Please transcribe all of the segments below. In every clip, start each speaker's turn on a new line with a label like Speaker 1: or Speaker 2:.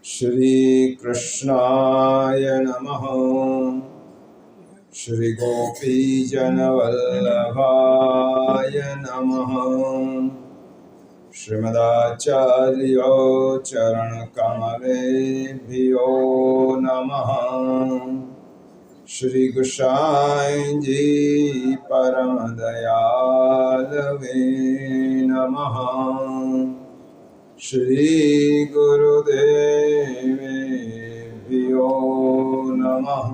Speaker 1: श्री कृष्णाय नमः। श्री गोपीजनवल्लभाय नमः। श्रीमदाचार्य चरणकमलेभ्यो नमः। श्री गोसाई जी परम दयालवे नमः। श्री गुरुदेवेभ्यो नमः।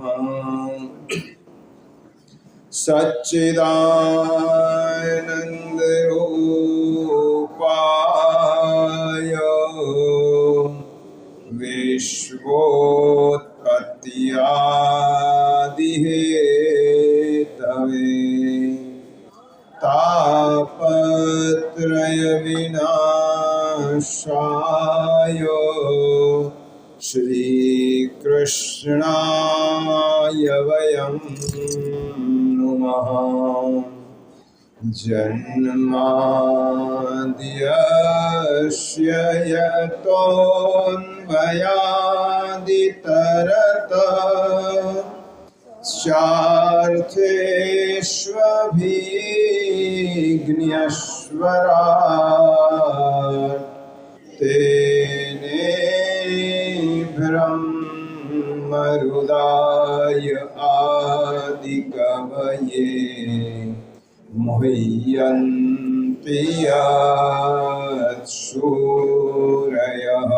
Speaker 1: सच्चिदानंद रूपाय विश्वोत्पत्त्यादिहेतवे तापत्रय विनाशाय श्री कृष्णाय वयं नुमः। जन्माद्यस्य यतोऽन्वयादितरतः स्यार्थेष्वभिघ्नस्वराट् तेने ब्रह्महृदाय आदिकवये मुह्यन्ति यत्सूरयः।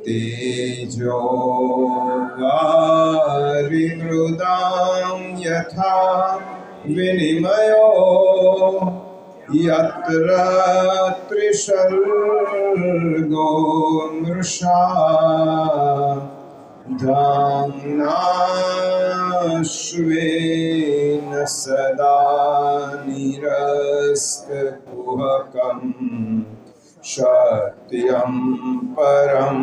Speaker 1: तेजो वारिमृदां यथा विनिमयो यत्र त्रिसर्गो मृषा धाम्ना स्वेन सदा निरस्तकुहकम् सत्यं परं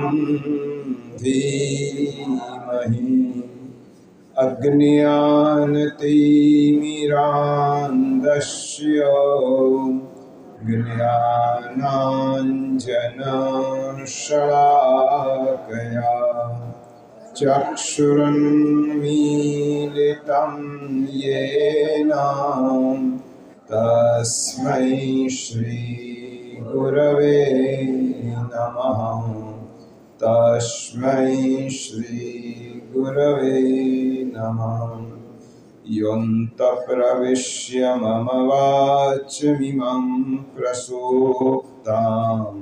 Speaker 1: धीमहि। अज्ञानतिमिरान्धस्य ज्ञानाञ्जनशलाकया चक्षुरुन्मीलितं येन तस्मै श्री गुरवे नमः। तस्मै श्री गुरवे नमः। योऽन्तः प्रविश्य मम वाचमिमं प्रसूप्तां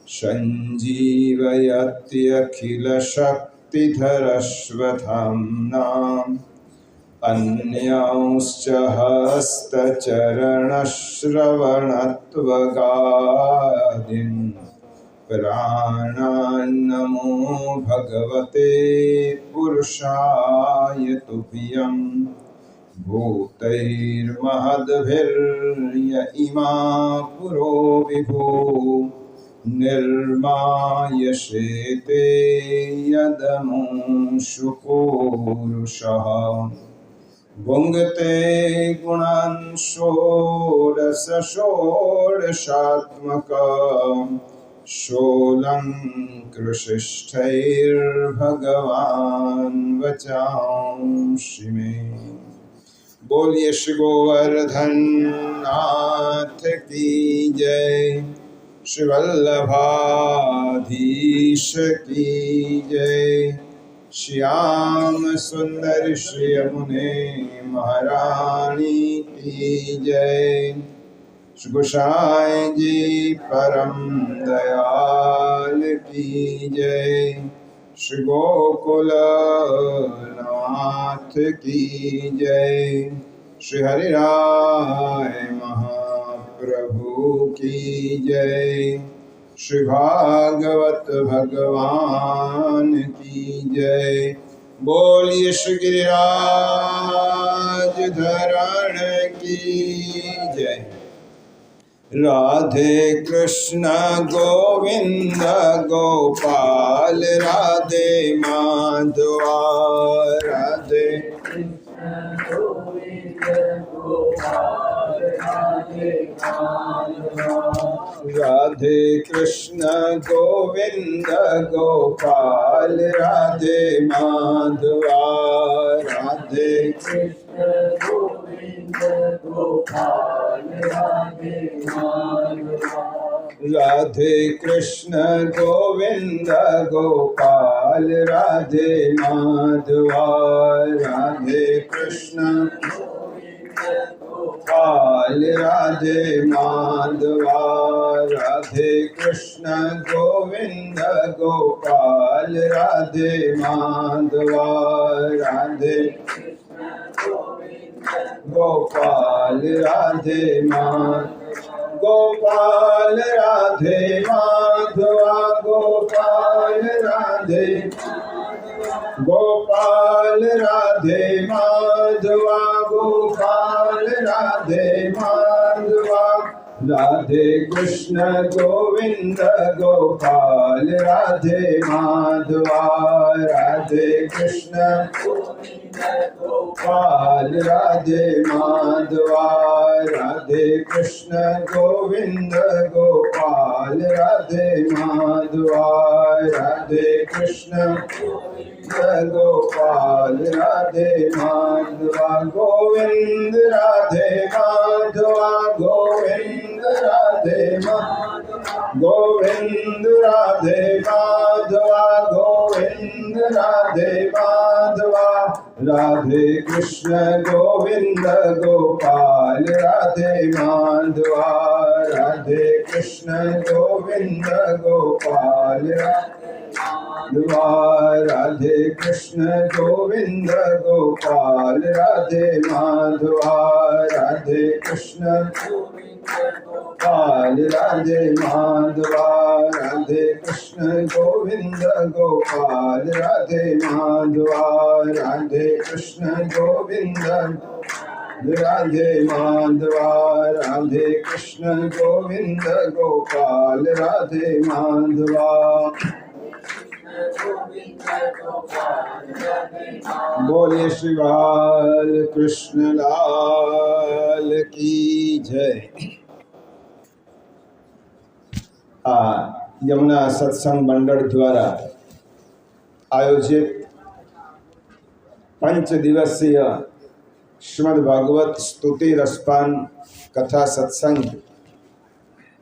Speaker 1: सञ्जीवयत्यखिलशक्तिधरस्वधाम्नाम् अन्यांश्च हस्तचरणश्रवणत्वगादीन् प्राणान्नमो भगवते पुरुषाय तुभ्यं। भूतैर्महद्भिर्य इमा पुरो विभो निर्मायसेते यदमुषु पूरुषः। भुङ्क्ते गुणान् षोडशोडशात्मकम् षोलङ्कृशिष्टैर्भगवान् वचांसि मे। बोलिए श्री गोवर्धन नाथ की जय। श्री वल्लभाधीश की जय। श्याम सुंदर श्री यमुने महारानी की जय। श्री गोसाई जी परम दयाल की जय। श्री गोकुलनाथ की जय। श्री हरिराय महाप्रभु की जय। श्री भागवत भगवान की जय। बोलिए श्री गिरिराज धरण की जय। राधे कृष्ण गोविंद गोपाल राधे माधवा। राधे कृष्ण गोविंद गोपाल राधे माधवा। राधे कृष्ण गोविंद गोपाल राधे माधवा राधे
Speaker 2: कृष्ण गोविंद गोपाल राधे माधवा
Speaker 1: राधे कृष्ण गोविंद गोपाल राधे माधवा राधे कृष्ण गोपाल राधे माधवा राधे कृष्ण गोविंद गोपाल राधे माधवा राधे गोपाल राधे माधवा गोपाल राधे माधवा गोपाल राधे गोपाल राधे माधवा गोपाल राधे माधवा राधे कृष्ण गोविंद गोपाल राधे माधवा राधे कृष्ण गोपाल राधे माधवा राधे कृष्ण गोविंद गोपाल राधे माधवा राधे कृष्ण गोपाल राधे माधवा गोविंद राधे माधवा गोविंद राधे गोविंद राधे माधवा गोविंद राधे माधवा राधे कृष्ण गोविंद गोपाल राधे माधवा राधे कृष्ण गोविंद गोपाल राधे कृष्ण गोविंद गोपाल राधे माधवा राधे कृष्ण गोपाल राधे माधवा राधे कृष्ण गोविंद गोपाल राधे माधवा राधे कृष्ण गोविंद राधे माधवा राधे कृष्ण गोविंद गोपाल राधे माधवा बोले श्री बाल कृष्ण लाल की जय। यमुना सत्संग मंडल द्वारा आयोजित 5 दिवसीय श्रीमद् भागवत स्तुति रसपान कथा सत्संग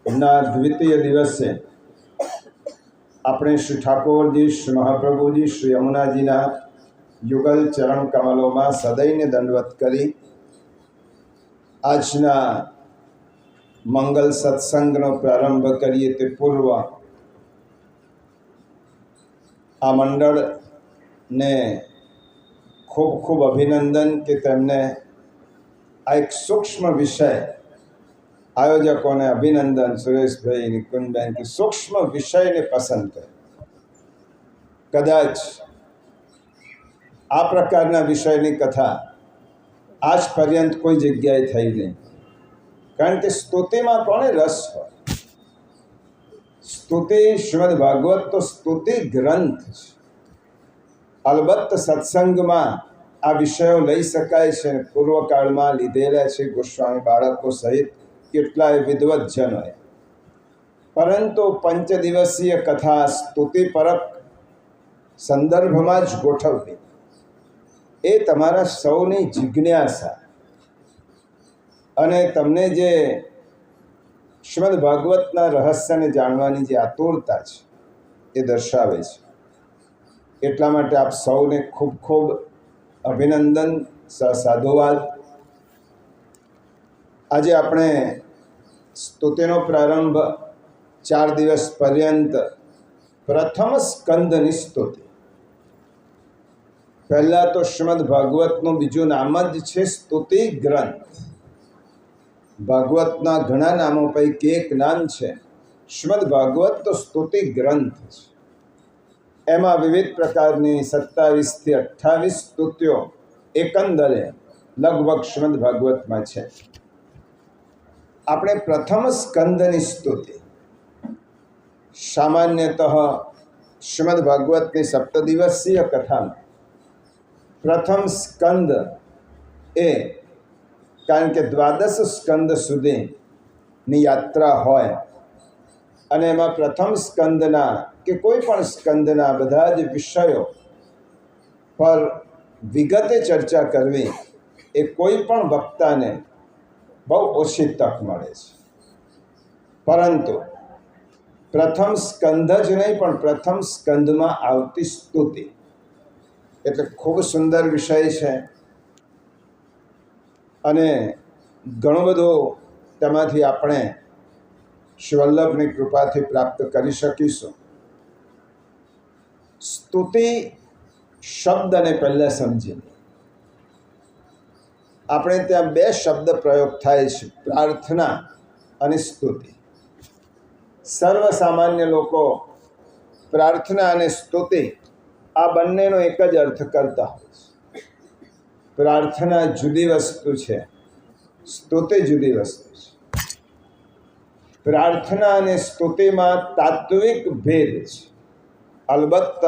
Speaker 1: ना द्वितीय दिवसे આપણે શ્રી ઠાકોરજી શ્રી મહાપ્રભુજી શ્રી યમુનાજીના યુગલ ચરણ કમલોમાં સદૈને દંડવત કરી આજના મંગલ સત્સંગનો પ્રારંભ કરીએ તે પૂર્વ આ મંડળને ખૂબ ખૂબ અભિનંદન કે તેમને આ એક સૂક્ષ્મ વિષય આયોજકોને અભિનંદન સુરેશભાઈ નિકુંજબેન કે સૂક્ષ્મ વિષયને પસંદ કરે કદાચ આ પ્રકારના વિષયની કથા આજ પર્યંત કોઈ જગ્યાએ થઈ નહીં કારણ કે સ્તુતિમાં કોને રસ હોય સ્તુતિ શ્રીમદ ભાગવત તો સ્તુતિ ગ્રંથ છે અલબત્ત સત્સંગમાં આ વિષયો લઈ શકાય છે પૂર્વકાળમાં લીધેલા છે ગોસ્વામી બાળકો સહિત કેટલાય વિદ્વજ્જનોએ પરંતુ 5 દિવસીય કથા સ્તુતિપરક સંદર્ભમાં જ ગોઠવવી એ તમારા સૌની જિજ્ઞાસા અને તમને જે શ્રીમદ ભાગવતના રહસ્યને જાણવાની જે આતુરતા છે એ દર્શાવે છે એટલા માટે આપ સૌને ખૂબ ખૂબ અભિનંદન સાધુવાદ। આજે આપણે સ્તુતિનો પ્રારંભ 4 દિવસ પર્યંત પ્રથમ સ્કંદની સ્તુતિ પહેલા તો શ્રીમદ ભાગવતનું બીજું નામ જ છે સ્તુતિ ગ્રંથ ભાગવતના ઘણા નામો પૈકી એક નામ છે શ્રીમદ ભાગવત તો સ્તુતિ ગ્રંથ છે એમાં વિવિધ પ્રકારની 27 થી 28 સ્તુતિઓ એકંદરે લગભગ શ્રીમદ ભાગવતમાં છે। આપણે પ્રથમ સ્કંદની સ્તુતિ સામાન્યતઃ શ્રીમદ ભાગવતની 7 દિવસીય કથામાં પ્રથમ સ્કંદ એ કારણ કે 12 સ્કંદ સુધીની યાત્રા હોય અને એમાં પ્રથમ સ્કંદના કે કોઈ પણ સ્કંદના બધા જ વિષયો પર વિગતે ચર્ચા કરવી એ કોઈ પણ વક્તાને બહુ ઓછી તક મળે છે. પરંતુ પ્રથમ સ્કંદ જ નહીં પણ પ્રથમ સ્કંદમાં આવતી સ્તુતિ એટલે ખૂબ સુંદર વિષય છે અને ઘણું બધું તેમાંથી આપણે શ્રી વલ્લભની કૃપાથી પ્રાપ્ત કરી શકીશું. સ્તુતિ શબ્દને પહેલાં સમજી લઈએ. આપણે ત્યાં બે શબ્દ પ્રયોગ થાય છે, પ્રાર્થના અને સ્તુતિ. સર્વસામાન્ય લોકો પ્રાર્થના અને સ્તુતિ આ બંનેનો એક જ અર્થ કરતા હોય છે. પ્રાર્થના જુદી વસ્તુ છે, સ્તુતિ જુદી વસ્તુ છે. પ્રાર્થના અને સ્તુતિમાં તાત્વિક ભેદ છે. અલબત્ત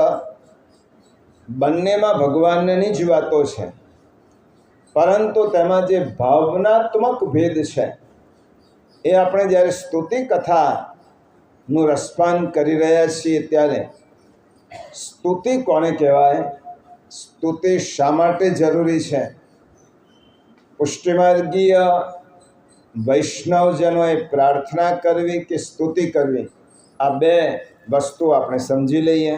Speaker 1: બંનેમાં ભગવાનની જ વાતો છે, પરંતુ તેમાં જે ભાવનાત્મક ભેદ છે એ આપણે જ્યારે સ્તુતિ કથાનું રસપાન કરી રહ્યા છીએ ત્યારે સ્તુતિ કોને કહેવાય, સ્તુતિ શા માટે જરૂરી છે, પુષ્ટિમાર્ગીય વૈષ્ણવજનોએ પ્રાર્થના કરવી કે સ્તુતિ કરવી, આ બે વસ્તુ આપણે સમજી લઈએ.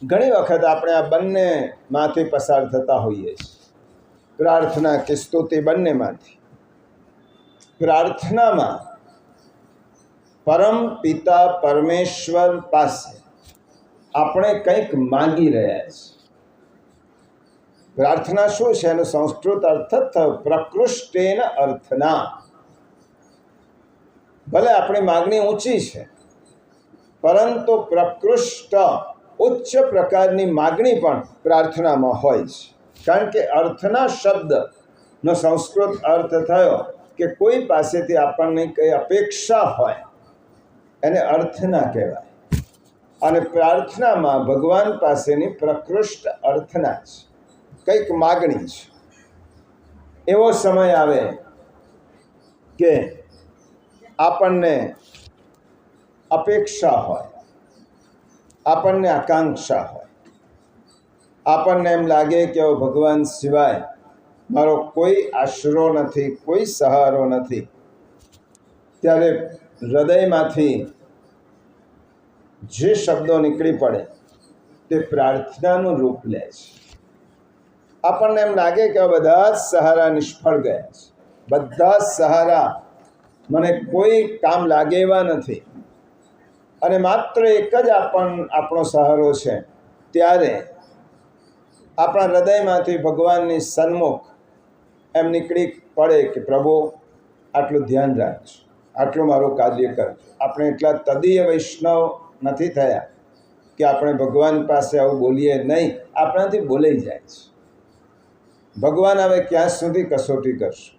Speaker 1: ઘણી વખત આપણે આ બંનેમાંથી પસાર થતા હોઈએ છીએ, પ્રાર્થના કે સ્તુતિ બંનેમાંથી. પ્રાર્થનામાં પરમ પિતા પરમેશ્વર પાસે આપણે કંઈક માંગી રહ્યા છીએ. પ્રાર્થના શું છે એનો સંસ્કૃત અર્થ જ થયો પ્રકૃષ્ટેન અર્થના. ભલે આપણી માગણી ઊંચી છે, પરંતુ પ્રકૃષ્ટ ઉચ્ચ પ્રકારની માગણી પણ પ્રાર્થનામાં હોય છે. કારણ કે અર્થના શબ્દનો સંસ્કૃત અર્થ થયો કે કોઈ પાસેથી આપણને કંઈ અપેક્ષા હોય એને અર્થના કહેવાય. અને પ્રાર્થનામાં ભગવાન પાસેની પ્રકૃષ્ટ અર્થના છે, કંઈક માગણી છે. એવો સમય આવે કે આપણને અપેક્ષા હોય, આપણને આકાંક્ષા હોય, આપણને એમ લાગે કે ભગવાન સિવાય મારો કોઈ આશરો નથી, કોઈ સહારો નથી. ત્યારે હૃદયમાંથી જે શબ્દો નીકળી પડે તે પ્રાર્થનાનું રૂપ લે છે. આપણને એમ લાગે કે બધા જ સહારા નિષ્ફળ ગયા છે, બધા જ સહારા મને કોઈ કામ લાગે એવા નથી અને માત્ર એક જ આપણો સહારો છે. ત્યારે આપણા હૃદયમાંથી ભગવાનની સન્મુખ એમ નીકળી પડે કે પ્રભુ આટલું ધ્યાન રાખજો, આટલું મારું કાર્ય કરજો. આપણે એટલા તદીય વૈષ્ણવ નથી થયા કે આપણે ભગવાન પાસે આવું બોલીએ નહીં, આપણાથી બોલાઈ જાય છે. ભગવાન હવે ક્યાં સુધી કસોટી કરશું,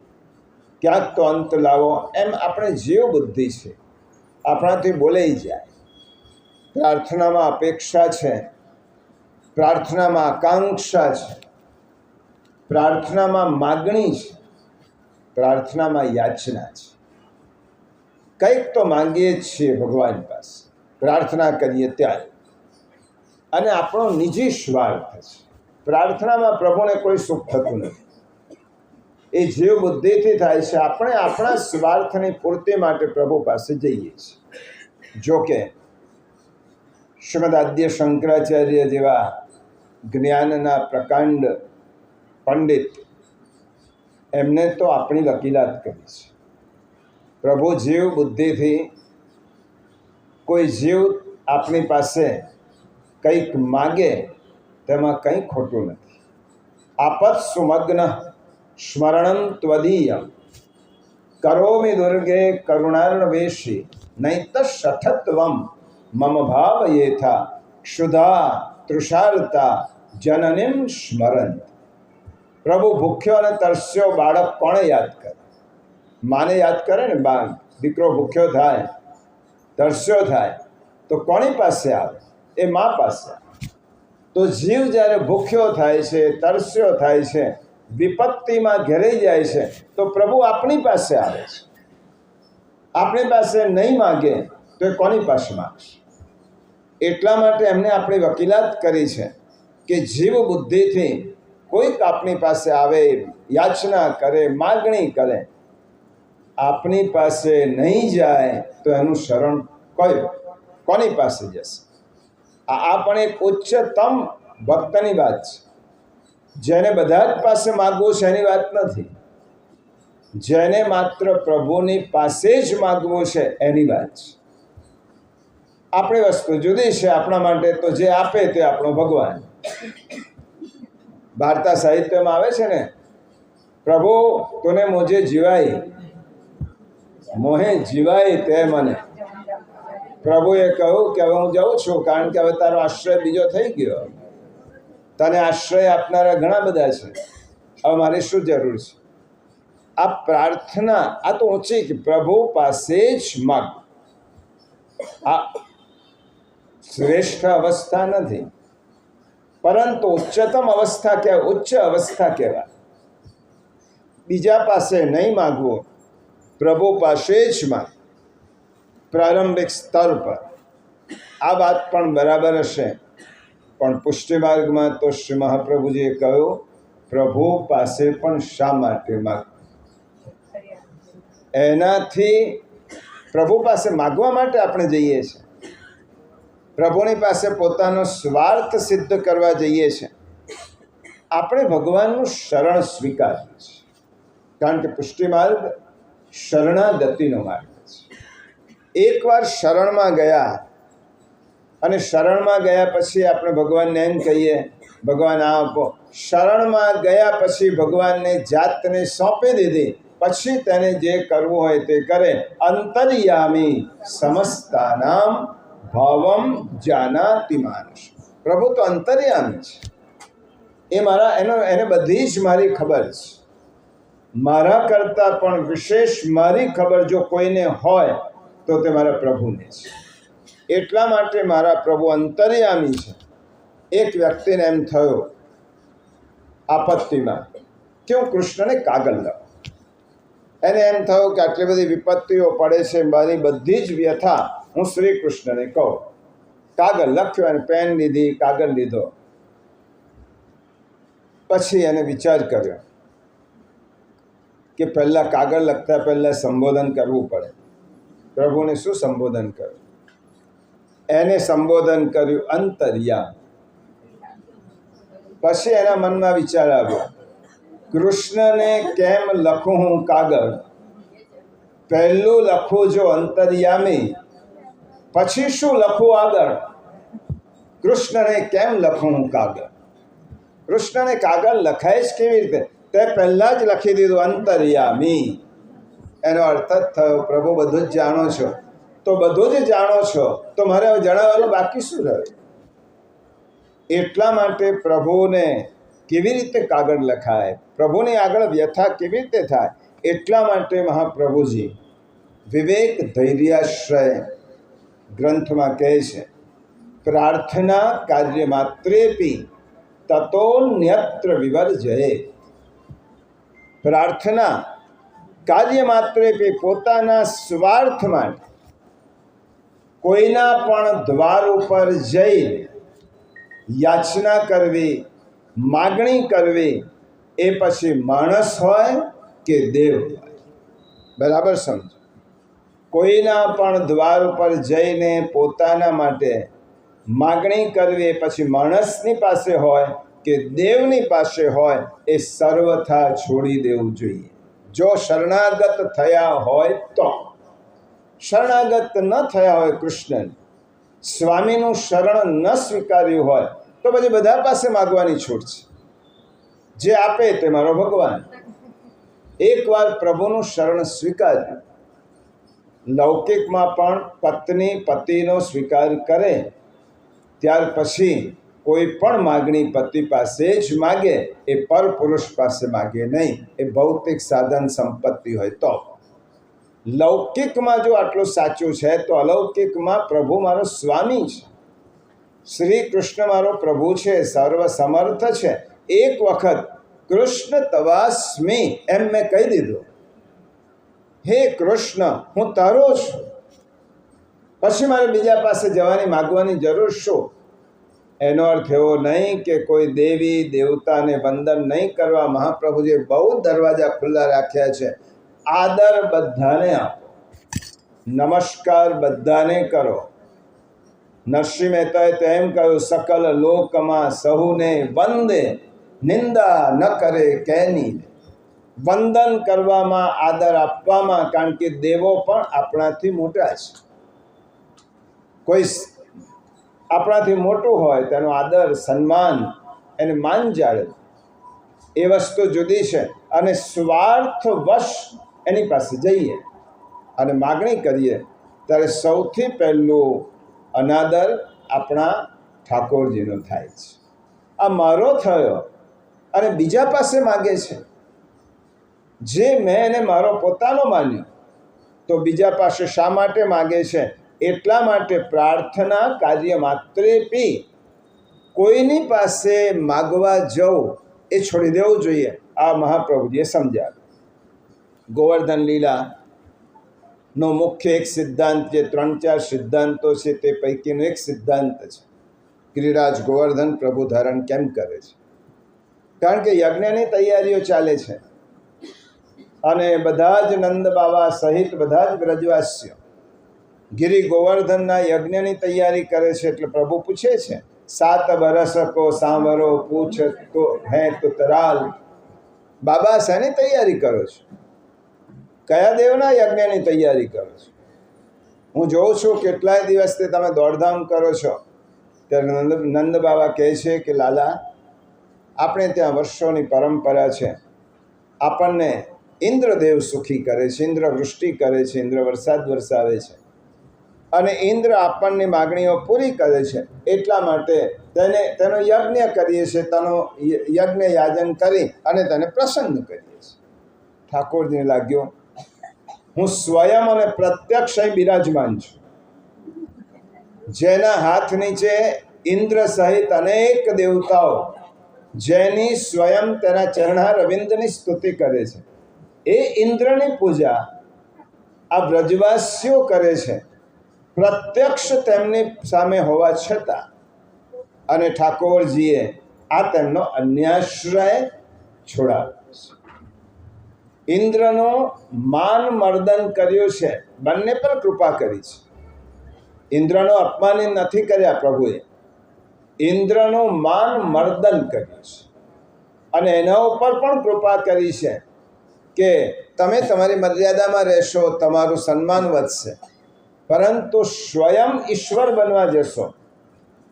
Speaker 1: ક્યાંક તો અંત લાવો, એમ આપણે જીવ બુદ્ધિ છે, આપણાથી બોલાઈ જાય. પ્રાર્થનામાં અપેક્ષા છે, પ્રાર્થનામાં આકાંક્ષા છે, પ્રાર્થનામાં માગણી છે, પ્રાર્થનામાં યાચના છે. કંઈક તો માંગીએ જ છીએ ભગવાન પાસે પ્રાર્થના કરીએ ત્યારે, અને આપણો નિજી સ્વાર્થ છે. પ્રાર્થનામાં પ્રભુને કોઈ સુખ થતું નથી, એ જીવ બુદ્ધિથી થાય છે. આપણે આપણા સ્વાર્થની પૂર્તિ માટે પ્રભુ પાસે જઈએ છીએ. જોકે શ્રીમદ આદ્ય શંકરાચાર્ય જેવા જ્ઞાનના પ્રકાંડ પંડિત એમને તો આપણી વકીલાત કરી છે. પ્રભુ જીવ બુદ્ધિથી કોઈ જીવ આપણી પાસે કંઈક માગે તેમાં કંઈ ખોટું નથી. આપત સુમગ્ન સ્મરણં ત્વદીય કરોમિ દુર્ગે કરુણાર્ણવેશી નૈત શઠત્વમ મમ ભાવયેથા ક્ષુધા તૃષાર્તા જનનીમ સ્મરંત. પ્રભુ ભૂખ્યો અને તરસ્યો બાળક કોણે યાદ કરે? માને યાદ કરે ને. દીકરો ભૂખ્યો થાય, તરસ્યો થાય તો કોની પાસે આવે? એ મા પાસે. તો જીવ જ્યારે ભૂખ્યો થાય છે, તરસ્યો થાય છે, વિપત્તિમાં ઘેરાઈ જાય છે, તો પ્રભુ આપણી પાસે આવે છે. આપણી પાસે નહીં માગે તો એ કોની પાસે માગશે? એટલા માટે એમને આપણી વકીલાત કરી છે કે જીવ બુદ્ધિથી કોઈક આપણી પાસે આવે, યાચના કરે, માગણી કરે, આપણી પાસે નહીં જાય તો એનું શરણ કોની પાસે જશે? આ પણ એક ઉચ્ચતમ ભક્તની વાત છે. જેને બધા જ પાસે માગવું છે એની વાત નથી, જેને માત્ર પ્રભુની પાસે જ માગવું છે એની વાત છે. આપણી વસ્તુ જુદી છે. આપણા માટે તો જે આપે તે આપણો ભગવાન. વાર્તા સાહિત્યમાં આવે છે ને, પ્રભુ તને મોજે જીવાય, મોહે જીવાય તે મને. પ્રભુએ કહ્યું કે હવે હું જાઉં છું, કારણ કે હવે તારો આશ્રય બીજો થઈ ગયો. તને આશ્રય આપનારા ઘણા બધા છે, હવે મારી શું જરૂર છે? આ પ્રાર્થના, આ તો ઊંચી કે પ્રભુ પાસે જ માગ. આ શ્રેષ્ઠ અવસ્થા નથી, પરંતુ ઉચ્ચતમ અવસ્થા કહેવાય, ઉચ્ચ અવસ્થા કહેવાય. બીજા પાસે નહીં માગવું, પ્રભુ પાસે જ માગ. પ્રારંભિક સ્તર પર આ વાત પણ બરાબર હશે, પણ પુષ્ટિ માર્ગમાં તો શ્રી મહાપ્રભુજીએ કહ્યું, પ્રભુ પાસે પણ શા માટે માગ? એનાથી પ્રભુ પાસે માગવા માટે આપણે જઈએ છીએ, પ્રભુની પાસે પોતાનો સ્વાર્થ સિદ્ધ કરવા જઈએ છીએ. આપણે ભગવાનનું શરણ સ્વીકારીએ છીએ, કારણ કે પુષ્ટિ માર્ગ શરણાગતિનો માર્ગ છે. એકવાર શરણમાં ગયા, અને શરણમાં ગયા પછી આપણે ભગવાનને એમ કહીએ, ભગવાન આ આપો. શરણમાં ગયા પછી ભગવાનને જાતને સોંપી દીધી, પછી તેને જે કરવું હોય તે કરે. અંતર્યામી સમસ્તાનામ ભાવમ જાનાતિ માનુષ. પ્રભુ તો અંતર્યામી છે. એને બધી જ મારી ખબર છે. મારા કરતાં પણ વિશેષ મારી ખબર જો કોઈને હોય તો તે મારા પ્રભુને છે. એટલા માટે મારા પ્રભુ અંતર્યામી છે. એક વ્યક્તિને એમ થયો આપત્તિમાં કે હું કૃષ્ણને કાગળ લખું. એને એમ થયું કે આટલી બધી વિપત્તિઓ પડે છે, મારી બધી જ વ્યથા હું શ્રી કૃષ્ણને કહું. કાગળ લખ્યો, અને પેન લીધી, કાગળ લીધો. પછી એને વિચાર કર્યો કે પહેલાં કાગળ લખતા પહેલાં સંબોધન કરવું પડે. પ્રભુને શું સંબોધન કર્યું? એને સંબોધન કર્યું અંતર્યામી. પછી એના મનમાં વિચાર આવ્યો, કૃષ્ણને કેમ લખું હું કાગળ? પહેલું લખું જો અંતર્યામી, પછી શું લખું આગળ? કૃષ્ણને કેમ લખું હું કાગળ? કૃષ્ણને કાગળ લખાય જ કેવી રીતે? તે પહેલાં જ લખી દીધું અંતર્યામી. એનો અર્થ જ થયો, પ્રભુ બધું જ જાણો છો, તો બધું જ જાણો છો, તો મારે હવે જણાવવાનું બાકી શું રહ્યું? એટલા માટે પ્રભુને કેવી રીતે કાગળ લખાય, પ્રભુની આગળ વ્યથા કેવી રીતે થાય? એટલા માટે મહાપ્રભુજી વિવેક ધૈર્યાશ્રય ગ્રંથમાં કહે છે, પ્રાર્થના કાર્ય માત્રેપી તતોન્યત્ર વિવર્જયે. પ્રાર્થના કાર્ય માત્રેપી, પોતાના સ્વાર્થ માટે કોઈના પણ દ્વાર ઉપર જઈને યાચના કરવી, માગણી કરવી, એ પછી માણસ હોય કે દેવ હોય. બરાબર સમજો. કોઈના પણ દ્વાર ઉપર જઈને પોતાના માટે માગણી કરવી, એ પછી માણસની પાસે હોય કે દેવની પાસે હોય, એ સર્વથા છોડી દેવું જોઈએ. જો શરણાગત થયા હોય તો. શરણાગત ન થયા હોય, કૃષ્ણ સ્વામીનું શરણ ન સ્વીકાર્યું હોય, તો પછી બધા પાસે માગવાની છૂટ છે. જે આપે તે મારો ભગવાન. એકવાર પ્રભુનું શરણ સ્વીકાર્યું. લૌકિકમાં પણ પત્ની પતિનો સ્વીકાર કરે, ત્યાર પછી કોઈ પણ માગણી પતિ પાસે જ માગે, એ પરપુરુષ પાસે માગે નહીં. એ ભૌતિક સાધન સંપત્તિ હોય તો. લૌકિકમાં જો આટલું સાચું છે, તો અલૌકિકમાં પ્રભુ મારો સ્વામી છે. શ્રી કૃષ્ણ મારો પ્રભુ છે, સર્વ સમર્થ છે. એક વખત કૃષ્ણ તવાસ્મી એમ મેં કહી દીધું, હે કૃષ્ણ, હું તારો છું. પછી મારે બીજા પાસે જવાની માગવાની જરૂર શું? એનો અર્થ એવો નહીં કે કોઈ દેવી દેવતાને વંદન નહીં કરવા. મહાપ્રભુજીએ બહુ દરવાજા ખુલ્લા રાખ્યા છે. આદર બધાને આપો, નમસ્કાર બધાને કરો. નરસિંહ મહેતાએ તો એમ કહ્યું, સકલ લોકમાં સહુને વંદે, નિંદા ન કરે કેની. વંદન કરવામાં, આદર આપવામાં, કારણ કે દેવો પણ આપણાથી મોટા છે. કોઈ આપણાથી મોટું હોય તેનો આદર, સન્માન, એને માન જાળવે, એ વસ્તુ જુદી છે. અને સ્વાર્થવશ એની પાસે જઈએ અને માગણી કરીએ ત્યારે સૌથી પહેલું અનાદર આપણા ઠાકોરજીનો થાય છે. આ મારો થયો અને બીજા પાસે માગે છે. જે મેં એને મારો પોતાનો માન્યો, તો બીજા પાસે શા માટે માગે છે? એટલા માટે પ્રાર્થના કાર્ય માત્રે પી કોઈની પાસે માગવા જવું એ છોડી દેવું જોઈએ. આ મહાપ્રભુજીએ સમજાવ્યું. ગોવર્ધન લીલાનો મુખ્ય એક સિદ્ધાંત, જે 3-4 સિદ્ધાંતો છે તે પૈકીનો એક સિદ્ધાંત છે. ગિરિરાજ ગોવર્ધન પ્રભુ ધારણ કેમ કરે છે? કારણ કે યજ્ઞની તૈયારીઓ ચાલે છે અને બધા જ નંદ બાવા સહિત બધા જ બ્રજવાસીઓ ગિરી ગોવર્ધનના યજ્ઞની તૈયારી કરે છે. એટલે પ્રભુ પૂછે છે, 7 બરસ કો સાંવરો પૂછ તો હે તો તરાલ. બાબા શાની તૈયારી કરો છો? કયા દેવના યજ્ઞની તૈયારી કરો છો? હું જોઉં છું કેટલાય દિવસથી તમે દોડધામ કરો છો. ત્યારે નંદ બાબા કહે છે કે લાલા, આપણે ત્યાં વર્ષોની પરંપરા છે. આપણને ઇન્દ્રદેવ સુખી કરે છે, ઇન્દ્ર વૃષ્ટિ કરે છે, ઇન્દ્ર વરસાદ વરસાવે છે અને ઇન્દ્ર આપણની માગણીઓ પૂરી કરે છે. એટલા માટે તેનો યજ્ઞ કરીએ છીએ, તેનો યજ્ઞ યાજન કરી અને તેને પ્રસન્ન કરીએ છીએ. ઠાકોરજીને લાગ્યું, હું સ્વયં અને પ્રત્યક્ષ અહીં બિરાજમાન છું, જેના હાથ નીચે ઇન્દ્ર સહિત અનેક દેવતાઓ, જેની સ્વયં તેના ચરણા રવિંદ્રની સ્તુતિ કરે છે. એ ઇન્દ્રની પૂજા આ બ્રજવાસીઓ કરે છે, પ્રત્યક્ષ તેમની સામે હોવા છતાં. અને ઠાકોરજીએ આ તેમનો અન્યાશ્રય છોડાવ્યો છે. ઇન્દ્રનો માન મર્દન કર્યું છે, બંને પર કૃપા કરી છે. ઇન્દ્રનો અપમાનિત નથી કર્યા પ્રભુએ, ઇન્દ્રનું માન મર્દન કર્યું છે અને એના ઉપર પણ કૃપા કરી છે કે તમે તમારી મર્યાદામાં રહેશો, તમારું સન્માન વધશે. પરંતુ સ્વયં ઈશ્વર બનવા જશો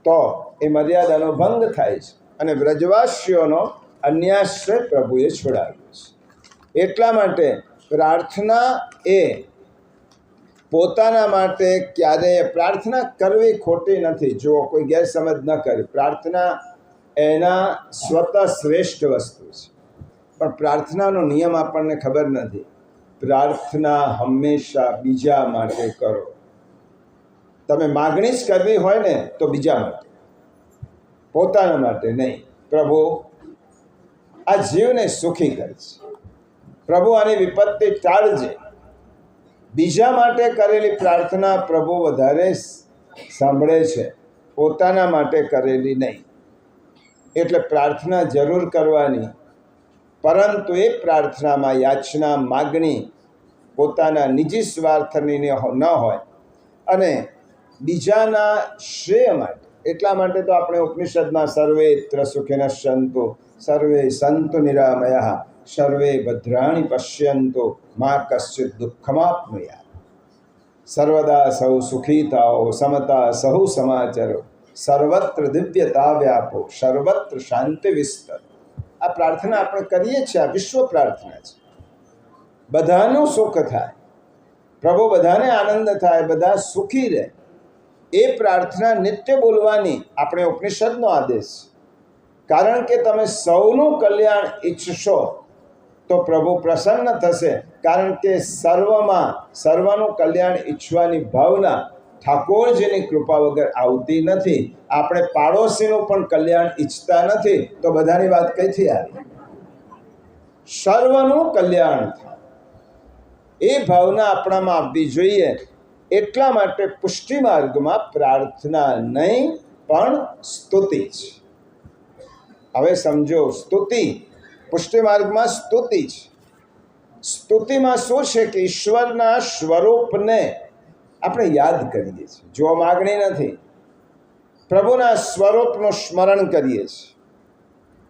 Speaker 1: તો એ મર્યાદાનો ભંગ થાય છે અને બ્રજવાસીઓનો અન્યાશ્રય પ્રભુએ છોડાવ્યો છે. એટલા માટે પ્રાર્થના એ પોતાના માટે ક્યારેય પ્રાર્થના કરવી ખોટી નથી. જો કોઈ ગેરસમજ ન કરે, પ્રાર્થના એના સ્વતઃ શ્રેષ્ઠ વસ્તુ છે. પણ પ્રાર્થનાનો નિયમ આપણને ખબર નથી. પ્રાર્થના હંમેશા બીજા માટે કરો. તમે માગણી જ કરવી હોય ને તો બીજા માટે, પોતાના માટે નહીં. પ્રભુ આ જીવને સુખી કરશે, પ્રભુ આની વિપત્તિ ટાળજે. બીજા માટે કરેલી પ્રાર્થના પ્રભુ વધારે સાંભળે છે, પોતાના માટે કરેલી નહીં. એટલે પ્રાર્થના જરૂર કરવાની, પરંતુ એ પ્રાર્થનામાં યાચના, માગણી પોતાના નિજી સ્વાર્થની ન હોય અને બીજાના શ્રેય માટે. એટલા માટે તો આપણે ઉપનિષદમાં સર્વેત્ર સુખિનઃ સંતુ, સર્વે સંતુ નિરામયઃ, સર્વે ભદ્રાણી પશ્યન્તુ, મા કશ્ચિત દુઃખમાપ્નુયાત. સર્વદા સૌ સુખીતાઓ, સમતા સહુ સમાચરો, સર્વત્ર દિવ્યતા વ્યાપો, સર્વત્ર શાંતિ વિસ્તર. આ પ્રાર્થના આપણે કરીએ છીએ, આ વિશ્વ પ્રાર્થના છે. બધાનું સુખ થાય, પ્રભુ બધાને આનંદ થાય, બધા સુખી રહે. એ પ્રાર્થના નિત્ય બોલવાની આપણે ઉપનિષદનો આદેશ. કારણ કે તમે સૌનું કલ્યાણ ઈચ્છશો તો પ્રભુ પ્રસન્ન થશે. કારણ કે સર્વનું કલ્યાણ ઈચ્છવાની ભાવના ઠાકોરજીની કૃપા વગર આવતી નથી. આપણે પાડોશીનું પણ કલ્યાણ ઈચ્છતા નથી, તો બધાની વાત કઈથી આવી? સર્વનું કલ્યાણ થાય એ ભાવના આપણામાં આવવી જોઈએ. એટલા માટે પુષ્ટિ માર્ગમાં પ્રાર્થના નહીં પણ સ્તુતિ છે. હવે સમજો, સ્તુતિ પુષ્ટિ માર્ગમાં સ્તુતિ છે. સ્તુતિમાં શું છે કે ઈશ્વરના સ્વરૂપને આપણે યાદ કરીએ છીએ. જો માગણી નથી, પ્રભુના સ્વરૂપનું સ્મરણ કરીએ છીએ.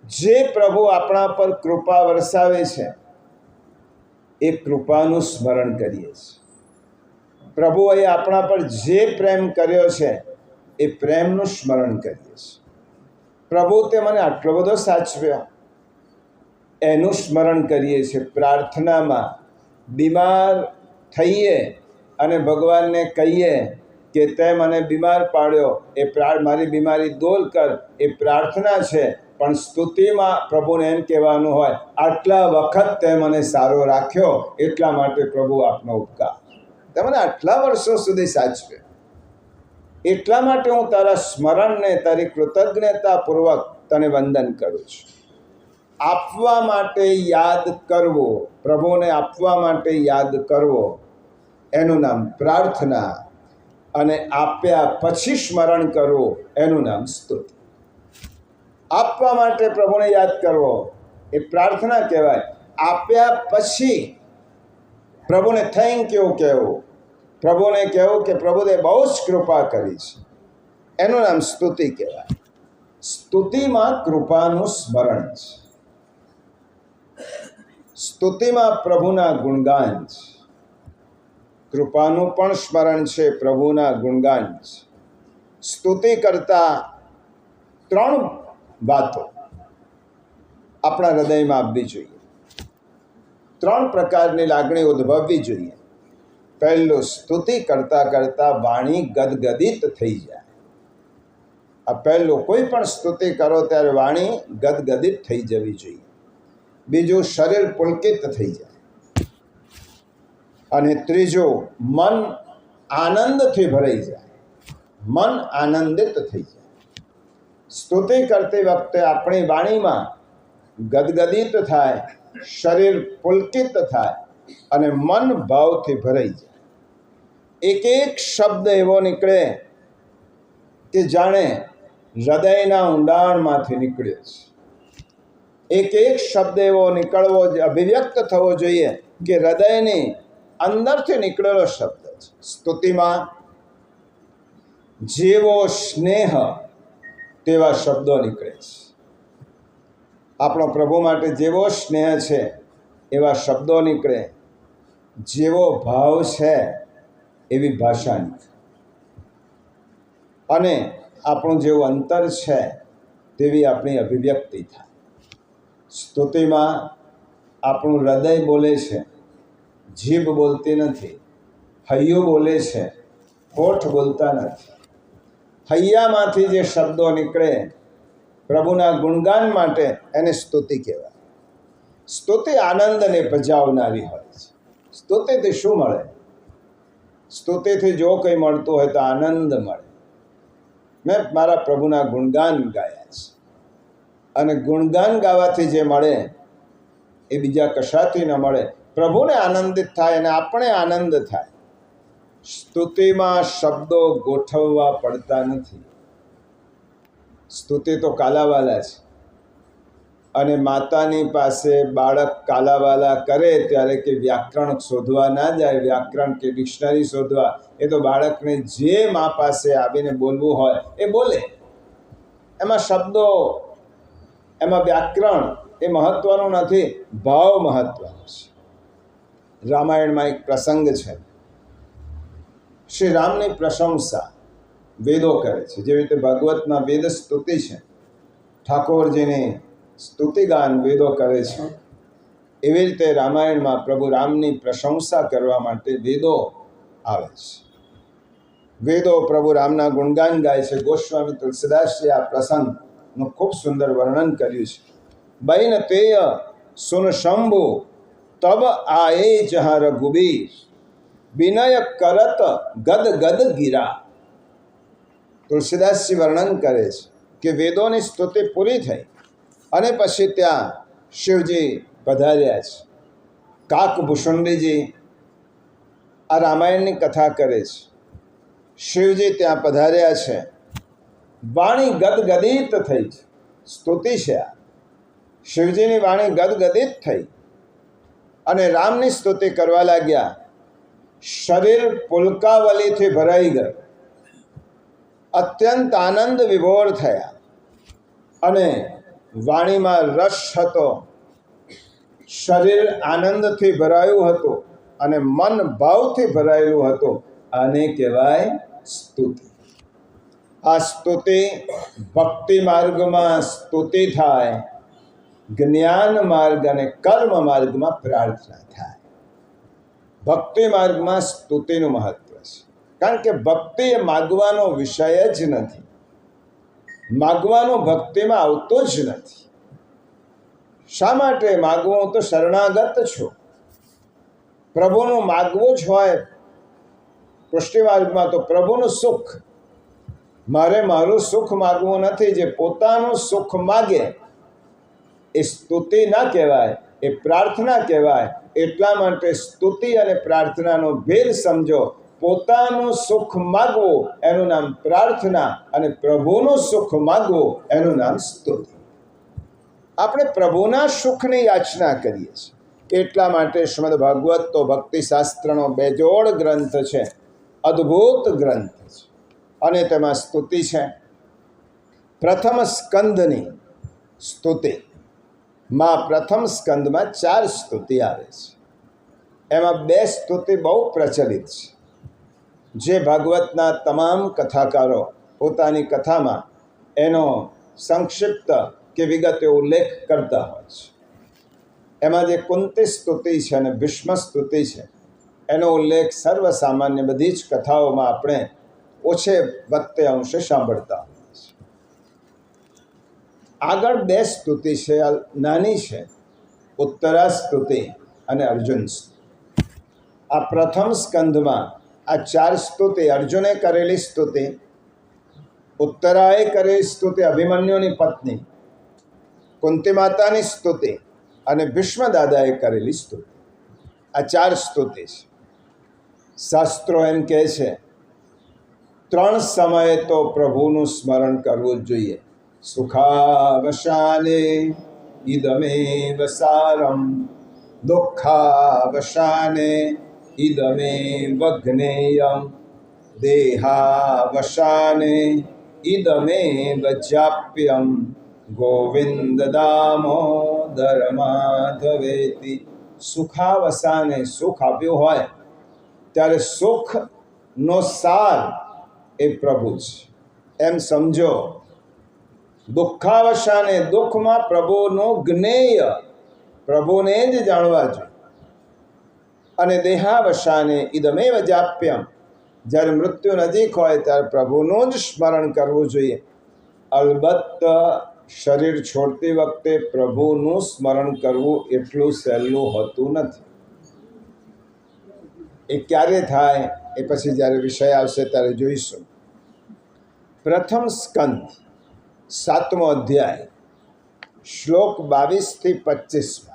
Speaker 1: જે પ્રભુ આપણા પર કૃપા વરસાવે છે એ કૃપાનું સ્મરણ કરીએ છીએ. પ્રભુએ આપણા પર જે પ્રેમ કર્યો છે એ પ્રેમનું સ્મરણ કરીએ છીએ. પ્રભુ તે મને આટલો બધો સાચવ્યો એનું સ્મરણ કરીએ છીએ. પ્રાર્થનામાં બીમાર થઈએ અને ભગવાનને કહીએ કે તે મને બીમાર પાડ્યો, એ મારી બીમારી દૂર કર, એ પ્રાર્થના છે. પણ સ્તુતિમાં પ્રભુને એમ કહેવાનું હોય, આટલા વખત તે મને સારો રાખ્યો, એટલા માટે પ્રભુ આપનો ઉપકાર. તે મને આટલા વર્ષો સુધી સાચવ્યો, એટલા માટે હું તારા સ્મરણને, તારી કૃતજ્ઞતાપૂર્વક તને વંદન કરું છું. આપવા માટે યાદ કરવો, પ્રભુને આપવા માટે યાદ કરવો, એનું નામ પ્રાર્થના. અને આપ્યા પછી સ્મરણ કરવું, એનું નામ સ્તુતિ. આપવા માટે પ્રભુને યાદ કરવો એ પ્રાર્થના કહેવાય. આપ્યા પછી પ્રભુને થેન્ક યુ કહેવું, પ્રભુને કહેવું કે પ્રભુએ બહુ જ કૃપા કરી છે, એનું નામ સ્તુતિ કહેવાય. સ્તુતિમાં કૃપાનું સ્મરણ છે. સ્તુતિમાં પ્રભુના ગુણગાન છે. કૃપાનું પણ સ્મરણ છે, પ્રભુના ગુણગાન છે. સ્તુતિ કરતા 3 વાતો આપણા હૃદયમાં આવવી જોઈએ. 3 પ્રકારની લાગણી ઉદ્ભવવી જોઈએ. પહેલું, સ્તુતિ કરતાં કરતાં વાણી ગદગદિત થઈ જાય. આ પહેલું, કોઈ પણ સ્તુતિ કરો ત્યારે વાણી ગદગદિત થઈ જવી જોઈએ. બીજું, શરીર પુલકિત થઈ જાય. અને ત્રીજું, મન આનંદથી ભરાઈ જાય, મન આનંદિત થઈ જાય. સ્તુતિ કરતી વખતે આપણી વાણીમાં ગદગદિત થાય, શરીર પુલકિત થાય અને મન ભાવથી ભરાઈ જાય. એક એક શબ્દ એવો નીકળે કે જાણે હૃદયના ઊંડાણમાંથી નીકળ્યો છે. એક એક શબ્દ એવો નીકળવો, અભિવ્યક્ત થવો જોઈએ કે હૃદયની અંદરથી નીકળેલો શબ્દ છે. સ્તુતિમાં જેવો સ્નેહ તેવા શબ્દો નીકળે છે. આપણો પ્રભુ માટે જેવો સ્નેહ છે એવા શબ્દો નીકળે, જેવો ભાવ છે એવી ભાષા નીકળે. અને આપણું જેવું અંતર છે તેવી આપણી અભિવ્યક્તિ થાય. સ્તુતિમાં આપણું હૃદય બોલે છે, જીભ બોલતી નથી. હૈયું બોલે છે, હોઠ બોલતા નથી. હૈયામાંથી જે શબ્દો નીકળે પ્રભુના ગુણગાન માટે, એને સ્તુતિ કહેવાય. સ્તુતિ આનંદને પજાવનારી હોય છે. સ્તુતિથી શું મળે? સ્તુતિથી જો કંઈ મળતું હોય તો આનંદ મળે. મેં મારા પ્રભુના ગુણગાન ગાયા છે, અને ગુણગાન ગાવાથી જે મળે એ બીજા કશાથી ન મળે. પ્રભુને આનંદિત થાય અને આપણે આનંદ થાય. સ્તુતિમાં શબ્દો ગોઠવવા પડતા નથી. સ્તુતિ તો કાલાવાલા છે, અને માતાની પાસે બાળક કાલાવાલા કરે ત્યારે કે વ્યાકરણ શોધવા ના જાય, વ્યાકરણ કે ડિક્શનરી શોધવા. એ તો બાળકને જે મા પાસે આવીને બોલવું હોય એ બોલે. એમાં શબ્દો, એમાં વ્યાકરણ એ મહત્વનું નથી, ભાવ મહત્વનો છે. રામાયણમાં એક પ્રસંગ છે. શ્રી રામની પ્રશંસા વેદો કરે છે. જેવી રીતે ભાગવતમાં વેદ સ્તુતિ છે, ઠાકોરજીની સ્તુતિગાન વેદો કરે છે, એવી રીતે રામાયણમાં પ્રભુ રામની પ્રશંસા કરવા માટે વેદો આવે છે. વેદો પ્રભુ રામના ગુણગાન ગાય છે. ગોસ્વામી તુલસીદાસજી આ પ્રસંગનું ખૂબ સુંદર વર્ણન કર્યું છે. બૈન તેય સુન શંભુ તબ આએ જહાં રઘુબીર વિનય કરત ગદ ગદ ગીરા. તુલસીદાસજી વર્ણન કરે છે કે વેદોની સ્તુતિ પૂરી થઈ અને પછી ત્યાં શિવજી પધાર્યા છે. કાકભૂષુંડીજી આ રામાયણની કથા કરે છે. શિવજી ત્યાં પધાર્યા છે, વાણી ગદગદિત થઈ છે. સ્તુતિ છે આ. શિવજીની વાણી ગદગદિત થઈ અને રામની સ્તુતિ કરવા લાગ્યા. શરીર પુલકાવલીથી ભરાઈ ગયું, અત્યંત આનંદ વિભોર થયા અને વાણીમાં રસ હતો, શરીર આનંદથી ભરાયું હતું અને મન ભાવથી ભરાયેલું હતું. આને કહેવાય સ્તુતિ. આ સ્તુતિ ભક્તિ માર્ગમાં સ્તુતિ થાય, જ્ઞાન માર્ગ અને કર્મ માર્ગમાં પ્રાર્થના થાય. ભક્તિ માર્ગમાં સ્તુતિનું મહત્વ છે, કારણ કે ભક્તિ એ માગવાનો વિષય જ નથી. માગવાનો ભક્તિમાં આવતો જ નથી. શા માટે માગવું? હું તો શરણાગત છું. પ્રભુનું માગવું જ હોય. પુષ્ટિ માર્ગમાં તો પ્રભુનું સુખ. મારે મારું સુખ માગવું નથી. જે પોતાનું સુખ માગે એ સ્તુતિ ના કહેવાય, એ પ્રાર્થના કહેવાય. એટલા માટે સ્તુતિ અને પ્રાર્થનાનો ભેદ સમજો. પોતાનું સુખ માગવું એનું નામ પ્રાર્થના અને પ્રભુનું સુખ માગવું એનું નામ સ્તુતિ. આપણે પ્રભુના સુખની યાચના કરીએ છીએ. એટલા માટે શ્રીમદ ભાગવત તો ભક્તિશાસ્ત્રનો બેજોડ ગ્રંથ છે, અદ્ભુત ગ્રંથ છે અને તેમાં સ્તુતિ છે. પ્રથમ સ્કંદની સ્તુતિ માં પ્રથમ સ્કંદમાં 4 સ્તુતિ આવે છે. એમાં 2 સ્તુતિ બહુ પ્રચલિત છે, જે ભાગવતના તમામ કથાકારો પોતાની કથામાં એનો સંક્ષિપ્ત કે વિગતે ઉલ્લેખ કરતા હોય છે. એમાં જે કુંતી સ્તુતિ છે અને ભીષ્મ સ્તુતિ છે એનો ઉલ્લેખ સર્વસામાન્ય બધી જ કથાઓમાં આપણે ઓછે વત્તે અંશે સાંભળતા હોઈએ છીએ. આગળ 2 સ્તુતિ છે, નાની છે, ઉત્તરા સ્તુતિ અને અર્જુન સ્તુતિ. આ પ્રથમ સ્કંધમાં આ 4 સ્તુતિ, અર્જુને કરેલી સ્તુતિ, ઉત્તરાએ કરેલી સ્તુતિ અભિમન્યુની પત્ની, કુંતી માતાની સ્તુતિ અને ભીષ્મ દાદાએ કરેલી સ્તુતિ. આ 4 સ્તુતિ છે. શાસ્ત્રો એમ કહે છે 3 સમયે તો પ્રભુનું સ્મરણ કરવું જ જોઈએ. સુખાવસાને ઇદમેવ સારમ, દુઃખાવસાને ઇદમેવ જ્ઞેયમ, દેહાવસાને ઇદમેવ જાપ્યમ, ગોવિંદ દામોદર માધવેતિ. સુખાવસાને સુખ આપ્યું હોય ત્યારે સુખનો સાર એ પ્રભુ છે એમ સમજો. દુઃખાવસાને દુઃખમાં પ્રભુનું જ્ઞેય, પ્રભુને જ જાણવા જોઈએ. અને દેહાવસાને ઇદમેવ જાપ્યમ, જ્યારે મૃત્યુ નજીક હોય ત્યારે પ્રભુનું જ સ્મરણ કરવું જોઈએ. અલબત્ત શરીર છોડતી વખતે પ્રભુનું સ્મરણ કરવું એટલું સહેલું હોતું નથી. એ ક્યારે થાય એ પછી જ્યારે વિષય આવશે ત્યારે જોઈશું. પ્રથમ સ્કંદ 7મો અધ્યાય શ્લોક 22 થી 25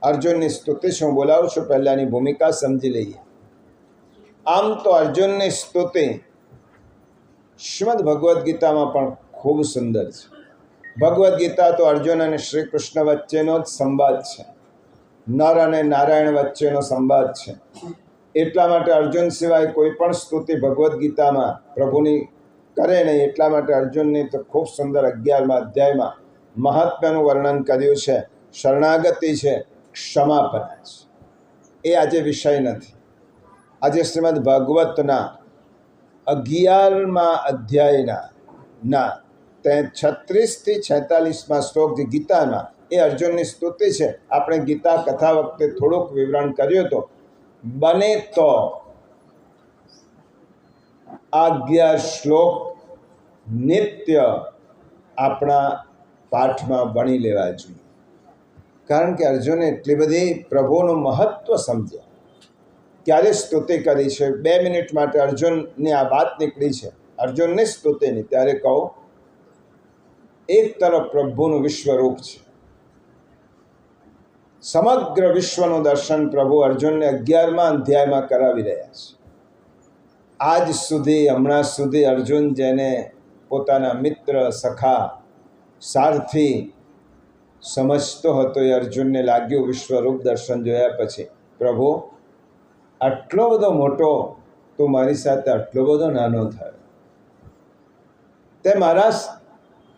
Speaker 1: અર્જુનની સ્તુતિ હું બોલાવું છું. પહેલાંની ભૂમિકા સમજી લઈએ. આમ તો અર્જુનની સ્તુતિ શ્રીમદ ભગવદ્ ગીતામાં પણ ખૂબ સુંદર છે. ભગવદ્ ગીતા તો અર્જુન અને શ્રી કૃષ્ણ વચ્ચેનો જ સંવાદ છે, નર અને નારાયણ વચ્ચેનો સંવાદ છે. એટલા માટે અર્જુન સિવાય કોઈ પણ સ્તુતિ ભગવદ્ ગીતામાં પ્રભુની કરે નહીં. એટલા માટે અર્જુનની તો ખૂબ સુંદર 11મા અધ્યાયમાં મહાત્મ્યનું વર્ણન કર્યું છે. શરણાગતિ છે, ક્ષમાપના છે. એ આજે વિષય નથી. આજે શ્રીમદ ભાગવતના 11મા અધ્યાયના 36 થી 46 શ્લોક જે ગીતામાં એ અર્જુનની સ્તુતિ છે. આપણે ગીતા કથા વખતે થોડુંક વિવરણ કર્યું હતું. બને તો આ 11 શ્લોક નિત્ય આપણા પાઠમાં ભણી લેવા જોઈએ. કારણ કે અર્જુને એટલી બધી પ્રભુનું મહત્વ સમજ્યા. ક્યારે સ્તુતિ કરી છે? 2 મિનિટ માટે અર્જુનની આ વાત નીકળી છે, અર્જુનની સ્તુતિની. ત્યારે કહું, એક તરફ પ્રભુનું વિશ્વરૂપ છે, સમગ્ર વિશ્વનું દર્શન પ્રભુ અર્જુનને 11મા અધ્યાયમાં કરાવી રહ્યા છે. આજ સુધી હમણાં સુધી અર્જુન જેને પોતાના મિત્ર સખા સારથી સમજતો હતો એ અર્જુનને લાગ્યું વિશ્વરૂપ દર્શન જોયા પછી, પ્રભુ આટલો બધો મોટો તું મારી સાથે આટલો બધો નાનો થયો, તે મારા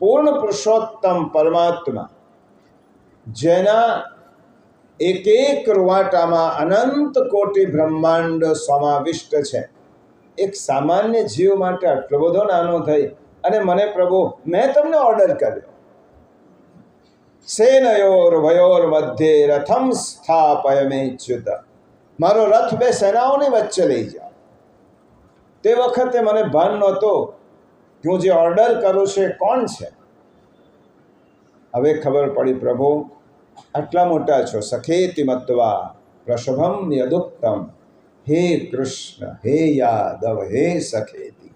Speaker 1: પૂર્ણ પુરુષોત્તમ પરમાત્મા જેના એક એક રૂવાટામાં અનંત કોટી બ્રહ્માંડ સમાવિષ્ટ છે, એક સામાન્ય જીવ માટે આટલો બધો નાનો થઈ અને મને પ્રભુ મેં તમને ઓર્ડર કર્યો, સેનયોર ભયોર મધ્યે રથમ સ્થાપયમેચ્યુત, મારો રથ બે સેનાઓની વચ્ચે લઈ જાઓ. તે વખતે મને ભાન નહોતો કે હું જે ઓર્ડર કરું છું એ કોણ છે. હવે ખબર પડી પ્રભુ આટલા મોટા છો. સખેતિ મત્વા પ્રશભમ યદુક્તમ, હે કૃષ્ણ હે યાદવ હે સખેતિ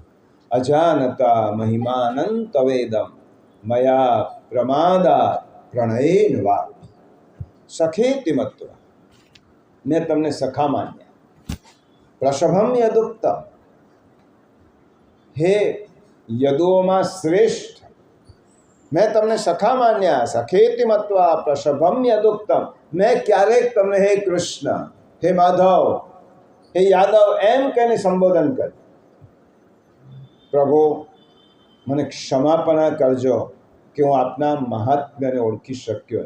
Speaker 1: અજાનતા મહિમાનંત વેદમ મયા પ્રમાદા પ્રણયેન વા. સખેતિ મત્વા મેં તમને સખા માન્યા, પ્રશભમ યદુક્તમ હે યદુઓમાં શ્રેષ્ઠ મેં તમને સખા માન્યા. સખેતિ મત્વા પ્રશભમ યદુક્તમ, મેં ક્યારેક તમને હે કૃષ્ણ હે માધવ હે યાદવ એમ કહીને સંબોધન કર્યું. પ્રભુ મને ક્ષમાપણા કરજો કે હું આપના મહાત્મ્યને ઓળખી શક્યો.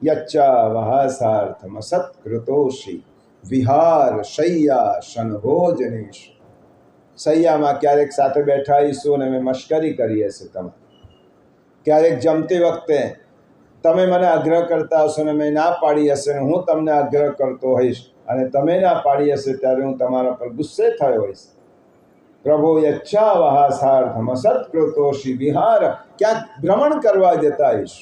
Speaker 1: યચ્ચા વહાસાર્થમ સત્કૃતોષી વિહાર શય્યા શનભોજનેશ, સૈયામાં ક્યારેક સાથે બેઠા આવીશું અને મેં મશ્કરી કરી હશે, તમે ક્યારેક જમતી વખતે તમે મને આગ્રહ કરતા હશો ને મેં ના પાડી હશે ને હું તમને આગ્રહ કરતો હોઈશ અને તમે ના પાડી હશે ત્યારે હું તમારા પર ગુસ્સે થયો હોઈશ. પ્રભુ યચ્છા વહાસાર્થમ સત્કૃતોષી વિહાર, ક્યાંક ભ્રમણ કરવા જતા આવીશ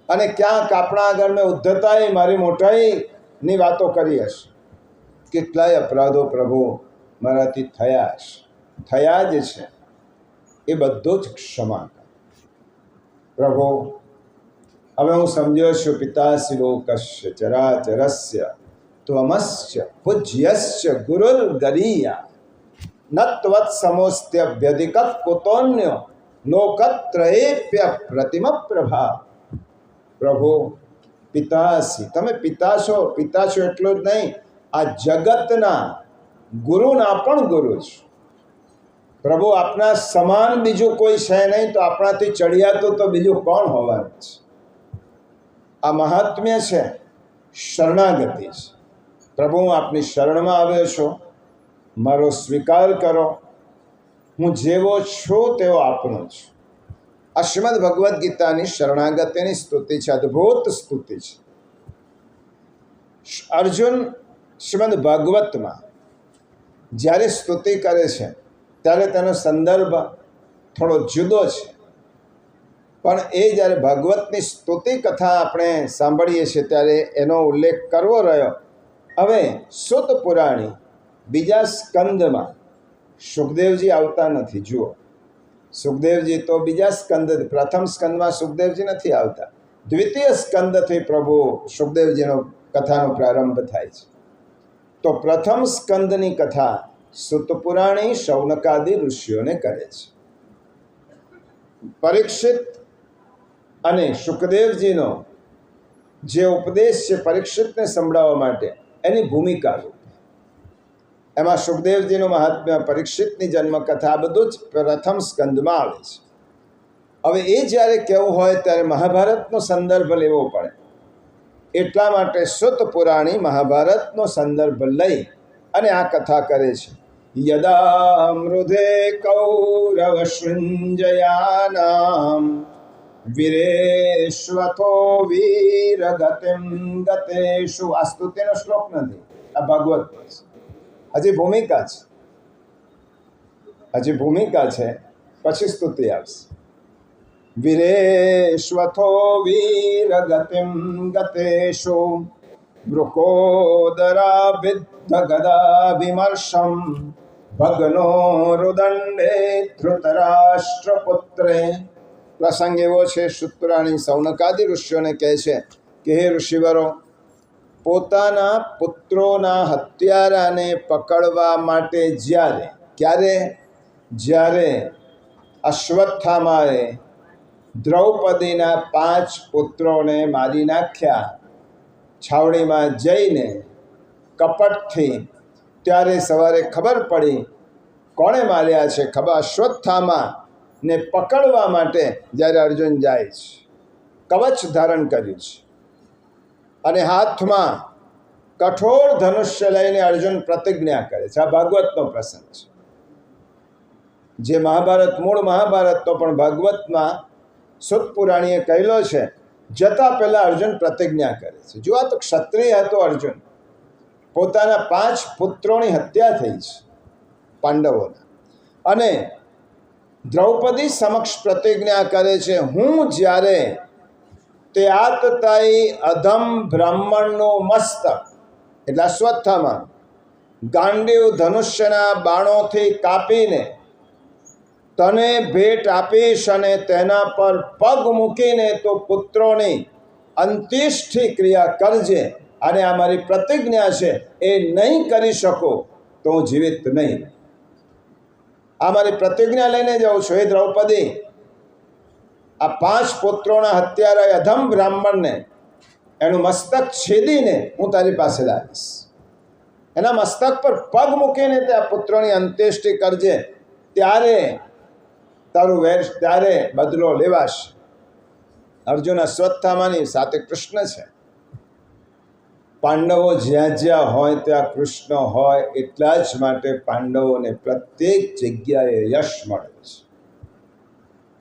Speaker 1: અને ક્યાંક આપણા આગળ મેં ઉદ્ધતાઈ મારી મોટાઈની વાતો કરી હશે. કેટલાય અપરાધો પ્રભુ મારાથી થયા જ છે, એ બધો જ ક્ષમા કર પ્રભુ. હવે હું સમજ્યો છું પિતાસી લોકસ્ય ચરાચરસ્ય ત્વમસ્ય પૂજ્યસ્ય ગુરુર ગરીયા નત્વત સમોસ્ત્યભ્યધિકત કુતોન્યો લોકત્રયેપ્ય પ્રતિમ પ્રભા. પ્રભુ પિતાસી, તમે પિતા છો. પિતા છો એટલું જ નહીં, આ જગતના ગુરુના પણ ગુરુ છો. પ્રભુ આપના સમાન બીજું કોઈ છે નહીં, તો આપણાથી ચડિયાતું તો બીજું કોણ હોવાનું છે. આ મહાત્મ્ય છે, શરણાગતિ છે. પ્રભુ હું આપની શરણમાં આવ્યો છું, મારો સ્વીકાર કરો. હું જેવો છું તેવો આપનો છું. આ શ્રીમદ ભગવદ્ ગીતાની શરણાગતિની સ્તુતિ છે, અદ્ભુત સ્તુતિ છે. અર્જુન શ્રીમદ ભાગવતમાં જ્યારે સ્તુતિ કરે છે ત્યારે તેનો સંદર્ભ થોડો જુદો છે, પણ એ જ્યારે ભાગવતની સ્તુતિ કથા આપણે સાંભળીએ છીએ ત્યારે એનો ઉલ્લેખ કરવો રહ્યો. હવે સુત પુરાણી બીજા સ્કંદમાં સુખદેવજી આવતા નથી. જુઓ, સુખદેવજી તો બીજા સ્કંદ, પ્રથમ સ્કંદમાં સુખદેવજી નથી આવતા, દ્વિતીય સ્કંદથી પ્રભુ સુખદેવજીનો કથાનો પ્રારંભ થાય છે. તો પ્રથમ સ્કંદની કથા સુતપુરાણી શૌનકાદિ ઋષિઓને કરે છે. પરીક્ષિત અને સુખદેવજીનો જે ઉપદેશ છે પરીક્ષિતને સંભળાવવા માટે, એની ભૂમિકા રૂપે એમાં સુખદેવજીનું મહાત્મ્ય, પરીક્ષિતની જન્મકથા, આ બધું જ પ્રથમ સ્કંદમાં આવે છે. હવે એ જ્યારે કહેવું હોય ત્યારે મહાભારતનો સંદર્ભ લેવો પડે. એટલા માટે સુત પુરાણી મહાભારતનો સંદર્ભ લઈ અને આ કથા કરે છે. યદા મૃધે કૌરવ શૃંજયાનામ વીરેશ્વતો વીર ગતિમ ગતેષુ. આ સ્તુતિનો શ્લોક નથી, આ ભાગવત છે. હજી ભૂમિકા છે, પછી સ્તુતિ આવશે. વીરેશ્વતો વીર ગતિમ ગતેષુ વૃકોદરા વિદ્ધ ગદા વિમર્શમ ભગ્નો રુદંડે ધૃતરાષ્ટ્રપુત્રે. પ્રસંગ એવો છે, સુતપુરાણી સૌનકાદિ ઋષિઓને કહે છે કે હે ઋષિવરો, પોતાના પુત્રોના હત્યારાને પકડવા માટે જ્યારે ક્યારે? જ્યારે અશ્વત્થામાએ દ્રૌપદીના 5 પુત્રોને મારી નાખ્યા છાવણીમાં જઈને કપટથી, ત્યારે સવારે ખબર પડી કોણે માર્યા છે. ખબર અશ્વત્થામાને પકડવા માટે જ્યારે અર્જુન જાય છે, કવચ ધારણ કર્યું છે અને હાથમાં કઠોર ધનુષ્ય લઈને અર્જુન પ્રતિજ્ઞા કરે છે. આ ભાગવતનો પ્રસંગ છે. જે મહાભારત મૂળ મહાભારતનો પણ ભાગવતમાં સુત પુરાણીએ કહેલો છે. જતા પહેલા અર્જુન પ્રતિજ્ઞા કરે છે. જો આ તો ક્ષત્રિય હતો અર્જુન, પોતાના 5 પુત્રોની હત્યા થઈ છે પાંડવોના, અને દ્રૌપદી સમક્ષ પ્રતિજ્ઞા કરે છે, હું જ્યારે તે આતતાઈ અધમ બ્રાહ્મણનું મસ્તક એટલે અશ્વત્થામા ગાંડીવ ધનુષ્યના બાણોથી કાપીને તને ભેટ આપીશ અને તેના પર પગ મૂકીને તો પુત્રોની અંત્યેષ્ટિ ક્રિયા કરજે, અને આ મારી પ્રતિજ્ઞા છે, એ નહીં કરી શકો તો હું જીવિત નહીં. આ મારી પ્રતિજ્ઞા લઈને જાઉં છું. એ દ્રૌપદી, આ 5 પુત્રોના હત્યારા અધમ બ્રાહ્મણને એનું મસ્તક છેદીને હું તારી પાસે લાવીશ. એના મસ્તક પર પગ મૂકીને તે આ પુત્રોની અંત્યેષ્ટિ કરજે, ત્યારે તારું વેર, ત્યારે બદલો લેવાશે. અર્જુન અશ્વત્થામાની સાથે કૃષ્ણ છે. પાંડવો જ્યાં જ્યાં હોય ત્યાં કૃષ્ણ હોય, એટલા જ માટે પાંડવોને પ્રત્યેક જગ્યાએ યશ મળે છે.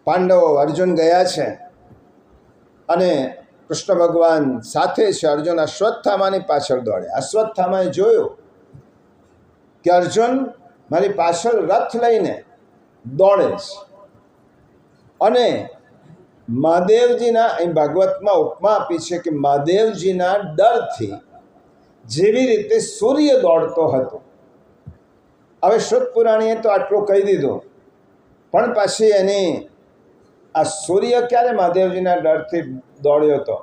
Speaker 1: પાંડવો, અર્જુન ગયા છે અને કૃષ્ણ ભગવાન સાથે છે. અર્જુન અશ્વત્થામાની પાછળ દોડે. અશ્વત્થામાએ જોયું કે અર્જુન મારી પાછળ રથ લઈને દોડે છે, અને મહાદેવજીના, અહીં ભાગવતમાં ઉપમા આપી છે કે મહાદેવજીના ડરથી જેવી રીતે સૂર્ય દોડતો હતો. હવે શ્રુત પુરાણીએ તો આટલું કહી દીધું, પણ પાછી એની આ સૂર્ય ક્યારે મહાદેવજીના ડરથી દોડ્યો હતો?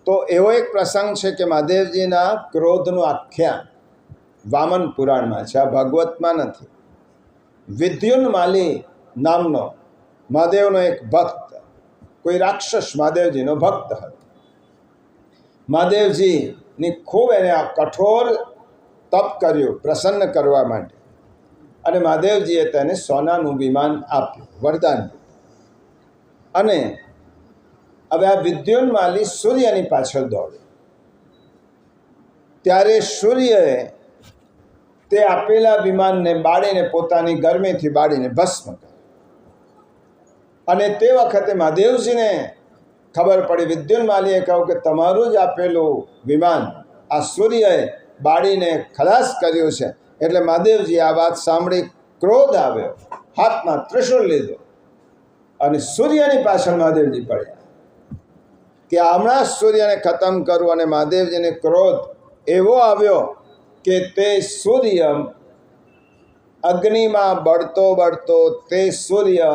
Speaker 1: તો એવો એક પ્રસંગ છે કે મહાદેવજીના ક્રોધનું આખ્યાન વામન પુરાણમાં છે, આ ભાગવતમાં નથી. વિદ્યુન્માલી નામનો મહાદેવનો એક ભક્ત, કોઈ રાક્ષસ મહાદેવજીનો ભક્ત હતો. મહાદેવજીની ખૂબ એને આ કઠોર તપ કર્યું પ્રસન્ન કરવા માટે, અને મહાદેવજીએ તેને સોનાનું વિમાન આપ્યું, વરદાન. અને હવે આ વિદ્યુન્માલી સૂર્યની પાછળ દોડ્યો. ત્યારે સૂર્યએ તે આપેલા વિમાનને બાળીને, પોતાની ગરમીથી બાળીને ભસ્મ કર્યું. અને તે વખતે મહાદેવજીને ખબર પડી, વિદ્યુન્માલીએ કહ્યું કે તમારું જ આપેલું વિમાન આ સૂર્યએ બાળીને ખલાસ કર્યું છે. એટલે મહાદેવજી આ વાત સાંભળી ક્રોધ આવ્યો, હાથમાં ત્રિશૂળ લીધો અને સૂર્યની પાછળ મહાદેવજી પડ્યા કે હમણાં સૂર્યને ખતમ કરું. અને મહાદેવજીને ક્રોધ એવો આવ્યો કે તે સૂર્ય અગ્નિમાં બળતો બળતો તે સૂર્ય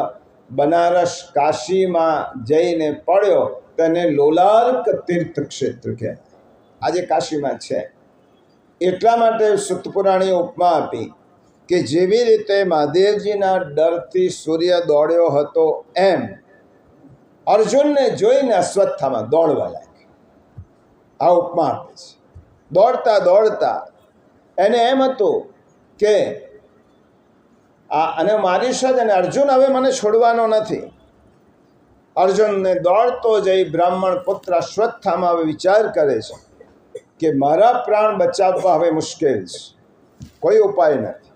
Speaker 1: બનારસ કાશીમાં જઈને પડ્યો. તેને લોલાર્ક તીર્થ ક્ષેત્ર કહેવાય, આજે કાશીમાં છે. એટલા માટે સુતપુરાણીએ ઉપમા આપી કે જેવી રીતે મહાદેવજીના ડરથી સૂર્ય દોડ્યો હતો, એમ અર્જુનને જોઈને અશ્વત્થામા દોડવા લાગ્યો. આ ઉપમા આપે છે. દોડતા દોડતા એને એમ હતું કે અને મારીશ જ, અને અર્જુન હવે મને છોડવાનો નથી. અર્જુનને દોડતો જઈ બ્રાહ્મણ પુત્ર અશ્વત્થામા હવે વિચાર કરે છે કે મારા પ્રાણ બચાવવા હવે મુશ્કેલ છે, કોઈ ઉપાય નથી.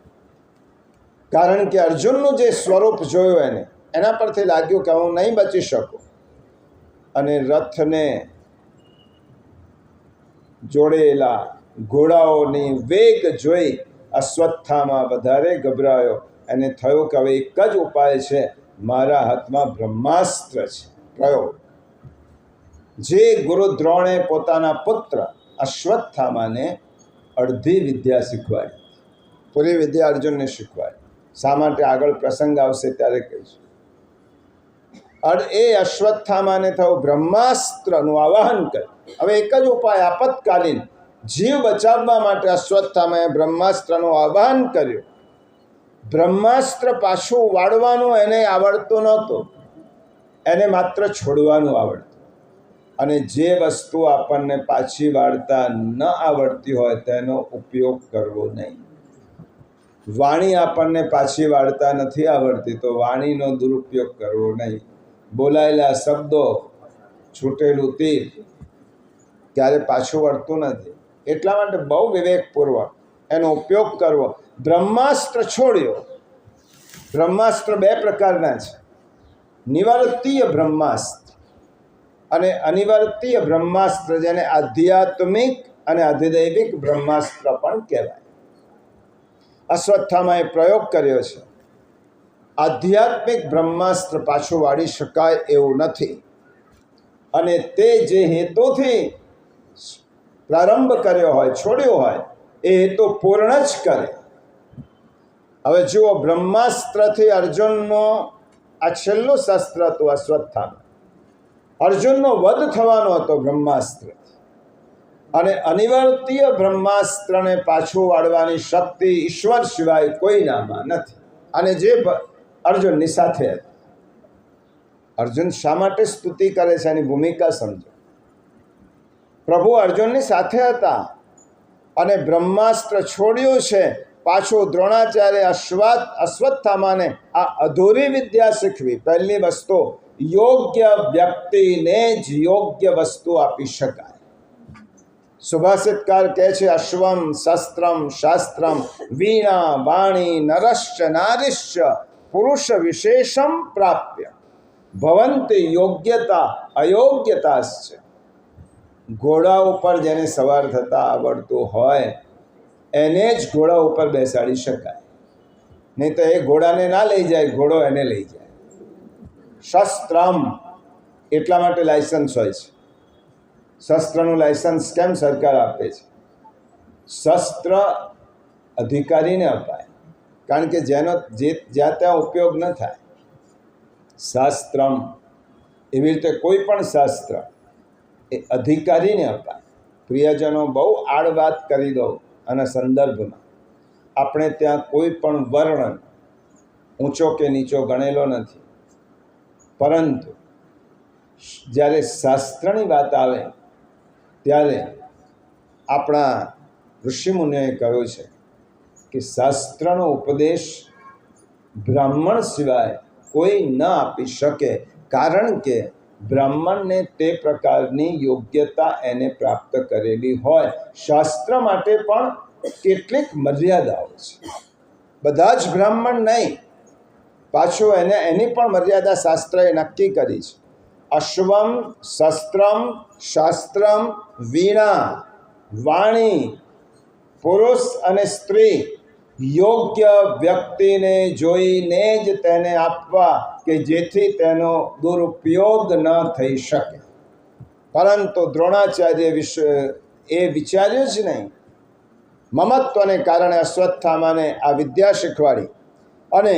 Speaker 1: કારણ કે અર્જુનનું જે સ્વરૂપ જોયું એના પરથી લાગ્યું કે હું નહીં બચી શકું. અને રથને જોડેલા ઘોડાઓની વેગ જોઈ અશ્વત્થામા વધારે ગભરાયો. એને થયું કે હવે એક જ ઉપાય છે, મારા હાથમાં બ્રહ્માસ્ત્ર છે, પ્રયોગ. જે ગુરુ દ્રોણે પોતાના પુત્ર અશ્વત્થામાને અડધી વિદ્યા શીખવાડી, પૂરી વિદ્યા અર્જુનને શીખવાડી. શા માટે આગળ પ્રસંગ આવશે ત્યારે કહીશું. અને એ અશ્વત્થામાને થયું બ્રહ્માસ્ત્રનું આવાહન કર્યું. હવે એક જ ઉપાય, આપતકાલીન જીવ બચાવવા માટે અશ્વત્થામાએ બ્રહ્માસ્ત્રનું આવાહન કર્યું. બ્રહ્માસ્ત્ર પાછું વાળવાનું એને આવડતું નહોતું, એને માત્ર છોડવાનું આવડતું. અને જે વસ્તુ આપણને પાછી વાળતા ન આવડતી હોય તેનો ઉપયોગ કરવો નહીં. વાણી આપણને પાછી વાળતા નથી આવડતી તો વાણીનો દુરુપયોગ કરવો નહીં. બોલાયેલા શબ્દો, છૂટેલું તીર ક્યારે પાછું વળતું નથી. એટલા માટે બહુ વિવેકપૂર્વક એનો ઉપયોગ કરવો. બ્રહ્માસ્ત્ર છોડ્યો. બ્રહ્માસ્ત્ર બે પ્રકારના છે, નિવર્તીય બ્રહ્માસ્ત્ર અને અનિવર્તીય બ્રહ્માસ્ત્ર, જેને આધ્યાત્મિક અને અધિદૈવિક બ્રહ્માસ્ત્ર પણ કહેવાય. અશ્વત્થામાએ પ્રયોગ કર્યો છે. આધ્યાત્મિક બ્રહ્માસ્ત્ર પાછું વાળી શકાય એવું નથી, અને તે જે હેતુથી પ્રારંભ કર્યો હોય, છોડ્યો હોય, એ હેતુ પૂર્ણ જ કરે. હવે જુઓ, બ્રહ્માસ્ત્રથી અર્જુનનો આ છેલ્લું શસ્ત્ર હતું અશ્વત્થામા. અર્જુનનો વધ થવાનો હતો બ્રહ્માસ્ત્ર, અને અનિવર્તીય બ્રહ્માસ્ત્રને પાછું વાળવાની શક્તિ ઈશ્વર સિવાય કોઈનામાં નથી. અને જે અર્જુનની સાથે હતી. અર્જુન શા માટે સ્તુતિ કરે છે એની ભૂમિકા સમજો. પ્રભુ અર્જુનની સાથે હતા અને બ્રહ્માસ્ત્ર છોડ્યું છે. પાછું દ્રોણાચાર્ય અશ્વત્થામાને આ અધૂરી વિદ્યા શીખવી. પહેલી વસ્તુ, યોગ્ય વ્યક્તિને જ યોગ્ય વસ્તુ આપી શકાય. સુભાષિતકાર કહે છે, અશ્વમ શસ્ત્રમ શાસ્ત્રમ વીણા વાણી નરશ્ચ નારીશ્ચ પુરુષ વિશેષમ પ્રાપ્ય ભવંતી યોગ્યતા અયોગ્યતાશ્ચ. ઘોડા ઉપર જેને સવાર થતા આવડતું હોય એને જ ઘોડા ઉપર બેસાડી શકાય, નહીં તો એ ઘોડાને ના લઈ જાય, ઘોડો એને લઈ જાય. શસ્ત્રમ એટલા માટે લાયસન્સ હોય છે. શસ્ત્રનું લાયસન્સ કેમ સરકાર આપે છે? શસ્ત્ર અધિકારીને અપાય, કારણ કે જેનો જ્યાં ત્યાં ઉપયોગ ન થાય. શાસ્ત્રમ એવી રીતે કોઈ પણ શાસ્ત્ર એ અધિકારીને અપાય. પ્રિયજનો, બહુ આડ વાત કરી દઉં અને સંદર્ભમાં, આપણે ત્યાં કોઈ પણ વર્ણ ઊંચો કે નીચો ગણેલો નથી, પરંતુ જ્યારે શાસ્ત્રની વાત આવે ત્યારે આપણા ઋષિમુનિઓએ કહ્યું છે કે શાસ્ત્રનો ઉપદેશ બ્રાહ્મણ સિવાય કોઈ ન આપી શકે, કારણ કે બ્રાહ્મણને તે પ્રકારની યોગ્યતા એને પ્રાપ્ત કરેલી હોય. શાસ્ત્ર માટે પણ કેટલીક મર્યાદાઓ છે. બધા જ બ્રાહ્મણ નહીં, પાછું એની પણ મર્યાદા શાસ્ત્રએ નક્કી કરી છે. અશ્વમ શસ્ત્રમ શાસ્ત્રમ વીણા વાણી, પુરુષ અને સ્ત્રી યોગ્ય વ્યક્તિને જોઈને જ તેને આપવા કે જેથી તેનો દુરુપયોગ ન થઈ શકે. પરંતુ દ્રોણાચાર્ય એ વિચાર્યું જ નહીં. મમત્વને કારણે અશ્વત્થામાને આ વિદ્યા શીખવાડી અને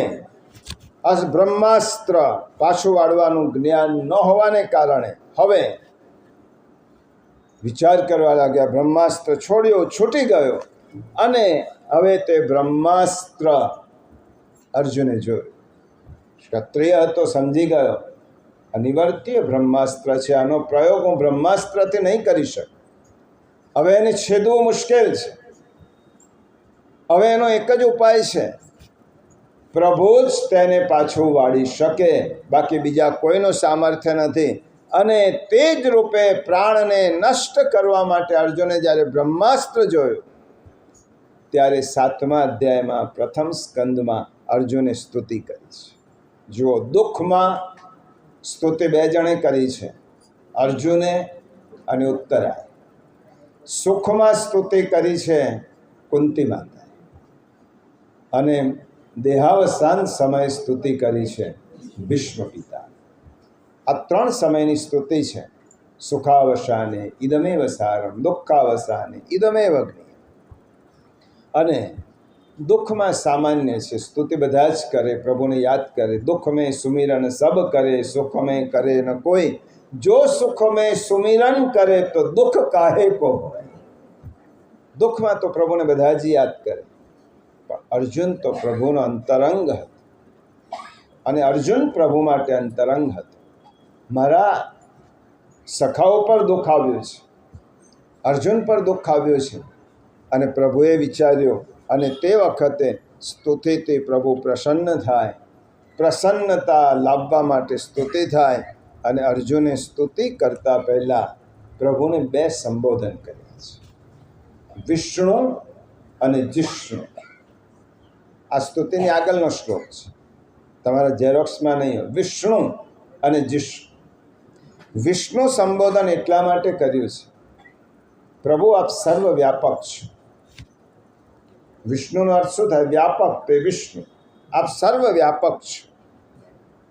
Speaker 1: બ્રહ્માસ્ત્ર પાછું વાળવાનું જ્ઞાન ન હોવાને કારણે હવે વિચાર કરવા લાગ્યા. બ્રહ્માસ્ત્ર છોડ્યો, છૂટી ગયો, અને હવે તે બ્રહ્માસ્ત્ર અર્જુને જોયું. ક્ષત્રિય હતો, સમજી ગયો અનિવર્તીય બ્રહ્માસ્ત્ર છે, આનો પ્રયોગ હું બ્રહ્માસ્ત્રથી નહીં કરી શકું. હવે એને છેદવું મુશ્કેલ છે. હવે એનો એક જ ઉપાય છે, પ્રભુ જ તેને પાછું વાળી શકે, બાકી બીજા કોઈનું સામર્થ્ય નથી. અને તે જ રૂપે પ્રાણને નષ્ટ કરવા માટે અર્જુને જ્યારે બ્રહ્માસ્ત્ર જોયું ત્યારે 7મા અધ્યાયમાં પ્રથમ સ્કંદમાં અર્જુને સ્તુતિ કરી છે. જુઓ, દુઃખમાં સ્તુતિ બે જણે કરી છે, અર્જુને અને ઉત્તરાએ. સુખમાં સ્તુતિ કરી છે કુંતી માતાએ, અને દેહાવસાન સમયે સ્તુતિ કરી છે ભીષ્મ પિતા. આ 3 સમયની સ્તુતિ છે. સુખાવસાને ઇદમેવ સારમ, દુઃખાવસાને ઇદમેવ અગ્નિ. અને દુઃખમાં સામાન્ય છે, સ્તુતિ બધા જ કરે, પ્રભુને યાદ કરે. દુઃખ મેં સુમિરન સબ કરે, સુખ મેં કરે ન કોઈ. જો સુખ મેં સુમિરન કરે તો દુઃખ કાહે કો હોય. દુઃખમાં તો પ્રભુને બધા જ યાદ કરે, પણ અર્જુન તો પ્રભુનો અંતરંગ હતો અને અર્જુન પ્રભુ માટે અંતરંગ હતો. મારા સખાઓ પર દુઃખ આવ્યું છે, અર્જુન પર દુઃખ આવ્યું છે અને પ્રભુએ વિચાર્યું અને તે વખતે સ્તુતિથી પ્રભુ પ્રસન્ન થાય, પ્રસન્નતા લાવવા માટે સ્તુતિ થાય અને અર્જુને સ્તુતિ કરતા પહેલાં પ્રભુને 2 સંબોધન કર્યા છે, વિષ્ણુ અને જિષ્ણુ. આ સ્તુતિની આગળનો શ્લોક છે, તમારા ઝેરોક્સમાં નહીં હોય. વિષ્ણુ અને જિષ્ણુ. વિષ્ણુ સંબોધન એટલા માટે કર્યું છે, પ્રભુ આપ સર્વવ્યાપક છો. વિષ્ણુનો અર્થ શું થાય? વ્યાપક. તે વિષ્ણુ, આપ સર્વવ્યાપક છો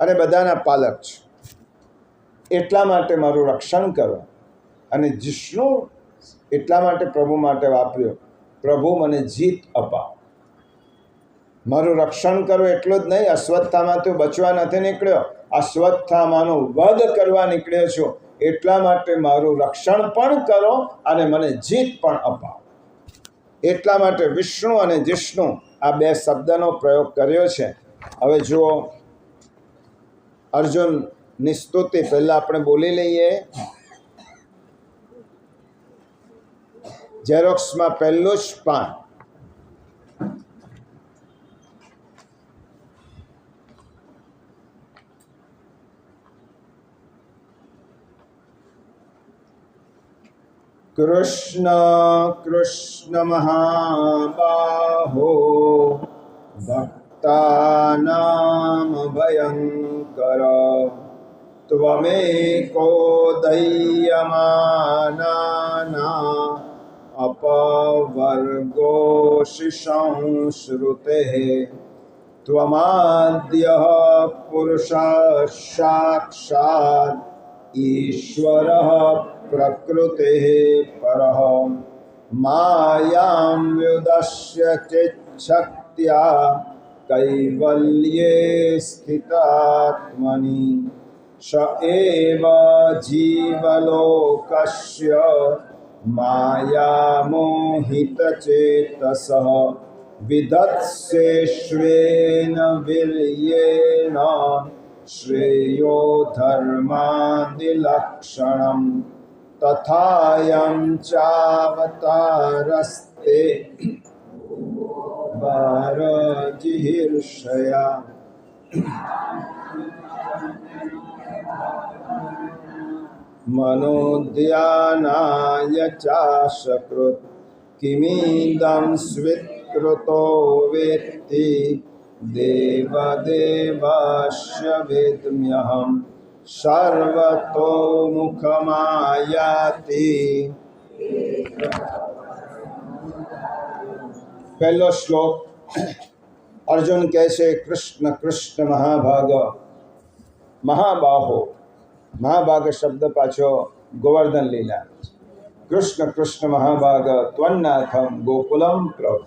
Speaker 1: અને બધાના પાલક છો, એટલા માટે મારું રક્ષણ કરો. અને જિષ્ણુ એટલા માટે પ્રભુ માટે વાપર્યો, પ્રભુ મને જીત અપાવો. મારું રક્ષણ કરો એટલું જ નહીં, અશ્વત્થામાંથી બચવા નથી નીકળ્યો, અશ્વત્થામાનો વધ કરવા નીકળ્યો છું, એટલા માટે મારું રક્ષણ પણ કરો અને મને જીત પણ અપાવો. એટલા માટે વિષ્ણુ અને જિષ્ણુ આ 2 શબ્દનો પ્રયોગ કર્યો છે. હવે જુઓ, અર્જુનની સ્તુતિ પહેલાં આપણે બોલી લઈએ. ઝેરોક્સમાં પહેલું જ પાન. કૃષ્ણ કૃષ્ણ મહાબાહો ભક્તાનામ ભયંકર ત્વમેકો દય્યમાનાના अपवर्गोऽसि संश्रुतेः त्वमाद्यः पुरुषः साक्षात् ईश्वरः प्रकृतेः परः मायां व्युदस्य चिच्छक्त्या कैवल्ये स्थितात्मनि स एव जीवलोकस्य मायामोहितचेतसः विधत्सेष्वेन वीर्येण श्रेयो धर्मादिलक्षणं तथायं चावतारस्ते भारजिहीर्षया मनोद्यानाय चाशकृत् किमिदं स्वीकृतो वेत्ति देवदेवस्य वेद्म्यहं सर्वतोमुखमायाति. पहलो श्लोक अर्जुन कैसे कृष्ण कृष्ण महाभाग महाबाहो. महाभाग शब्द पाछो गोवर्धन लीला. कृष्ण कृष्ण महाभाग त्वन्नाथम गोकुलम प्रभु.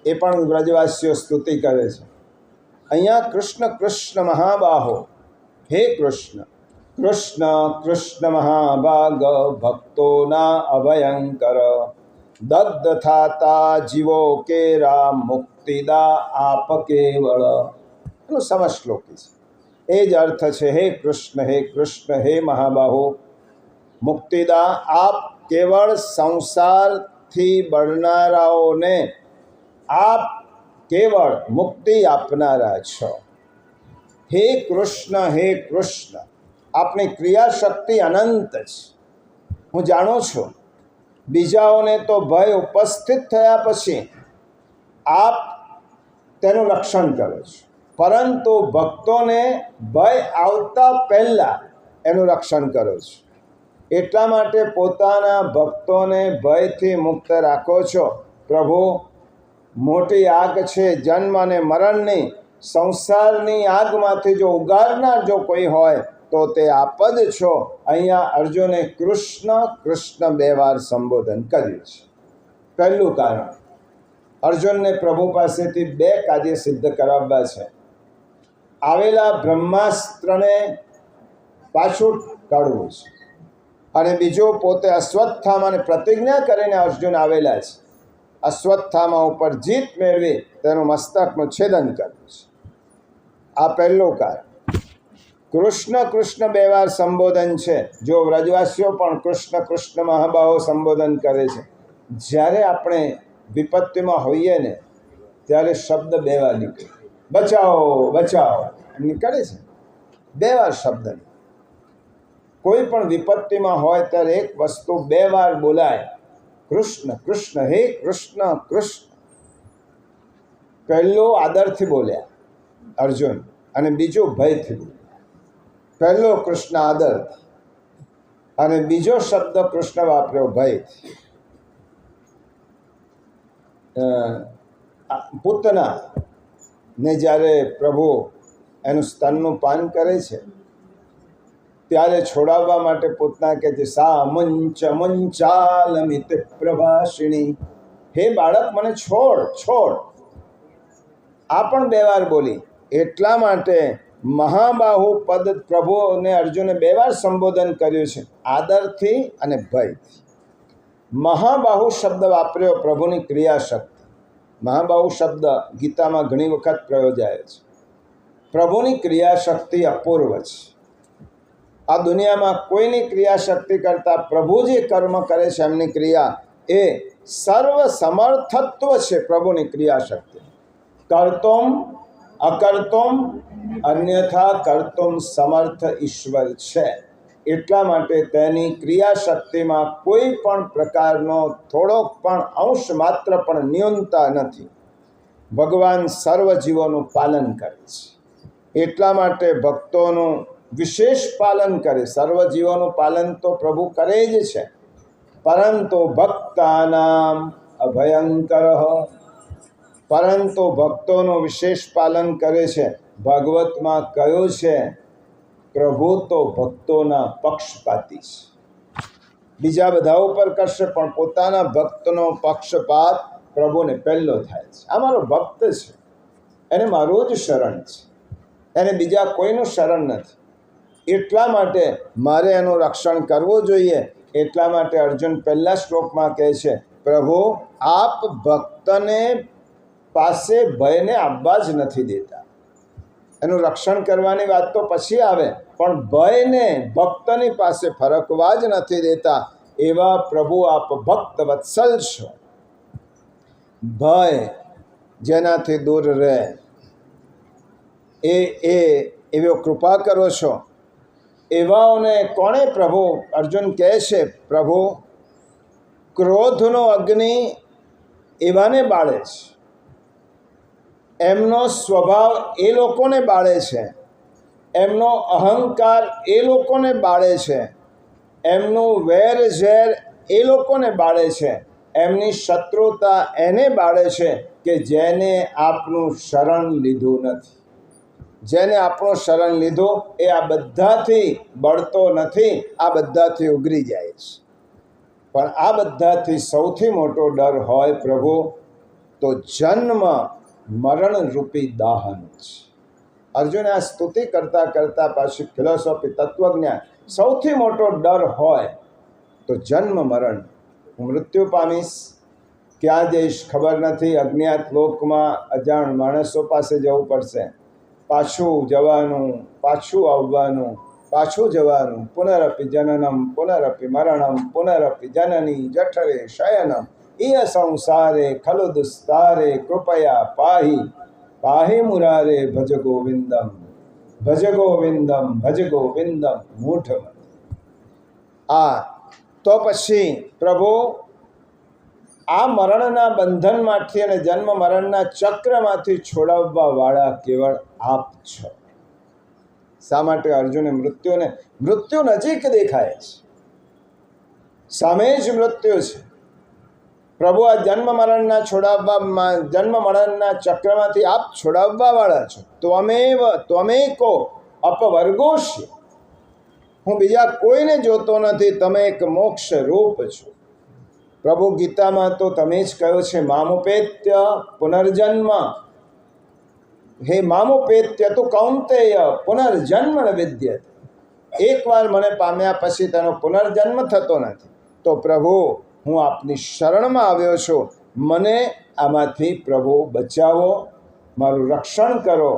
Speaker 1: એ પણ વ્રજવાસીઓ સ્તુતિ કરે છે. અહીંયા કૃષ્ણ કૃષ્ણ મહાબાહો, હે કૃષ્ણ. કૃષ્ણ કૃષ્ણ મહાભાગ ભક્તોના અભયંકર દગ્ધ થાતા જીવો કેરા મુક્તિદા આપ કેવળ. એનો સમજ શ્લોકી છે. એ જ અર્થ છે, હે કૃષ્ણ હે મહાબાહો, મુક્તિદા આપ કેવળ સંસારથી બળનારાઓને આપ કેવળ મુક્તિ આપનારા છો. હે કૃષ્ણ આપની ક્રિયાશક્તિ અનંત છે. હું જાણું છું બીજાઓને તો ભય ઉપસ્થિત થયા પછી આપ તેનું રક્ષણ કરો છો, પરંતુ ભક્તોને ભય આવતા પહેલાં એનું રક્ષણ કરો છો. એટલા માટે પોતાના ભક્તોને ભયથી મુક્ત રાખો છો. પ્રભુ, મોટી આગ છે જન્મ અને મરણની, સંસારની આગમાંથી જો ઉગારનાર જો કોઈ હોય તો તે આપ જ છો. અહીંયા અર્જુને કૃષ્ણ 2 વાર સંબોધન કર્યું છે. પહેલું કારણ, અર્જુનને પ્રભુ પાસેથી 2 કાર્ય સિદ્ધ કરાવવા છે. આવેલા બ્રહ્માસ્ત્રને પાછું કાઢવું છે, અને બીજું પોતે અશ્વત્થામાને પ્રતિજ્ઞા કરીને અર્જુન આવેલા છે અશ્વત્થામા ઉપર જીત મેળવી તેનું મસ્તકનું છેદન કર્યું છે. આ પહેલું કારણ. કૃષ્ણ કૃષ્ણ બે વાર સંબોધન છે. જો વ્રજવાસીઓ પણ કૃષ્ણ કૃષ્ણ મહાબાહો સંબોધન કરે છે. જ્યારે આપણે વિપત્તિમાં હોઈએ ને ત્યારે શબ્દ બે વાર નીકળે. બચાવો બચાવો નીકળે છે બે વાર શબ્દ. કોઈ પણ વિપત્તિમાં હોય ત્યારે એક વસ્તુ બે વાર બોલાય, કૃષ્ણ કૃષ્ણ, હે કૃષ્ણ કૃષ્ણ. પહેલો આદરથી બોલ્યા અર્જુન, અને બીજો ભયથી બોલ્યા. પહેલો કૃષ્ણ આદરથી અને બીજો શબ્દ કૃષ્ણ વાપર્યો ભયથી. પૂતના ને જ્યારે પ્રભુ એનું સ્તનનું પાન કરે છે ત્યારે છોડાવવા માટે પૂતના કહે છે, સા મંચ મંચાલમિત પ્રભાષિણી, હે બાળક મને છોડ છોડ. આ પણ બે વાર બોલી. એટલા માટે મહાબાહુ પદ પ્રભુને અર્જુને બે વાર સંબોધન કર્યું છે, આદરથી અને ભયથી. મહાબાહુ શબ્દ વાપર્યો પ્રભુની ક્રિયાશક્તિ. મહાબાહુ શબ્દ ગીતામાં ઘણી વખત પ્રયોજાય છે. પ્રભુની ક્રિયાશક્તિ અપૂર્વ છે. આ દુનિયામાં કોઈની ક્રિયાશક્તિ કરતાં પ્રભુ જે કર્મ કરે છે એમની ક્રિયા એ સર્વ સમર્થત્વ છે. પ્રભુની ક્રિયાશક્તિ કર્તુમ અકર્તુમ અન્યથા કર્તુમ સમર્થ ઈશ્વર છે. એટલા માટે તેની ક્રિયાશક્તિમાં કોઈ પણ પ્રકારનો થોડોક પણ અંશ માત્ર પણ ન્યૂનતા નથી. ભગવાન સર્વ જીવોનું પાલન કરે છે. એટલા માટે ભક્તોનું વિશેષ પાલન કરે. સર્વ જીવોનું પાલન તો પ્રભુ કરે જ છે, પરંતુ ભક્તાનામ અભયંકર, પરંતુ ભક્તોનું વિશેષ પાલન કરે છે. ભાગવતમાં કહ્યું છે, પ્રભુ તો ભક્તોના પક્ષપાતી છે. બીજા બધા ઉપર કરશે પણ પોતાના ભક્તનો પક્ષપાત પ્રભુને પહેલો થાય છે. આ મારો ભક્ત છે, એને મારું જ શરણ છે, એને બીજા કોઈનું શરણ નથી. એટલા માટે મારે એનું રક્ષણ કરવું જોઈએ. એટલા માટે અર્જુન પહેલા શ્લોકમાં કહે છે, પ્રભુ આપ ભક્તને પાસે ભયને આવવા જ નથી દેતા. એનું રક્ષણ કરવાની વાત તો પછી આવે, પણ ભયને ભક્તની પાસે ફરકવા જ નથી દેતા. એવા પ્રભુ આપ ભક્ત વત્સલ છો. ભય જેનાથી દૂર રહે એવો કૃપા કરો છો. એવાઓને કોણે પ્રભુ અર્જુન કહે છે, પ્રભુ ક્રોધનો અગ્નિ એવાને બાળે છે. એમનો સ્વભાવ એ લોકોને બાળે છે. એમનો અહંકાર એ લોકોને બાળે છે. એમનું વેર ઝેર એ લોકોને બાળે છે. એમની શત્રુતા એને બાળે છે કે જેને આપનું શરણ લીધું નથી. જેને આપણું શરણ લીધું એ આ બધાથી બળતો નથી, આ બધાથી ઉગરી જાય છે. પણ આ બધાથી સૌથી મોટો ડર હોય પ્રભુ તો જન્મ મરણ રૂપી દાહન છે. અર્જુને આ સ્તુતિ કરતાં કરતાં પાછી ફિલોસોફી તત્વજ્ઞાન, સૌથી મોટો ડર હોય તો જન્મ મરણ. હું મૃત્યુ પામીશ, ક્યાં જઈશ ખબર નથી, અજ્ઞાત લોકમાં અજાણ માણસો પાસે જવું પડશે, પાછું જવાનું, પાછું આવવાનું, પાછું જવાનું. પુનરપી જનનમ પુનરપી મરણમ પુનરપી જનની જઠરે શયનમ ઇય સંસારે ખલુ દુસ્તારે કૃપયા પાહી પાહી મુરારે ભજ ગોવિંદમ ભજ ગોવિંદમ ભજ ગોવિંદમ મૂઢ. આ તો પછી પ્રભુ આ મરણના બંધનમાંથી અને જન્મ મરણના ચક્રમાંથી છોડાવવા વાળા કેવળ આપ છો. શા માટે અર્જુને મૃત્યુ નજીક દેખાય છે, સામે જ મૃત્યુ છે. પ્રભુ આ જન્મ મરણના ચક્રમાંથી આપ છોડાવવા વાળા છો. ત્વમેકો અપવર્ગોષી, હું બીજા કોઈને જોતો નથી, તમે એક મોક્ષ રૂપ છો. પ્રભુ ગીતામાં તો તમે જ કહ્યું છે, મામુપેત્ય પુનર્જન્મ, હે મામુપેત્ય તું કૌંતેય પુનર્જન્મ ન વિદ્યતે. એકવાર મને પામ્યા પછી તેનો પુનર્જન્મ થતો નથી. તો પ્રભુ હું આપની શરણમાં આવ્યો છું. મને આમાંથી પ્રભુ બચાવો, મારું રક્ષણ કરો,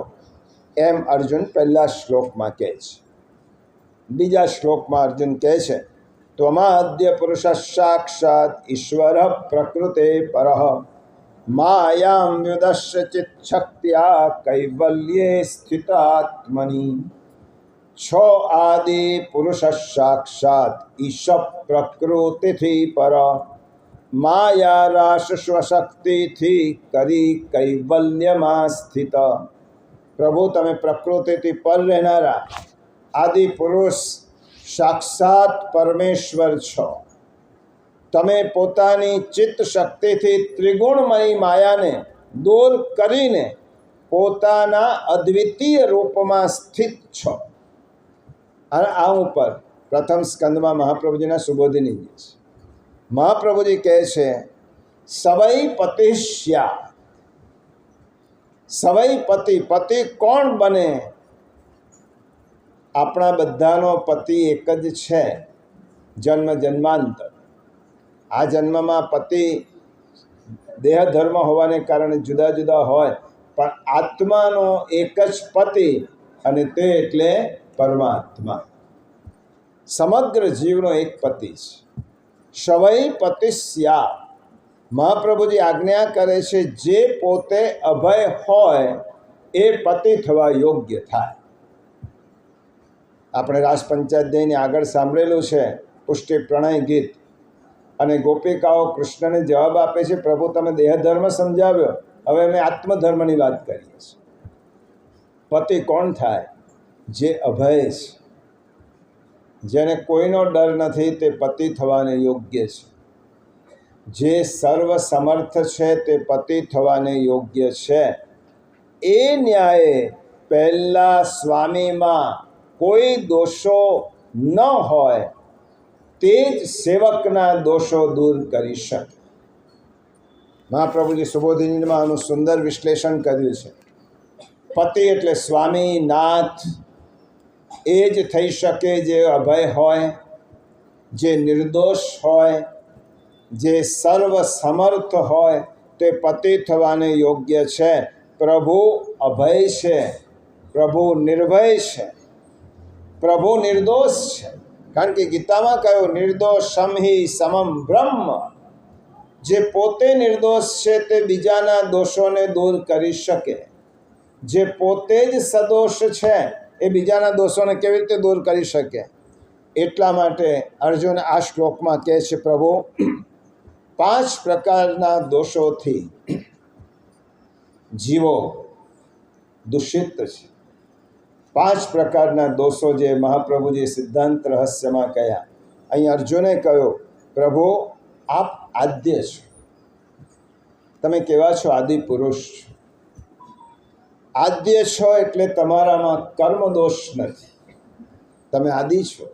Speaker 1: એમ અર્જુન પહેલા શ્લોકમાં કહે છે. બીજા શ્લોકમાં અર્જુન કહે છે, ત્વમાદ્ય પુરુષ સાક્ષાત ઈશ્વર પ્રકૃતે પરઃ માયામ વ્યુદશ્ય ચિત શક્ત્યા કૈવલ્યે સ્થિતાત્મનિ. છો આદિ પુરુષ સાક્ષાત ઈશ પ્રકૃતિથી પર માયા રાસ સ્વશક્તિથી કરી કૈવલ્યમાં સ્થિત. પ્રભુ તમે પ્રકૃતિથી પર રહેનારા આદિ પુરુષ સાક્ષાત પરમેશ્વર છો. તમે પોતાની ચિત્ત શક્તિથી ત્રિગુણમયી માયાને દૂર કરીને પોતાના અદ્વિતીય રૂપમાં સ્થિત છો. અને આ ઉપર પ્રથમ સ્કંદમાં મહાપ્રભુજીના સુબોધિની છે. મહાપ્રભુજી કહે છે, સવૈ પતિશ્યા. સવૈ પતિ. પતિ કોણ બને? આપણા બધાનો પતિ એક જ છે, જન્મ જન્માંતર. આ જન્મમાં પતિ દેહ ધર્મ હોવાને કારણે જુદા જુદા હોય, પણ આત્માનો એક જ પતિ, અને તે એટલે પરમાત્મા. સમગ્ર જીવનો એક પતિ છે. સવૈ પતિસ્યા. મહાપ્રભુજી આજ્ઞા કરે છે, જે પોતે અભય હોય એ પતિ થવા યોગ્ય થાય. આપણે રાસ પંચાધ્યાયની આગળ સાંભળેલું છે પુષ્ટિ પ્રણય ગીત, અને ગોપિકાઓ કૃષ્ણને જવાબ આપે છે, પ્રભુ તમે દેહ ધર્મ સમજાવ્યો, હવે અમે આત્મધર્મની વાત કરીએ છીએ. પતિ કોણ થાય? જે અભય છે, જેને કોઈનો ડર નથી, તે પતિ થવાને યોગ્ય છે. જે સર્વ સમર્થ છે તે પતિ થવાને યોગ્ય છે. એ ન્યાયે પહેલા સ્વામીમાં કોઈ દોષો ન હોય તે જ સેવકના દોષો દૂર કરી શકે. મહાપ્રભુજી સુબોધિનીમાં આનું સુંદર વિશ્લેષણ કર્યું છે. પતિ એટલે સ્વામી, નાથ. એ જ થઈ શકે જે અભય હોય, જે નિર્દોષ હોય, જે સર્વ સમર્થ હોય, તે પતિ થવાને યોગ્ય છે. પ્રભુ અભય છે, પ્રભુ નિર્ભય છે, પ્રભુ નિર્દોષ છે. કારણ કે ગીતામાં કહ્યું, નિર્દોષમ હિ સમમ બ્રહ્મ. જે પોતે નિર્દોષ છે તે બીજાના દોષોને દૂર કરી શકે. જે પોતે જ સદોષ છે એ બીજાના દોષોને કેવી રીતે દૂર કરી શકે? એટલા માટે અર્જુન આ શ્લોકમાં કહે છે, પ્રભુ 5 પ્રકારના દોષોથી જીવો દૂષિત છે. 5 પ્રકારના દોષો જે મહાપ્રભુજી સિદ્ધાંત રહસ્યમાં કહ્યા. અહીં અર્જુને કહ્યું, પ્રભુ આપ આદ્ય છો. તમે કેવા છો? આદિ પુરુષ છો. આદ્ય છો એટલે તમારામાં કર્મ દોષ નથી. તમે આદિ છો.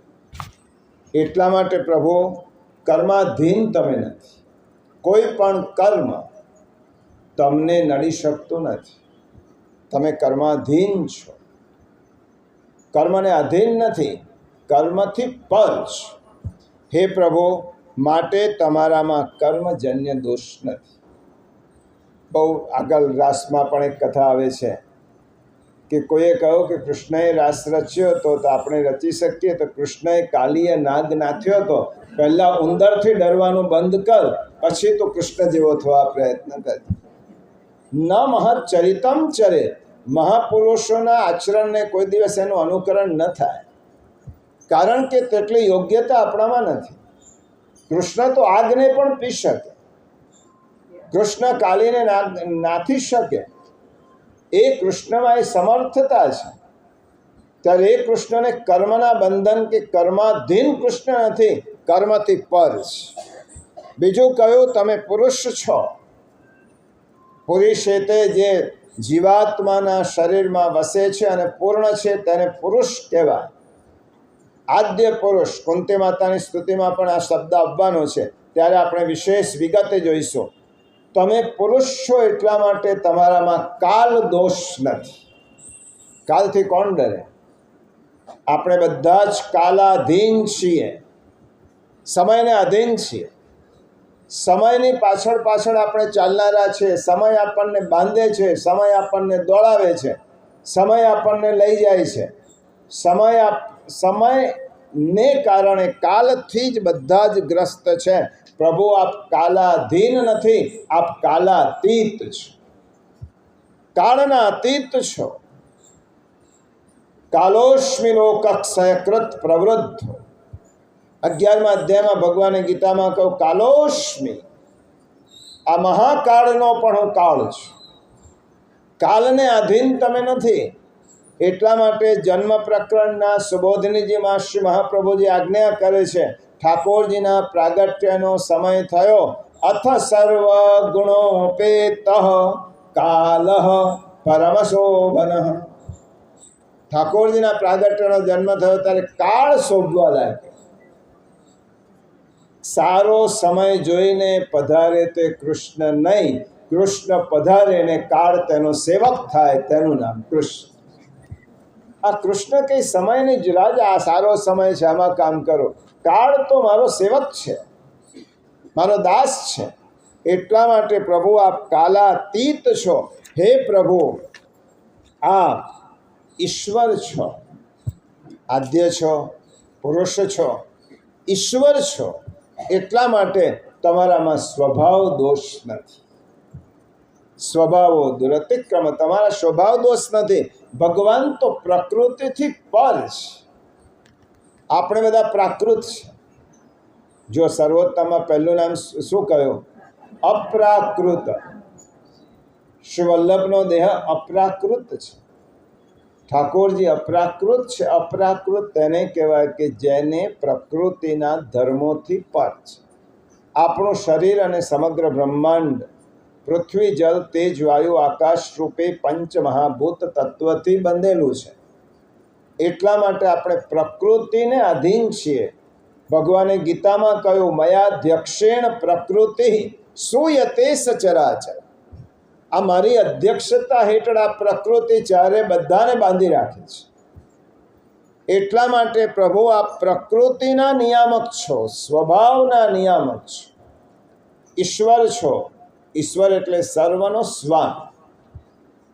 Speaker 1: એટલા માટે પ્રભુ કર્માધીન તમે નથી. કોઈ પણ કર્મ તમને નડી શકતું નથી. તમે કર્માધીન છો. કર્મને અધીન નથી, કર્મથી પર છો. હે પ્રભુ, માટે તમારામાં કર્મજન્ય દોષ નથી. બહુ આગળ રાસમાં પણ એક કથા આવે છે કે કોઈએ કહ્યું કે કૃષ્ણએ રાસ રચ્યો હતો તો આપણે રચી શકીએ. તો કૃષ્ણએ કાલીએ નાગ નાથ્યો હતો. પહેલાં ઉંદરથી ડરવાનું બંધ કર, પછી તો કૃષ્ણ જેવો થવા પ્રયત્ન કર. ન મહત ચરિતમ ચરે. મહાપુરુષોના આચરણને કોઈ દિવસ એનું અનુકરણ ન થાય, કારણ કે તેટલી યોગ્યતા આપણામાં નથી. કૃષ્ણ તો આગને પણ પી શકે, કૃષ્ણ કાલીને નાથી શકે. એ કૃષ્ણમાં એ સમર્થતા છે. ત્યારે એ કૃષ્ણને કર્મના બંધન કે કર્માધીન કૃષ્ણ નથી, કર્મથી પર છે. બીજું કહ્યું, તમે પુરુષ છો. પુરુષ તે જે જીવાત્માના શરીરમાં વસે છે અને પૂર્ણ છે તેને પુરુષ કહેવાય. આદ્ય પુરુષ. કુંતી માતાની સ્તુતિમાં પણ આ શબ્દ આવવાનો છે, ત્યારે આપણે વિશેષ વિગતે જોઈશું. તમે પુરુષ છો એટલા માટે તમારામાં કાલ દોષ નથી. કાલથી કોણ ડરે? આપણે બધા જ કાલાધીન છીએ, સમયને અધીન છીએ. સમયની પાછળ પાછળ આપણે ચાલનારા છે. સમય આપણને બાંધે છે, સમય આપણને દોડાવે છે, સમય આપણને લઈ જાય છે. સમયને કારણે કાલથી જ બધા જ ગ્રસ્ત છે. પ્રભુ આપ કાલાધીન નથી, આપ કાલાતીત છો, કાળના અતીત છો. કાલોસ્મિ લોકક્ષયકૃત પ્રવૃદ્ધ 11મા અધ્યાયમાં ભગવાને ગીતામાં કહ્યું, કાલોસ્મિ, આ મહાકાળનો પણ હું કાળ છું. કાલને આધીન તમે નથી. એટલા માટે જન્મ પ્રકરણના સુબોધિનીજીમાં શ્રી મહાપ્રભુજી આજ્ઞા કરે છે, ઠાકોરજીના પ્રાગટ્યનો સમય થયો, અથ સર્વ ગુણોપેત કાલ પરમશોભન. ઠાકોરજીના પ્રાગટ્યનો જન્મ થયો ત્યારે કાળ શોભવા લાગ્યો. સારો સમય જોઈને પધારે તે કૃષ્ણ નહીં, કૃષ્ણ પધારે ને કાળ તેનો સેવક થાય, તેનું નામ કૃષ્ણ. આ કૃષ્ણ કઈ સમય નહીં, રાજા આ સારો સમય છે, આમાં કામ કરો. કાળ તો મારો સેવક છે, મારો દાસ છે. એટલા માટે પ્રભુ આપ કાલાતીત છો. હે પ્રભુ, આપ ઈશ્વર છો, આદ્ય છો, પુરુષ છો, ઈશ્વર છો. એટલા માટે તમારામાં સ્વભાવ દોષ નથી. સ્વભાવો દુરતિક્રમ, તમારા સ્વભાવ દોષ નથી. ભગવાન તો પ્રકૃતિથી પર છે, આપણે બધા પ્રાકૃત છે. જો સર્વોત્તમમાં પહેલું નામ શું કહ્યું? અપ્રાકૃત. શ્રી વલ્લભનો દેહ અપ્રાકૃત છે, ઠાકોરજી અપ્રાકૃત છે. અપ્રાકૃત તેને કહેવાય કે જેને પ્રકૃતિના ધર્મોથી પર છે. આપણું શરીર અને સમગ્ર બ્રહ્માંડ પૃથ્વી, જલ, તેજ, વાયુ, આકાશ રૂપે પંચ મહાભૂત તત્વથી બંધેલું છે. એટલા માટે આપણે પ્રકૃતિને આધીન છીએ. ભગવાને ગીતામાં કહ્યું, મયાધ્યક્ષેણ પ્રકૃતિ સૂયતે સચરાચર. આ મારી અધ્યક્ષતા હેઠળ આ પ્રકૃતિ ચારે બધાને બાંધી રાખે છે. એટલા માટે પ્રભુ આ પ્રકૃતિના નિયામક છો, સ્વભાવના નિયામક છો, ઈશ્વર છો. ઈશ્વર એટલે સર્વનો સ્વામી.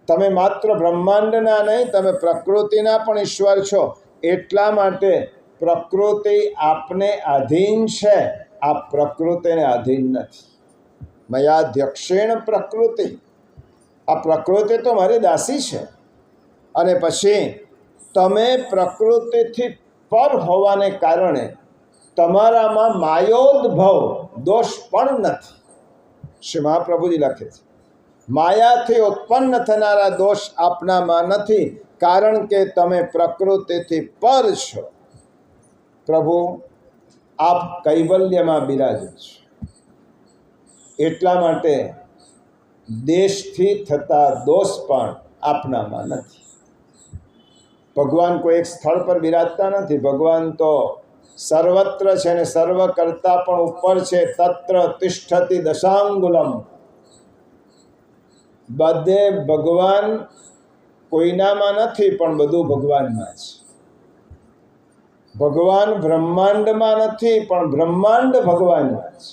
Speaker 1: તમે માત્ર બ્રહ્માંડના નહીં, તમે પ્રકૃતિના પણ ઈશ્વર છો. એટલા માટે પ્રકૃતિ આપને આધીન છે, આ પ્રકૃતિને આધીન નથી. મયાધ્યક્ષેણ પ્રકૃતિ, આ પ્રકૃતિ તો મારી દાસી છે. અને પછી તમે પ્રકૃતિથી પર હોવાને કારણે તમારામાં માયોદ્ભવ દોષ પણ નથી. શ્રી મહાપ્રભુજી લખે છે, માયાથી ઉત્પન્ન થનારા દોષ આપનામાં નથી, કારણ કે તમે પ્રકૃતિથી પર છો. પ્રભુ આપ કૈવલ્યમાં બિરાજો છો. એટલા માટે દેશથી થતા દોષ પણ આપનામાં નથી. ભગવાન કોઈ એક સ્થળ પર બિરાજતા નથી. ભગવાન તો સર્વત્ર છે ને સર્વ કરતા પણ ઉપર છે. તત્ર તિષ્ઠતિ દશાંગુલમ. બધે ભગવાન કોઈનામાં નથી, પણ બધું ભગવાનમાં છે. ભગવાન બ્રહ્માંડમાં નથી, પણ બ્રહ્માંડ ભગવાનમાં છે.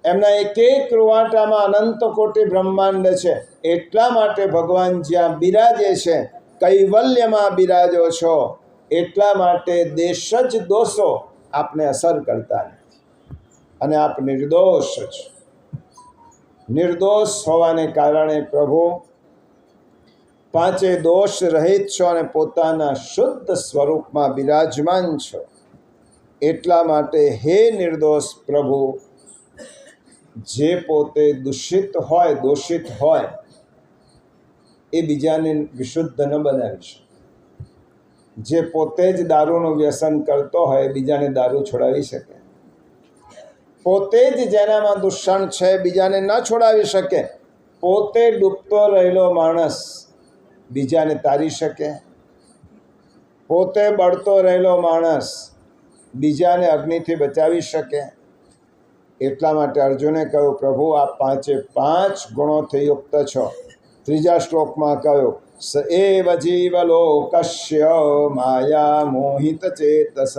Speaker 1: એમના એક એક રૂવાટામાં અનંત કોટી બ્રહ્માંડ છે. એટલા માટે ભગવાન જ્યાં બિરાજે છે, કૈવલ્યમાં બિરાજો છો. એટલા માટે દેશ જ દોષો આપને અસર કરતા નથી, અને આપ નિર્દોષ છો. નિર્દોષ હોવાને કારણે પ્રભુ પાંચે દોષ રહિત છો અને પોતાના શુદ્ધ સ્વરૂપમાં બિરાજમાન છો. એટલા માટે હે નિર્દોષ પ્રભુ, જે પોતે દૂષિત હોય, દોષિત હોય, એ બીજાને વિશુદ્ધ ન બનાવી શકે. જે પોતે જ દારૂનું વ્યસન કરતો હોય, બીજાને દારૂ છોડાવી શકે. પોતે જ જેનામાં દૂષણ છે, બીજાને ન છોડાવી શકે. પોતે ડૂબતો રહેલો માણસ બીજાને તારી શકે. પોતે બળતો રહેલો માણસ બીજાને અગ્નિથી બચાવી શકે. એટલા માટે અર્જુને કહ્યું, પ્રભુ આપ પાંચે પાંચ ગુણોથી યુક્ત છો. ત્રીજા શ્લોકમાં કહ્યું, સ એવ જીવલોકસ્ય માયા મોહિત ચેતસ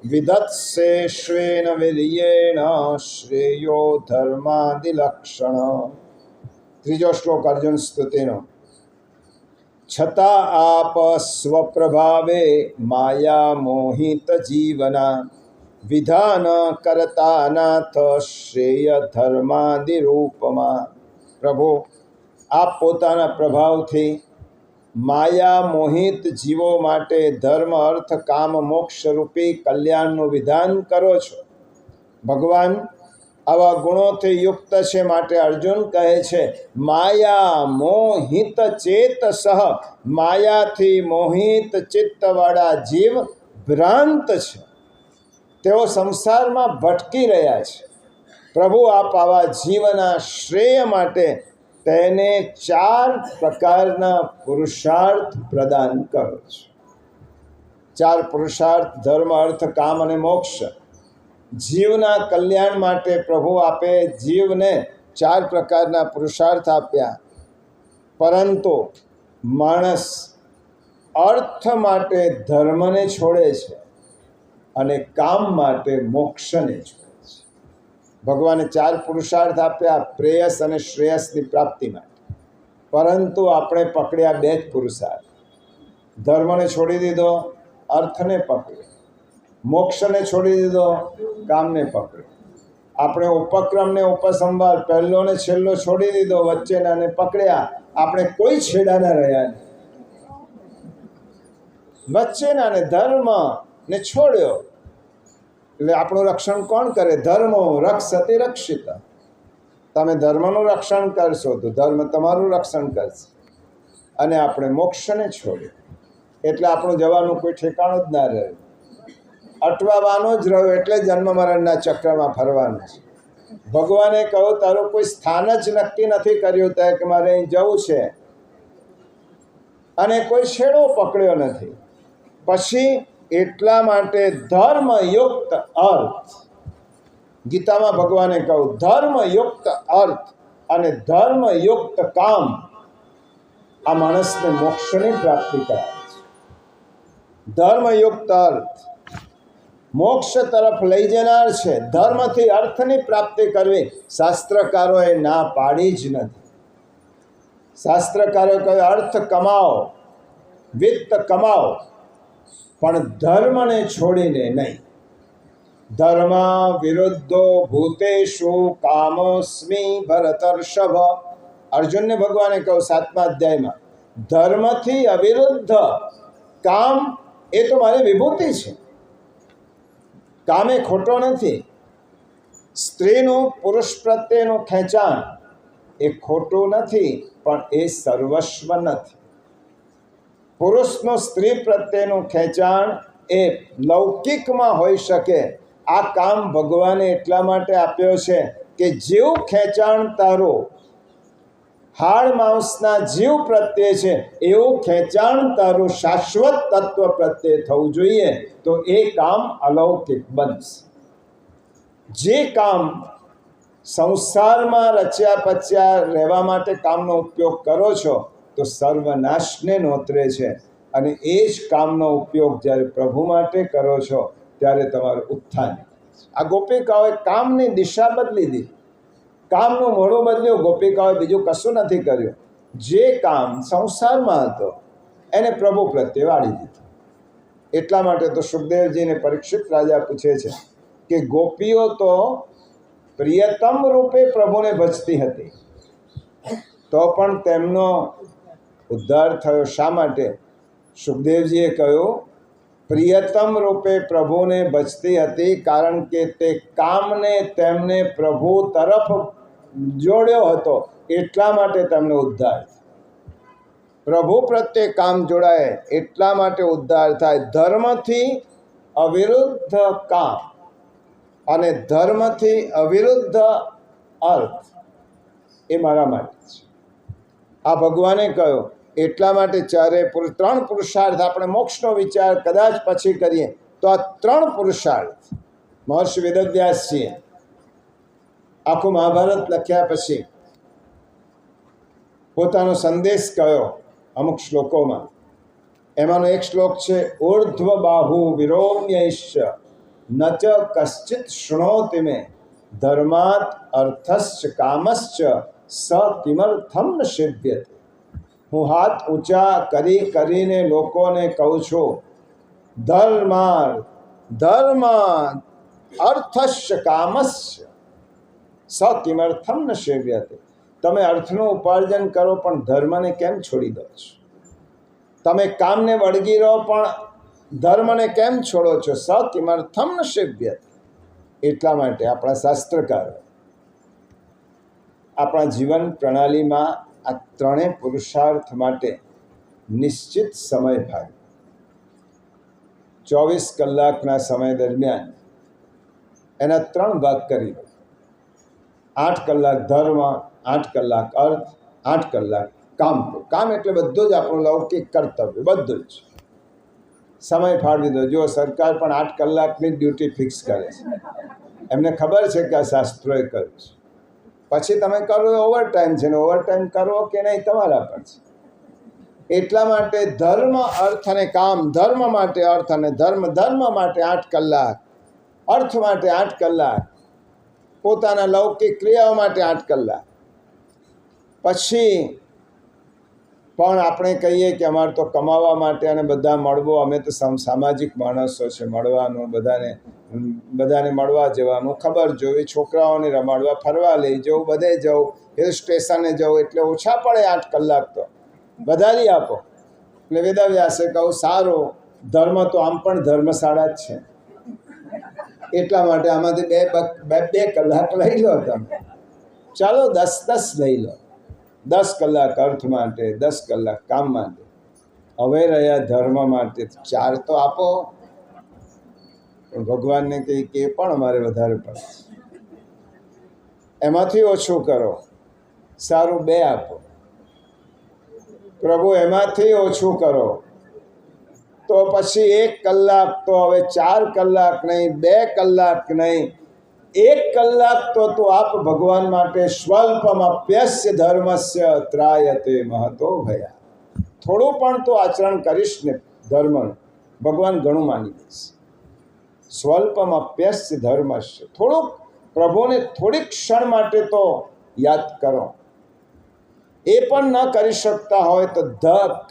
Speaker 1: વિધત્સે શ્વેન વિર્યેણ શ્રેયો ધર્માદિલક્ષણ. ત્રીજો શ્લોક અર્જુન સ્તુતિનો. છતાં આપ સ્વપ્રભાવે માયા મોહિત જીવના વિધાન કરતા નાથ શ્રેય ધર્માદિરૂપમાં. પ્રભુ, આપ પોતાના પ્રભાવથી માયા મોહિત જીવો માટે ધર્મ અર્થ કામ મોક્ષ રૂપી કલ્યાણનું વિધાન કરો છો. ભગવાન આવા ગુણોથી યુક્ત છે, માટે અર્જુન કહે છે માયા મોહિત ચેત સહ. માયાથી મોહિત ચિત્તવાળા જીવ ભ્રાંત છે, તેઓ સંસારમાં ભટકી રહ્યા છે. પ્રભુ, આપ આવા જીવના શ્રેય માટે તેને 4 પ્રકારના પુરુષાર્થ પ્રદાન કરો છો. 4 પુરુષાર્થ, ધર્મ અર્થ કામ અને મોક્ષ. જીવના કલ્યાણ માટે પ્રભુ આપે જીવને 4 પ્રકારના પુરુષાર્થ આપ્યા, પરંતુ માણસ અર્થ માટે ધર્મને છોડે છે અને કામ માટે મોક્ષને છોડે છે. ભગવાને 4 પુરુષાર્થ આપ્યા પ્રેયસ અને શ્રેયસની પ્રાપ્તિ માટે, પરંતુ આપણે પકડ્યા 2 જ પુરુષાર્થ. ધર્મને છોડી દીધો, અર્થને પકડ્યો. મોક્ષને છોડી દીધો, કામને પકડ્યો. આપણે ઉપક્રમને ઉપસંહાર પહેલો ને છેલ્લો છોડી દીધો, વચ્ચેનાને પકડ્યા. આપણે કોઈ છેડાના રહ્યા નહીં. વચ્ચેનાને ધર્મને છોડ્યો એટલે આપણું રક્ષણ કોણ કરે? ધર્મો રક્ષતે રક્ષિત. તમે ધર્મનું રક્ષણ કરશો તો ધર્મ તમારું રક્ષણ કરશે. અને આપણે મોક્ષને છોડ્યો એટલે આપણું જવાનું કોઈ ઠેકાણું જ ના રહ્યું. અટવાવાનો જ રહ્યો, એટલે જન્મ મરણના ચક્રમાં ફરવાનું છે. ભગવાને કહ્યું તારું કોઈ સ્થાન જ નક્કી નથી કર્યું તે કે મારે અહીં જવું છે, અને કોઈ છેડો પકડ્યો નથી. પછી એટલા માટે ધર્મયુક્ત અર્થ, ગીતામાં ભગવાને કહ્યું ધર્મયુક્ત અર્થ અને ધર્મયુક્ત કામ આ માણસને મોક્ષની પ્રાપ્તિ કરાવે છે. ધર્મયુક્ત અર્થ મોક્ષ તરફ લઈ જનાર છે. ધર્મથી અર્થની પ્રાપ્તિ કરવી શાસ્ત્રકારોએ ના પાડી જ નથી. શાસ્ત્રકારોએ કહ્યું અર્થ કમાઓ, વિત્ત કમાઓ, પણ ધર્મને છોડીને નહીં. ધર્મ વિરુદ્ધો ભૂતેષુ કામોસ્મી ભરતર્ષભ. અર્જુનને ભગવાને કહ્યું 7મા અધ્યાયમાં, ધર્મથી અવિરુદ્ધ કામ એ તો મારી વિભૂતિ છે. કામ એ ખોટો નથી. સ્ત્રીનું પુરુષ પ્રત્યેનું ખેંચાણ એ ખોટું નથી, પણ એ સર્વસ્વ નથી. પુરુષનું સ્ત્રી પ્રત્યેનું ખેંચાણ એ લૌકિકમાં હોઈ શકે. આ કામ ભગવાને એટલા માટે આપ્યો છે કે જેવું ખેંચાણ તારું હાડ માંસના જીવ પ્રત્યે છે, એવું ખેંચાણ તારું શાશ્વત તત્વ પ્રત્યે થવું જોઈએ, તો એ કામ અલૌકિક બનશે. જે કામ સંસારમાં રચ્યા પચ્યા રહેવા માટે કામનો ઉપયોગ કરો છો તો સર્વનાશને નોતરે છે, અને એ જ કામનો ઉપયોગ જ્યારે પ્રભુ માટે કરો છો ત્યારે તમારું ઉત્થાન. આ ગોપિકાઓએ કામની દિશા બદલી દીધી, કામનું મોઢું બદલ્યું. ગોપિકાઓએ બીજું કશું નથી કર્યું. જે કામ સંસારમાં હતો એને પ્રભુ પ્રત્યે વાળી દીધું. એટલા માટે તો સુખદેવજીને પરીક્ષિત રાજા પૂછે છે કે ગોપીઓ તો પ્રિયતમ રૂપે પ્રભુને ભજતી હતી, તો પણ તેમનો ઉદ્ધાર થયો શા માટે? સુખદેવજીએ કહ્યું પ્રિયતમ રૂપે પ્રભુને ભજતી હતી કારણ કે તે કામને તેમને પ્રભુ તરફ જોડ્યો હતો, એટલા માટે તેમનો ઉદ્ધાર. પ્રભુ પ્રત્યે કામ જોડાય એટલા માટે ઉદ્ધાર થાય. ધર્મથી અવિરુદ્ધ કામ અને ધર્મથી અવિરુદ્ધ અર્થ એ મારા માટે છે. આ ભગવાને કહ્યું. એટલા માટે 3 પુરુષાર્થ. આપણે મોક્ષનો વિચાર કદાચ પછી કરીએ તો આ 3 પુરુષાર્થ મહર્ષિ વેદવ્યાસજીએ આખું મહાભારત લખ્યા પછી પોતાનો સંદેશ કહ્યો અમુક શ્લોકોમાં. એમાંનો એક શ્લોક છે ઉર્ધ્વ બાહુ વિરોમ્યૈશ્ચ ન ચ કશ્ચિત શૃણોતિ મે ધર્માત અર્થશ્ચ કામશ્ચ સ કિમર્થમ ન સિદ્ધ્યતે. હું હાથ ઊંચા કરીને લોકોને કહું છું, ધર્મ અર્થશ્ચ કામશ્ચ સ કિમર્થમ ન સેવ્યતે. તમે અર્થનું ઉપાર્જન કરો પણ ધર્મને કેમ છોડી દો છો? તમે કામને વળગી રહો પણ ધર્મને કેમ છોડો છો? સ કિમર્થમ ન સેવ્યતે. એટલા માટે આપણા શાસ્ત્રકારો આપણા જીવન પ્રણાલીમાં આ ત્રણેય પુરુષાર્થ માટે નિશ્ચિત સમય ભાગ 24 કલાકના સમય દરમિયાન એના 3 ભાગ કરી દો. 8 કલાક ધર્મ, 8 કલાક અર્થ, 8 કલાક કામ. કામ એટલે બધું જ આપણું લૌકિક કર્તવ્ય, બધું જ સમય ફાળવી દો. જો સરકાર પણ 8 કલાકની ડ્યુટી ફિક્સ કરે છે, એમને ખબર છે કે આ શાસ્ત્રોએ કર્યું છે. પછી તમે કરો ઓવરટાઈમ છે ને ઓવરટાઈમ કરો કે નહીં તમારા પર છે. એટલા માટે ધર્મ અર્થ અને કામ, ધર્મ માટે અર્થ અને ધર્મ માટે 8 કલાક, અર્થ માટે 8 કલાક, પોતાના લૌકિક ક્રિયાઓ માટે 8 કલાક. પછી પણ આપણે કહીએ કે અમારે તો કમાવા માટે અને બધા મળવો, અમે તો સામાજિક માણસો છે, મળવાનું, બધાને મળવા જવાનું, ખબર જોવી, છોકરાઓને રમાડવા, ફરવા લઈ જવું, બધે જવું, હિલ સ્ટેશને જવું, એટલે ઓછા પડે 8 કલાક તો વધારી આપો. એટલે વેદવ્યાસે કહું, સારું, ધર્મ તો આમ પણ ધર્મશાળા જ છે, એટલા માટે આમાંથી બે કલાક લઈ લો તમે. ચાલો 10 લઈ લો. 10 કલાક અર્થ માટે, 10 કલાક કામ માટે. હવે રહ્યા ધર્મ માટે 4 તો આપો. પણ ભગવાનને કહી કે પણ અમારે વધારે પડે, એમાંથી ઓછું કરો. સારું, 2 આપો. પ્રભુ એમાંથી ઓછું કરો તો પછી 1 કલાક તો હવે 4 કલાક નહીં, 2 કલાક નહીં, 1 કલાક તો તું આપ ભગવાન માટે. સ્વલ્પમપ્યસ્ય ધર્મસ્ય ત્રાયતે મહતો ભયા. થોડું પણ તું આચરણ કરીશ ને ધર્મનું, ભગવાન ઘણું માની દઈશ. સ્વલ્પમપ્યસ્ય ધર્મસ્ય, થોડુંક પ્રભુને થોડીક ક્ષણ માટે તો યાદ કરો. એ પણ ન કરી શકતા હોય તો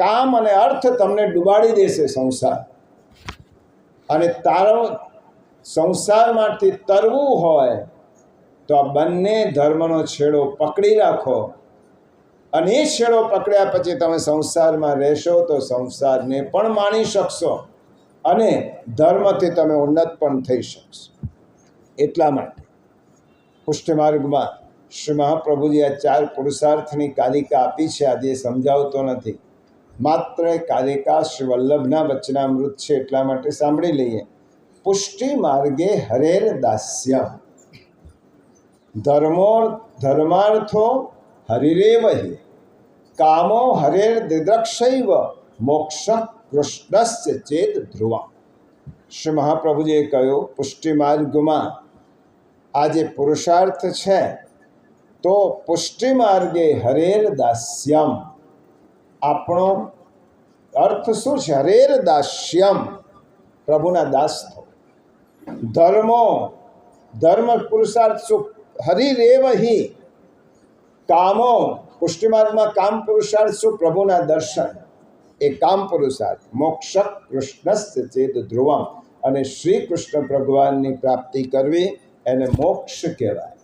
Speaker 1: કામ અને અર્થ તમને ડૂબાડી દેશે સંસાર. અને તારો સંસારમાંથી તરવું હોય તો આ બંને ધર્મનો છેડો પકડી રાખો. અને એ છેડો પકડ્યા પછી તમે સંસારમાં રહેશો તો સંસારને પણ માણી શકશો અને ધર્મથી તમે ઉન્નત પણ થઈ શકશો. એટલા માટે પુષ્ટિમાર્ગમાં શ્રી મહાપ્રભુજી આ 4 પુરુષાર્થની કાલિકા આપી છે. આજે સમજાવતો નથી, માત્ર કાલિકા શ્રી વલ્લભના વચનામૃત છે, એટલા માટે સાંભળી લઈએ. પુષ્ટિ માર્ગે હરેર દાસ્ય ધર્માર્થો હરિરેવહિ કામો હરેર દિદ્રક્ષૈવ મોક્ષ કૃષ્ણસ્ય ચેત ધ્રુવા. શ્રી મહાપ્રભુજીએ કહ્યું, પુષ્ટિ માર્ગમાં આ જે પુરુષાર્થ છે તો પુષ્ટિ માર્ગે હરેર દાસ્યમ. આપણો અર્થ શું છે? હરેર દાસ્યમ, પ્રભુના દાસ થો. ધર્મ પુરુષાર્થ શું? હરિરેવહિ કામો, પુષ્ટિ માર્ગમાં કામ પુરુષાર્થ શું? પ્રભુના દર્શન, એ કામ પુરુષાર્થ. મોક્ષ કૃષ્ણસ્ય ચેત ધ્રુવમ, અને શ્રી કૃષ્ણ ભગવાનની પ્રાપ્તિ કરવી એને મોક્ષ કહેવાય.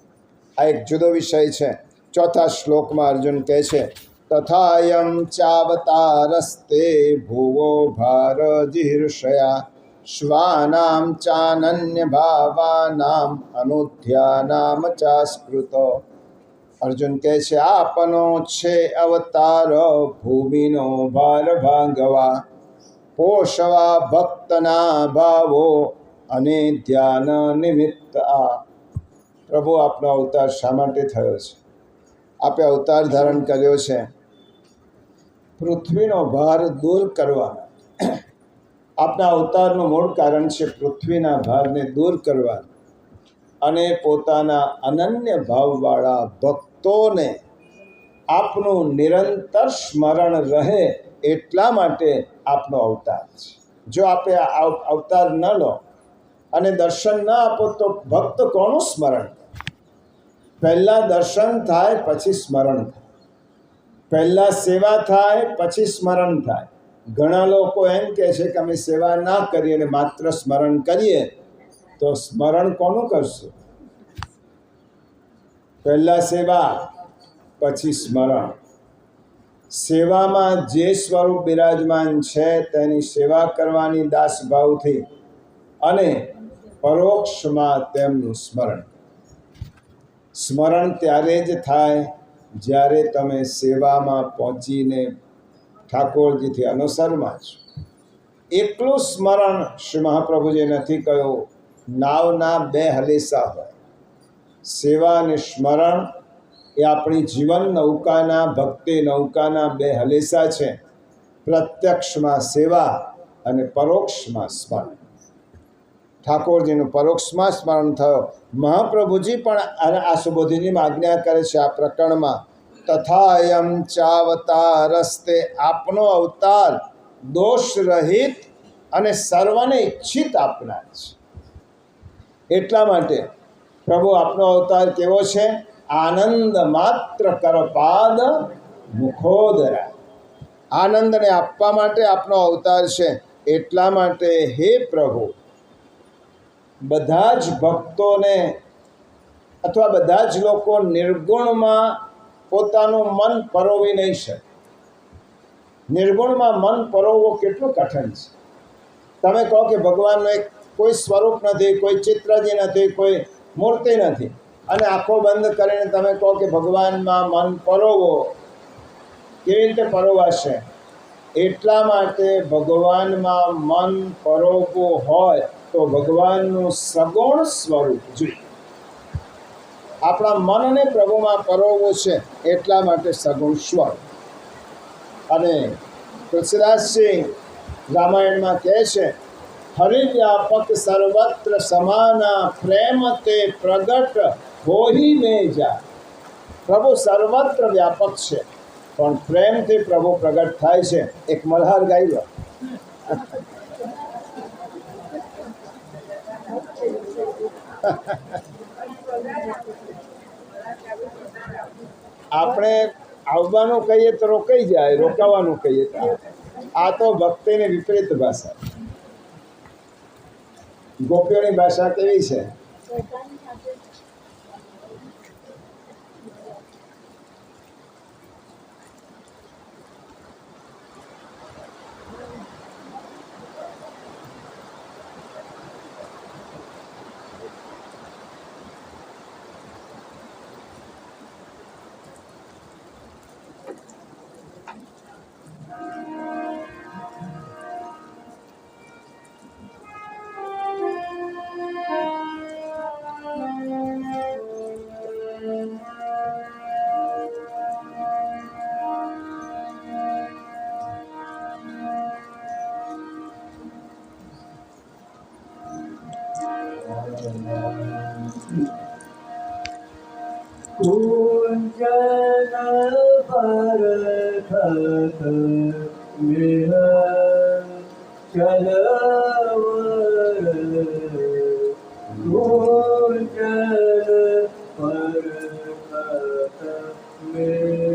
Speaker 1: આ એક જુદો વિષય છે. 4થા શ્લોકમાં અર્જુન કહે છે, તથાયમ ચાવતારસ્તે ભુવો ભારજીર્ષયા શ્વાનામ ચાનન્ય ભાવાનામ અનુધ્યાનામ ચાસ્કૃતો. અર્જુન કહે છે, આપનો છે અવતાર ભૂમિનો ભાર ભાંગવા, પોષવા ભક્તના ભાવો અને ધ્યાન નિમિત્ત. આ પ્રભુ આપનો અવતાર શા માટે થયો છે? આપે અવતાર ધારણ કર્યો છે પૃથ્વીનો ભાર દૂર કરવા. આપના અવતારનું મૂળ કારણ છે પૃથ્વીના ભારને દૂર કરવા અને પોતાના અનન્ય ભાવવાળા ભક્તોને આપનું નિરંતર સ્મરણ રહે, એટલા માટે આપનો અવતાર છે. જો આપે અવતાર ન લો અને દર્શન ન આપો તો ભક્ત કોનું સ્મરણ? પહેલાં દર્શન થાય પછી સ્મરણ થાય, પહેલાં સેવા થાય પછી સ્મરણ થાય. ઘણા લોકો એમ કહે છે કે અમે સેવા ના કરીએ અને માત્ર સ્મરણ કરીએ, તો સ્મરણ કોનું કરશું? પહેલાં સેવા પછી સ્મરણ. સેવામાં જે સ્વરૂપ બિરાજમાન છે તેની સેવા કરવાની દાસભાવથી, અને પરોક્ષમાં તેમનું સ્મરણ. સ્મરણ ત્યારે જ થાય જ્યારે તમે સેવામાં પહોંચીને ઠાકોરજીથી અનુસરમાં છો. એકલું સ્મરણ શ્રી મહાપ્રભુજીએ નથી કહ્યું, નાવના બે હલેસા હોય. સેવા અને સ્મરણ એ આપણી જીવન નૌકાના, ભક્તિ નૌકાના બે હલેસા છે. પ્રત્યક્ષમાં સેવા અને પરોક્ષમાં સ્મરણ. ઠાકોરજીનું પરોક્ષમાં સ્મરણ થયો. મહાપ્રભુજી પણ આ સુબોધિનીમાં આજ્ઞા કરે છે આ પ્રકરણમાં, તથા અયમ ચાવતારસ્તે, આપનો અવતાર દોષ રહિત અને સર્વને ઈચ્છિત આપનાર છે. એટલા માટે પ્રભુ આપનો અવતાર કેવો છે? આનંદ માત્ર કરપાદ મુખોદરા. આનંદને આપવા માટે આપનો અવતાર છે. એટલા માટે હે પ્રભુ, બધા જ ભક્તોને અથવા બધા જ લોકો નિર્ગુણમાં પોતાનું મન પરોવી નહીં શકે. નિર્ગુણમાં મન પરોવવું કેટલું કઠિન છે. તમે કહો કે ભગવાનનું એક કોઈ સ્વરૂપ નથી, કોઈ ચિત્રજી નથી, કોઈ મૂર્તિ નથી, અને આંખો બંધ કરીને તમે કહો કે ભગવાનમાં મન પરોવો, કેવી રીતે પરોવાશે? એટલા માટે ભગવાનમાં મન પરોવવું હોય તો ભગવાનનું સગુણ સ્વરૂપ જોઈએ. આપણા મનને પ્રભુમાં પરોવવું છે, એટલા માટે સગુણ સ્વરૂપ. અને તુલસીદાસજી રામાયણમાં કહે છે, હરિવ્યાપક સર્વત્ર સમાના, પ્રેમ તે પ્રગટ હોઈ મે જા. પ્રભુ સર્વત્ર વ્યાપક છે, પણ પ્રેમથી પ્રભુ પ્રગટ થાય છે. એક મલ્હાર ગાઈ લો. આપણે આવવાનું કહીએ તો રોકાઈ જાય, રોકાવાનું કહીએ તો. આ તો ભક્તિની વિપરીત ભાષા. ગોપીઓની ભાષા કેવી છે?
Speaker 2: कुंजन परखत मिह चलवर, कुंजन परखत मिह,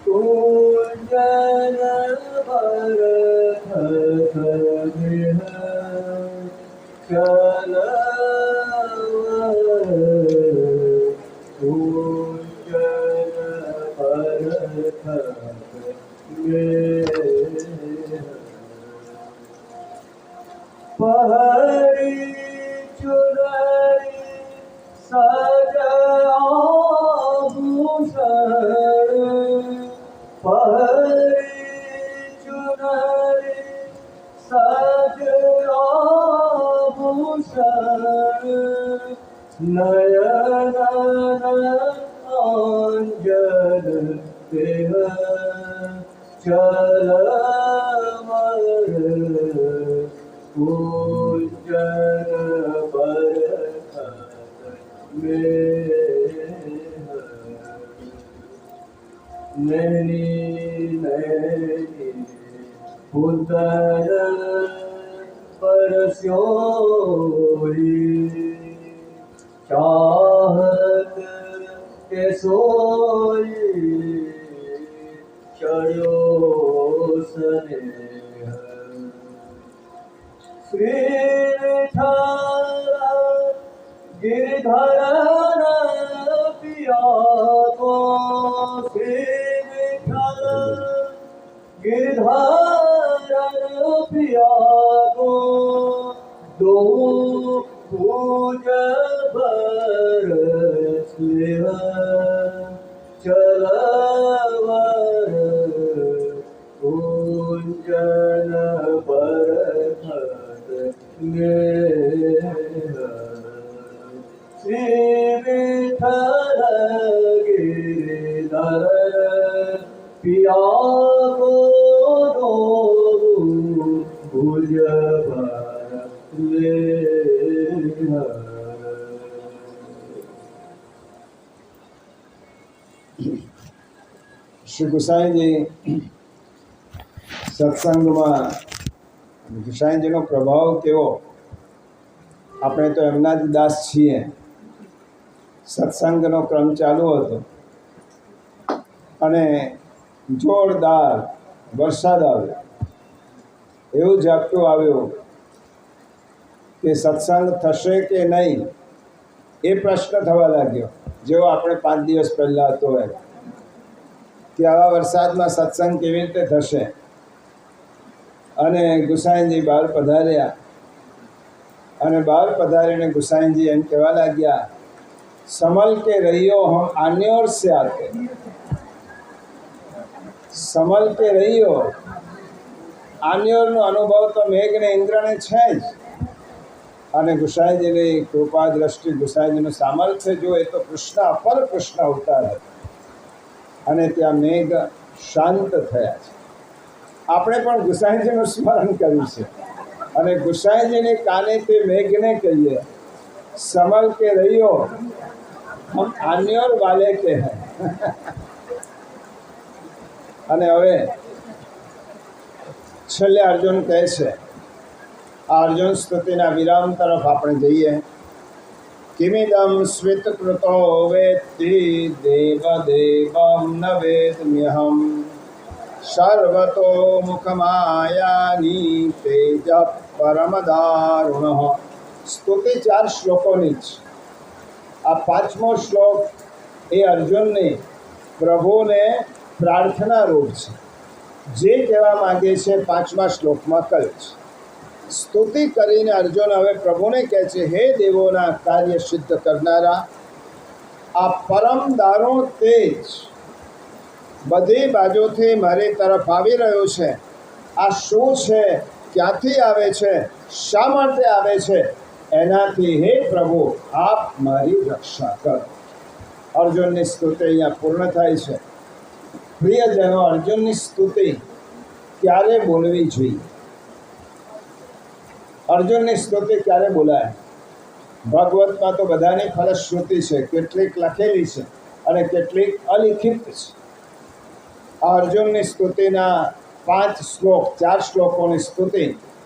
Speaker 2: कुंजन परखत मिह चलवर, पहरी चुनरी सज आभूषण, पहरी चुनरी सज आभूषण, नयन अंजन देह चलवर, कुंजन बरखत में नैनी नैनी उदर तरस्योई चाहत के सोई चढ़ो स्नेह श्री गिरधर पिया को श्री गिरधर पिया को दो पूज बरस चलवर कुंजन बरखत श्री विठल गिरधर पिया को दो भुज
Speaker 1: શ્રી ગુસાઈજી સત્સંગમાં ગુસાઈજીનો પ્રભાવ કેવો, આપણે તો એમના જ દાસ છીએ. સત્સંગનો ક્રમ ચાલુ હતો અને જોરદાર વરસાદ આવ્યો. એવું ઝાપટું આવ્યું કે સત્સંગ થશે કે નહીં એ પ્રશ્ન થવા લાગ્યો. જેવો આપણે 5 દિવસ પહેલાં હતો એમ કે આવા વરસાદમાં સત્સંગ કેવી રીતે થશે. અને ગુસાઈજી બહાર પધાર્યા અને બહાર પધારીને ગુસાઈજી એમ કહેવા લાગ્યા, સંભલ કે રહીઓ હમ આન્યોર સે આતે. સંભલ કે રહીઓ, આન્યોરનો અનુભવ તો મેઘને ઇન્દ્રને છે જ. અને ગુસાઈજીની કૃપા દ્રષ્ટિ, ગુસાઈજીનું સામર્થ્ય જો એ તો કૃષ્ણ અપર કૃષ્ણ અવતાર હતો અને ત્યાં મેઘ શાંત થયા છે. આપણે પણ ગુસાઈજીનું સ્મરણ કર્યું છે અને ગુસાઈજીને કાને તે મેઘને કહીએ, સંભલ કે રહીઓ હમ આન્યોર વાલે કે હૈ. અને હવે છેલ્લે અર્જુન કહે છે, આ અર્જુન સ્તુતિના વિરામ તરફ આપણે જઈએ. કિમિદમ સ્વિત કૃતો વેત્તિ દેવ દેવમ ન વેદમ્યહમ સર્વતો મુખમાયાની તેજ પરમદારુણ. સ્તુતિ 4 શ્લોકોની જ. આ 5મો શ્લોક એ અર્જુનની પ્રભુને પ્રાર્થના રૂપ છે. જે કહેવા માંગે છે 5મા શ્લોકમાં કહે છે. સ્તુતિ કરીને અર્જુન હવે પ્રભુને કહે છે, હે દેવોના કાર્ય સિદ્ધ કરનારા, આ પરમ દારૂણ તેજ બધી બાજુથી મારી તરફ આવી રહ્યો છે. આ શું છે, ક્યાંથી આવે છે, શા માટે આવે છે, એનાથી હે પ્રભુ આપ મારી રક્ષા કરો. અર્જુનની સ્તુતિ અહીંયા પૂર્ણ થાય છે. પ્રિયજનો, અર્જુનની સ્તુતિ ક્યારે બોલવી જોઈએ? અર્જુનની સ્તુતિ ક્યારે બોલાય? ભાગવતમાં તો બધાની ફલશ્રુતિ છે, કેટલીક લખેલી છે અને કેટલીક અલિખિત છે. આ અર્જુનની સ્તુતિના 5 શ્લોક, 4 શ્લોકોની સ્તુતિ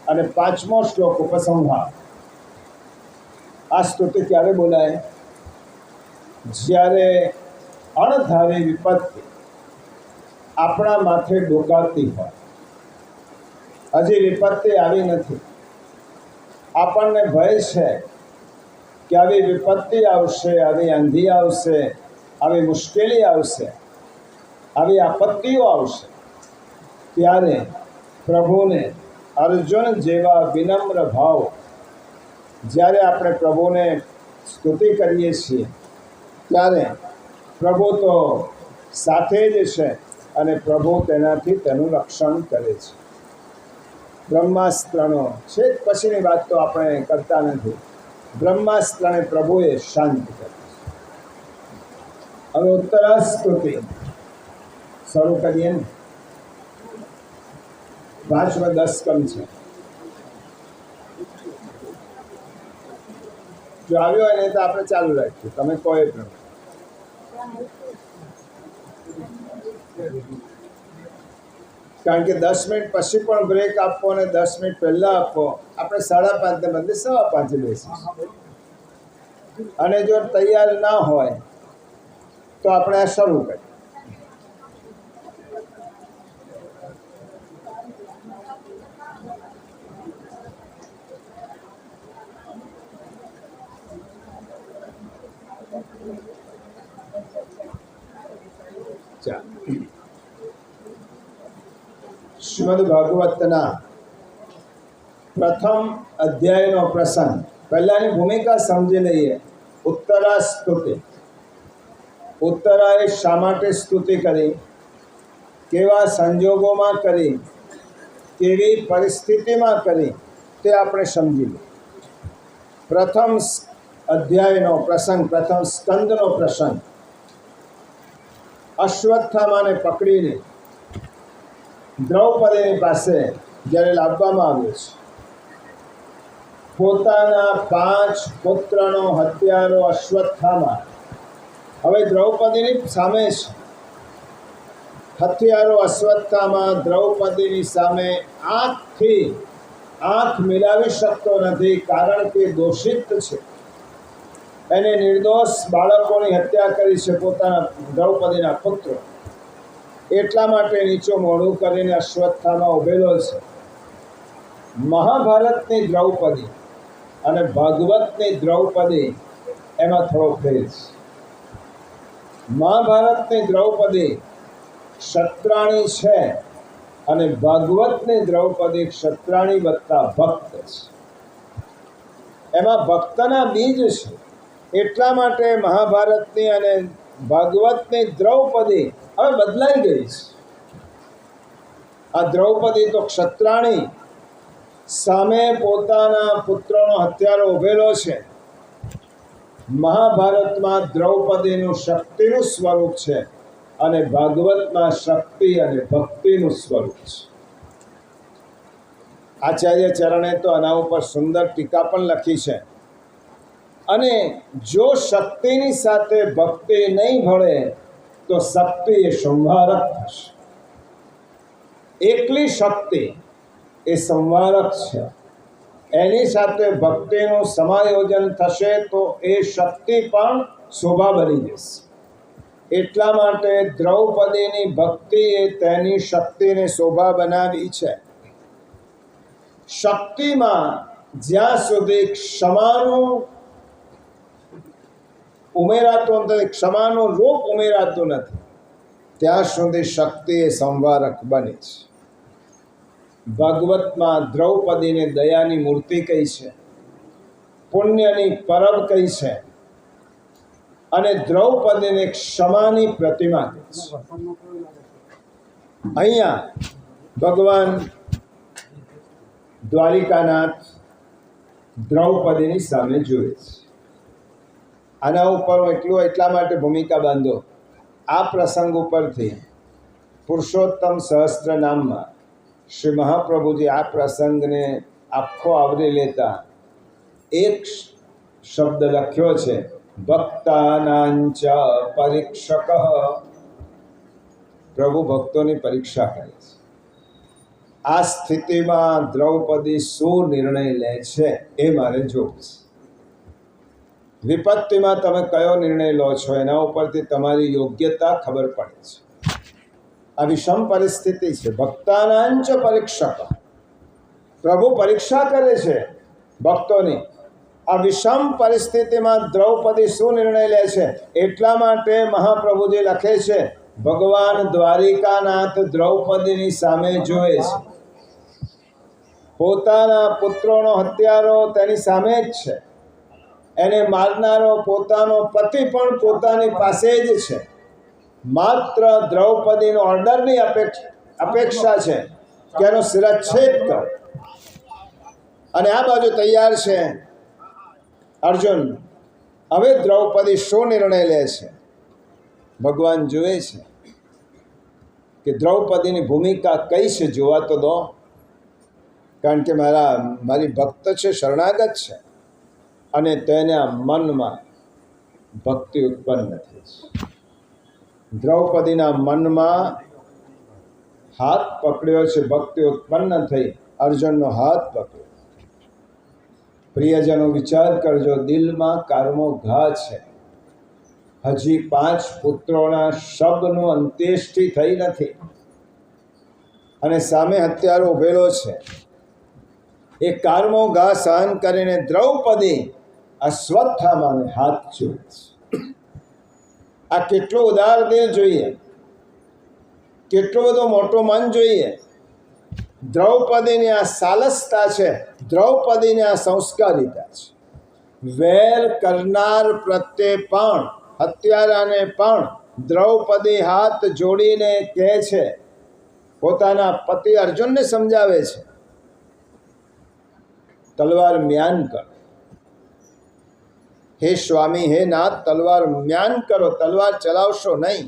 Speaker 1: અને 5મો શ્લોક ઉપસંહાર. આ સ્તુતિ ક્યારે બોલાય? જ્યારે અણધારી વિપત્તિ આપણા માથે ડોકાતી હોય. હજી વિપત્તિ આવી નથી, આપણને ભય છે કે આવી વિપત્તિ આવશે, આવી આંધી આવશે, આવી મુશ્કેલી આવશે, આવી આપત્તિઓ આવશે. ત્યારે પ્રભુને અર્જુન જેવા વિનમ્ર ભાવ, જ્યારે આપણે પ્રભુને સ્તુતિ કરીએ છીએ ત્યારે પ્રભુ તો સાથે જ છે અને પ્રભુ તેનાથી તેનું રક્ષણ કરે છે. બ્રહ્માસ્ત્રનો છેક પછીની વાત તો આપણે કરતા નથી. બ્રહ્માસ્ત્રને પ્રભુએ શાંત કરી. હવે ઉત્તરા સ્તુતિ શરૂ કરીએ ને. 5 10 કમ છે. જો આવ્યો હોય ને તો આપણે ચાલુ રાખીએ, તમે કહો એ પ્રમાણે. કારણ કે 10 મિનિટ પછી પણ બ્રેક આપવો અને 10 મિનિટ પહેલાં આપવો. આપણે 5:30 બદલે 5:15 બેસીશું. અને જો તૈયાર ના હોય તો આપણે આ શરૂ કરીએ. શ્રીમદ ભાગવતના પ્રથમ અધ્યાયનો પ્રસંગ. પહેલાની ભૂમિકા સમજી લઈએ. ઉત્તરા સ્તુતિ. ઉત્તરાએ શા માટે સ્તુતિ કરી, કેવા સંજોગોમાં કરી, કેવી પરિસ્થિતિમાં કરી, તે આપણે સમજી લઈએ. પ્રથમ અધ્યાયનો પ્રસંગ, પ્રથમ સ્કંદનો પ્રસંગ. અશ્વત્થામાને પકડીને દ્રૌપદીની પાસે જ્યારે લાવવામાં આવ્યો છે, પોતાના 5 પુત્રનો હત્યારો અશ્વત્થામા હવે દ્રૌપદીની સામે છે. હત્યારો અશ્વત્થામા દ્રૌપદીની સામે આંખ મિલાવી શકતો નથી, કારણ કે દોષિત છે. એને નિર્દોષ બાળકોની હત્યા કરી છે, પોતાના દ્રૌપદીના પુત્રો. એટલા માટે નીચું મોઢું કરીને અશ્વત્થામા ઉભેલો છે. મહાભારતની દ્રૌપદી અને ભાગવતની દ્રૌપદી એમાં થોડો ફેર છે. મહાભારતની દ્રૌપદી ક્ષત્રાણી છે અને ભાગવતની દ્રૌપદી ક્ષત્રાણી વત્તા ભક્ત છે. એમાં ભક્તના બીજ છે. એટલા માટે મહાભારતની અને ભાગવતની દ્રૌપદી હવે બદલાઈ ગઈ છે. આ દ્રૌપદી તો ક્ષત્રાણી સામે પોતાના પુત્રનો હત્યારો ઉભેલો છે. મહાભારતમાં દ્રૌપદીનું શક્તિનું સ્વરૂપ છે અને ભાગવતમાં શક્તિ અને ભક્તિનું સ્વરૂપ છે. આચાર્ય ચરણે તો આના ઉપર સુંદર ટીકા પણ લખી છે. અને જો શક્તિની સાથે ભક્તિ નહીં ભળે તો શક્તિ એ સંહારક થશે. એકલી શક્તિ એ સંહારક છે. એની સાથે ભક્તિનું સમાયોજન થશે તો એ શક્તિ પણ શોભા બની જશે. એટલા માટે દ્રૌપદીની ભક્તિએ તેની શક્તિને શોભા બનાવી છે. શક્તિમાં જ્યાં સુધી ક્ષમાનું ઉમેરાતું નથી, ક્ષમાનું રૂપ ઉમેરાતું નથી, ત્યાં સુધી શક્તિ એ સંવારક બને છે. ભાગવતમાં દ્રૌપદીને દયાની મૂર્તિ કહી છે, પુણ્યની પરબ કહી છે અને દ્રૌપદીને ક્ષમાની પ્રતિમા કહી છે. અહીંયા ભગવાન દ્વારિકાનાથ દ્રૌપદીની સામે જુએ છે. આના ઉપર એટલા માટે ભૂમિકા બાંધો. આ પ્રસંગ ઉપરથી પુરુષોત્તમ સહસ્ત્ર નામમાં શ્રી મહાપ્રભુજી આ પ્રસંગને આખો આવરી લેતા એક શબ્દ લખ્યો છે, ભક્તાનાંચ પરીક્ષક. પ્રભુ ભક્તોની પરીક્ષા કરે છે. આ સ્થિતિમાં દ્રૌપદી શું નિર્ણય લે છે એ મારે જોવું છે. વિપત્તિમાં તમે કયો નિર્ણય લો છો એના ઉપરથી તમારી યોગ્યતા ખબર પડે છે. આ વિષમ પરિસ્થિતિ છે. ભક્તાનાંચ પરીક્ષક. પ્રભુ પરીક્ષા કરે છે ભક્તોની. આ વિષમ પરિસ્થિતિમાં દ્રૌપદી શું નિર્ણય લે છે એટલા માટે મહાપ્રભુજી લખે છે, ભગવાન દ્વારિકાનાથ દ્રૌપદીની સામે જોવે છે. પોતાના પુત્રોનો હત્યારો તેની સામે જ છે. એને મારનારો પોતાનો પતિ પણ પોતાની પાસે જ છે. માત્ર દ્રૌપદીનો ઓર્ડરની અપેક્ષા છે કે એનો શિરચ્છેદ કર. અને આ બાજુ તૈયાર છે અર્જુન. હવે દ્રૌપદી શું નિર્ણય લે છે? ભગવાન જુએ છે કે દ્રૌપદીની ભૂમિકા કઈ છે, જોવા તો દો. કારણ કે મારી ભક્ત છે, શરણાગત છે અને તેના મનમાં ભક્તિ ઉત્પન્ન થઈ છે. દ્રૌપદીના મનમાં હાથ પકડ્યો છે, ભક્તિ ઉત્પન્ન થઈ, અર્જુનનો હાથ પકડ્યો. પ્રિયજનો વિચાર કરજો, દિલમાં કારમો ઘા છે. હજી 5 પુત્રોના શબનું અંત્યેષ્ટિ થઈ નથી અને સામે હત્યારો ઉભેલો છે. એ કારમો ઘા સહન કરીને દ્રૌપદી અશ્વત્થામાને હાથ જોડે છે. આ કેટલું ઉદાર દિલ જોઈએ, કેટલો બધો મોટો મન જોઈએ. દ્રૌપદીની આ સાલસતા છે, દ્રૌપદીની આ સંસ્કારિતા છે. વેર કરનાર પ્રત્યે પણ, હત્યારાને પણ દ્રૌપદી હાથ જોડીને કહે છે, પોતાના પતિ અર્જુનને સમજાવે છે, તલવાર મ્યાન કરો. હે સ્વામી, હે નાથ, તલવાર મ્યાન કરો, તલવાર ચલાવશો નહીં.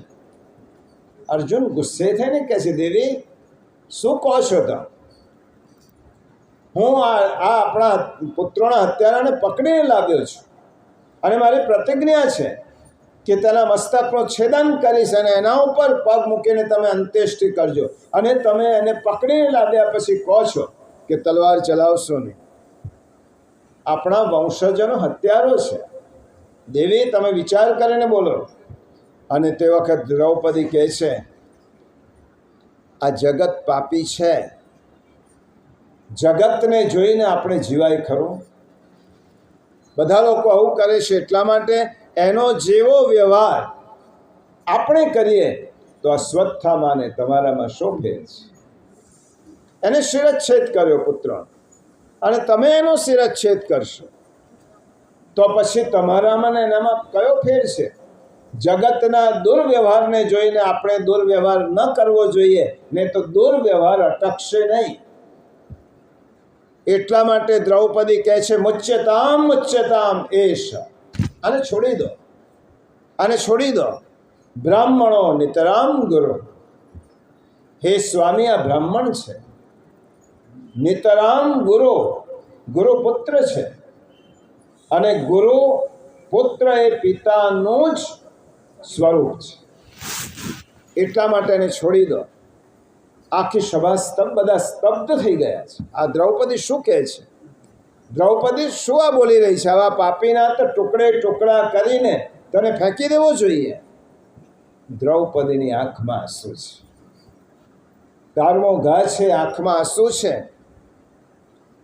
Speaker 1: અર્જુન ગુસ્સે થઈને કહે છે, દેવી શું કહો છો તમે? હું આ આપણા પુત્રોના હત્યારાને પકડીને લાવ્યો છું અને મારી પ્રતિજ્ઞા છે કે તેના મસ્તકનો છેદન કરીશ અને એના ઉપર પગ મૂકીને તમે અંત્યેષ્ટિ કરજો. અને તમે એને પકડીને લાવ્યા પછી કહો છો કે તલવાર ચલાવશો નહીં. આપણા વંશજોનો હત્યારો છે. દેવી તમે વિચાર કરીને બોલો. અને તે વખત દ્રૌપદી કહે છે, આ જગત પાપી છે, જગતને જોઈને આપણે જીવાય ખરું? બધા લોકો આવું કરે છે, એટલા માટે એનો જેવો વ્યવહાર આપણે કરીએ તો અશ્વત્થામાને તમારામાં શો ફેર છે? એને શિરચ્છેદ કર્યો પુત્ર, અને તમે એનો શિરચ્છેદ કરશો તો પછી તમારામાં ને એનામાં કયો ફેર છે? જગતના દુર્વ્યવહારને જોઈને આપણે દુર્વ્યવહાર ન કરવો જોઈએ, નહીં તો દુર્વ્યવહાર અટકશે નહીં. એટલા માટે દ્રૌપદી કહે છે, મુચ્યતામ મુચ્યતામ એશ. આને છોડી દો, આને છોડી દો. બ્રાહ્મણો નિતરામ ગુરુ. હે સ્વામી, આ બ્રાહ્મણ છે, નિતરામ ગુરુ. ગુરુ પુત્ર છે અને ગુરુ પુત્ર એ પિતાનું જ સ્વરૂપ છે. એટલા માટે એને છોડી દો. આખી સભા બધા સ્તબ્ધ થઈ ગયા છે. આ દ્રૌપદી શું કહે છે? દ્રૌપદી શું આ બોલી રહી છે? આવા પાપીના તો ટુકડે ટુકડા કરીને તને ફેંકી દેવો જોઈએ. દ્રૌપદીની આંખમાં આંસુ છે, કારમો ઘા છે, આંખમાં આંસુ છે.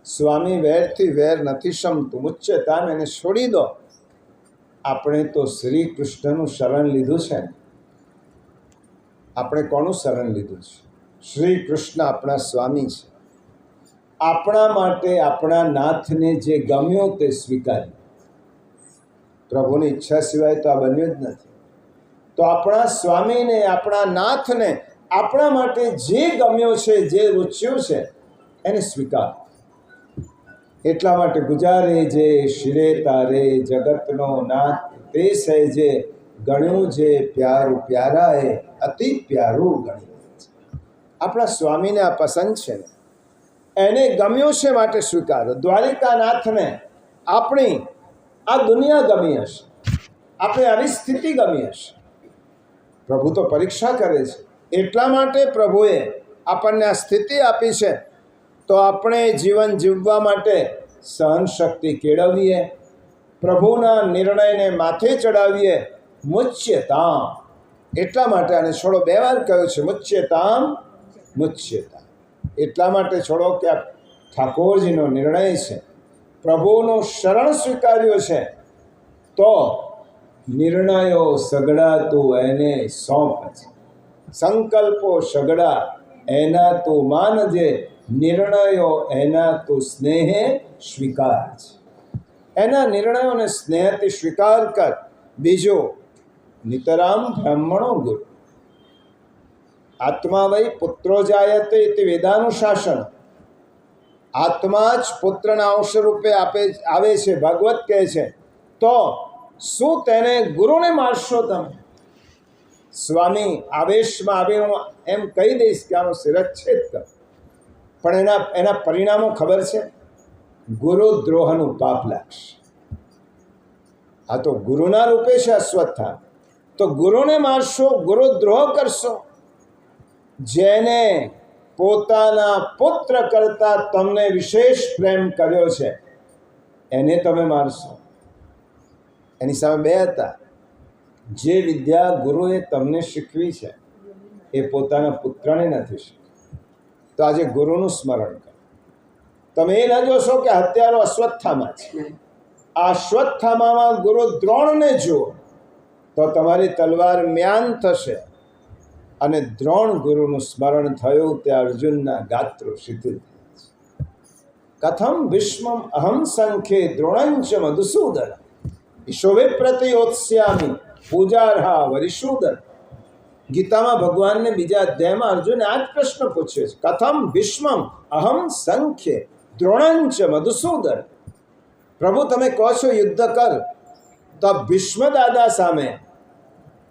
Speaker 1: સ્વામી, વેરથી વેર નથી શમતું, મુચ્યતામ, એને છોડી દો. આપણે તો શ્રી કૃષ્ણનું શરણ લીધું છે. આપણે કોનું શરણ લીધું છે? શ્રી કૃષ્ણ આપણા સ્વામી છે. આપણા માટે આપણા નાથને જે ગમ્યો તે સ્વીકાર્યું. પ્રભુની ઈચ્છા સિવાય તો આ બન્યું જ નથી. તો આપણા સ્વામીને, આપણા નાથને આપણા માટે જે ગમ્યો છે, જે રૂચ્યું છે, એને સ્વીકાર. એટલા માટે ગુજારે જે શિરે તારે જગતનો નાથ તે સહેજે ગણ્યું જે પ્યારું પ્યારા એ અતિ પ્યારું ગણ્યું. આપણા સ્વામીને આ પસંદ છે, એને ગમ્યું છે માટે સ્વીકારો. દ્વારિકાનાથને આપણી આ દુનિયા ગમી હશે, આપણે આવી સ્થિતિ ગમી હશે. પ્રભુ તો પરીક્ષા કરે છે. એટલા માટે પ્રભુએ આપણને આ સ્થિતિ આપી છે. તો આપણે જીવન જીવવા માટે સહન શક્તિ કેળવીએ, પ્રભુના નિર્ણયને માથે ચડાવીએ. મુચ્યતામ. એટલા માટે આને છોડો. 2 વાર કહ્યું છે, મુચ્યતામ મુચ્યતામ. એટલા માટે છોડો કે આ ઠાકોરજીનો નિર્ણય છે. પ્રભુનું શરણ સ્વીકાર્યો છે તો નિર્ણયો સગડા તું એને સોંપ છે. સંકલ્પો સગડા એના તું માનજે, નિર્ણયો એના તું સ્નેહે સ્વીકાર છે. એના નિર્ણયોને સ્નેહથી સ્વીકાર કર. બીજો, નિતરામ બ્રાહ્મણો ગુરુ. આત્મા વૈ પુત્રો જાયતે તે વેદાનુશાસન. આત્મા જ પુત્રના અંશ રૂપે આવે છે. ભાગવત કહે છે. તો શું તેને ગુરુને મારશો તમે? સ્વામી આવેશમાં આવે હું એમ કહી દઈશ કે આનો શિરચ્છેદ કર, પણ એના પરિણામો ખબર છે? ગુરુદ્રોહનું પાપ લાગશે. આ તો ગુરુના રૂપે છે અશ્વત્થામા. તો ગુરુને મારશો, ગુરુદ્રોહ કરશો. જેને પોતાના પુત્ર કરતાં તમને વિશેષ પ્રેમ કર્યો છે એને તમે મારશો? એની સામે બે હતા. જે વિદ્યા ગુરુએ તમને શીખવી છે એ પોતાના પુત્રને નથી શીખવી. તો આજે ગુરુનું સ્મરણ કરો. તમે એ ન જોશો કે હત્યારો અશ્વત્થામા છે. આ અશ્વત્થામામાં ગુરુ દ્રોણને જુઓ તો તમારી તલવાર મ્યાન થશે. અને દ્રોણ ગુરુનું સ્મરણ થયું તે અર્જુનના ગાત્રો શિથિલ થયા છે. કથમ ભીષ્મમ અહમ સંખ્યે દ્રોણંચ મધુસૂદન ઈશોવે પ્રતિયોત્સ્યામિ પૂજાર્હા વરિશૂદન. ગીતામાં ભગવાનને બીજા અધ્યાયમાં અર્જુને આ જ પ્રશ્ન પૂછ્યો છે. કથમ ભીષ્મમ અહમ સંખ્યે દ્રોણંચ મધુસૂદન. પ્રભુ તમે કહો છો યુદ્ધ કર, તો ભીષ્મ દાદા સામે,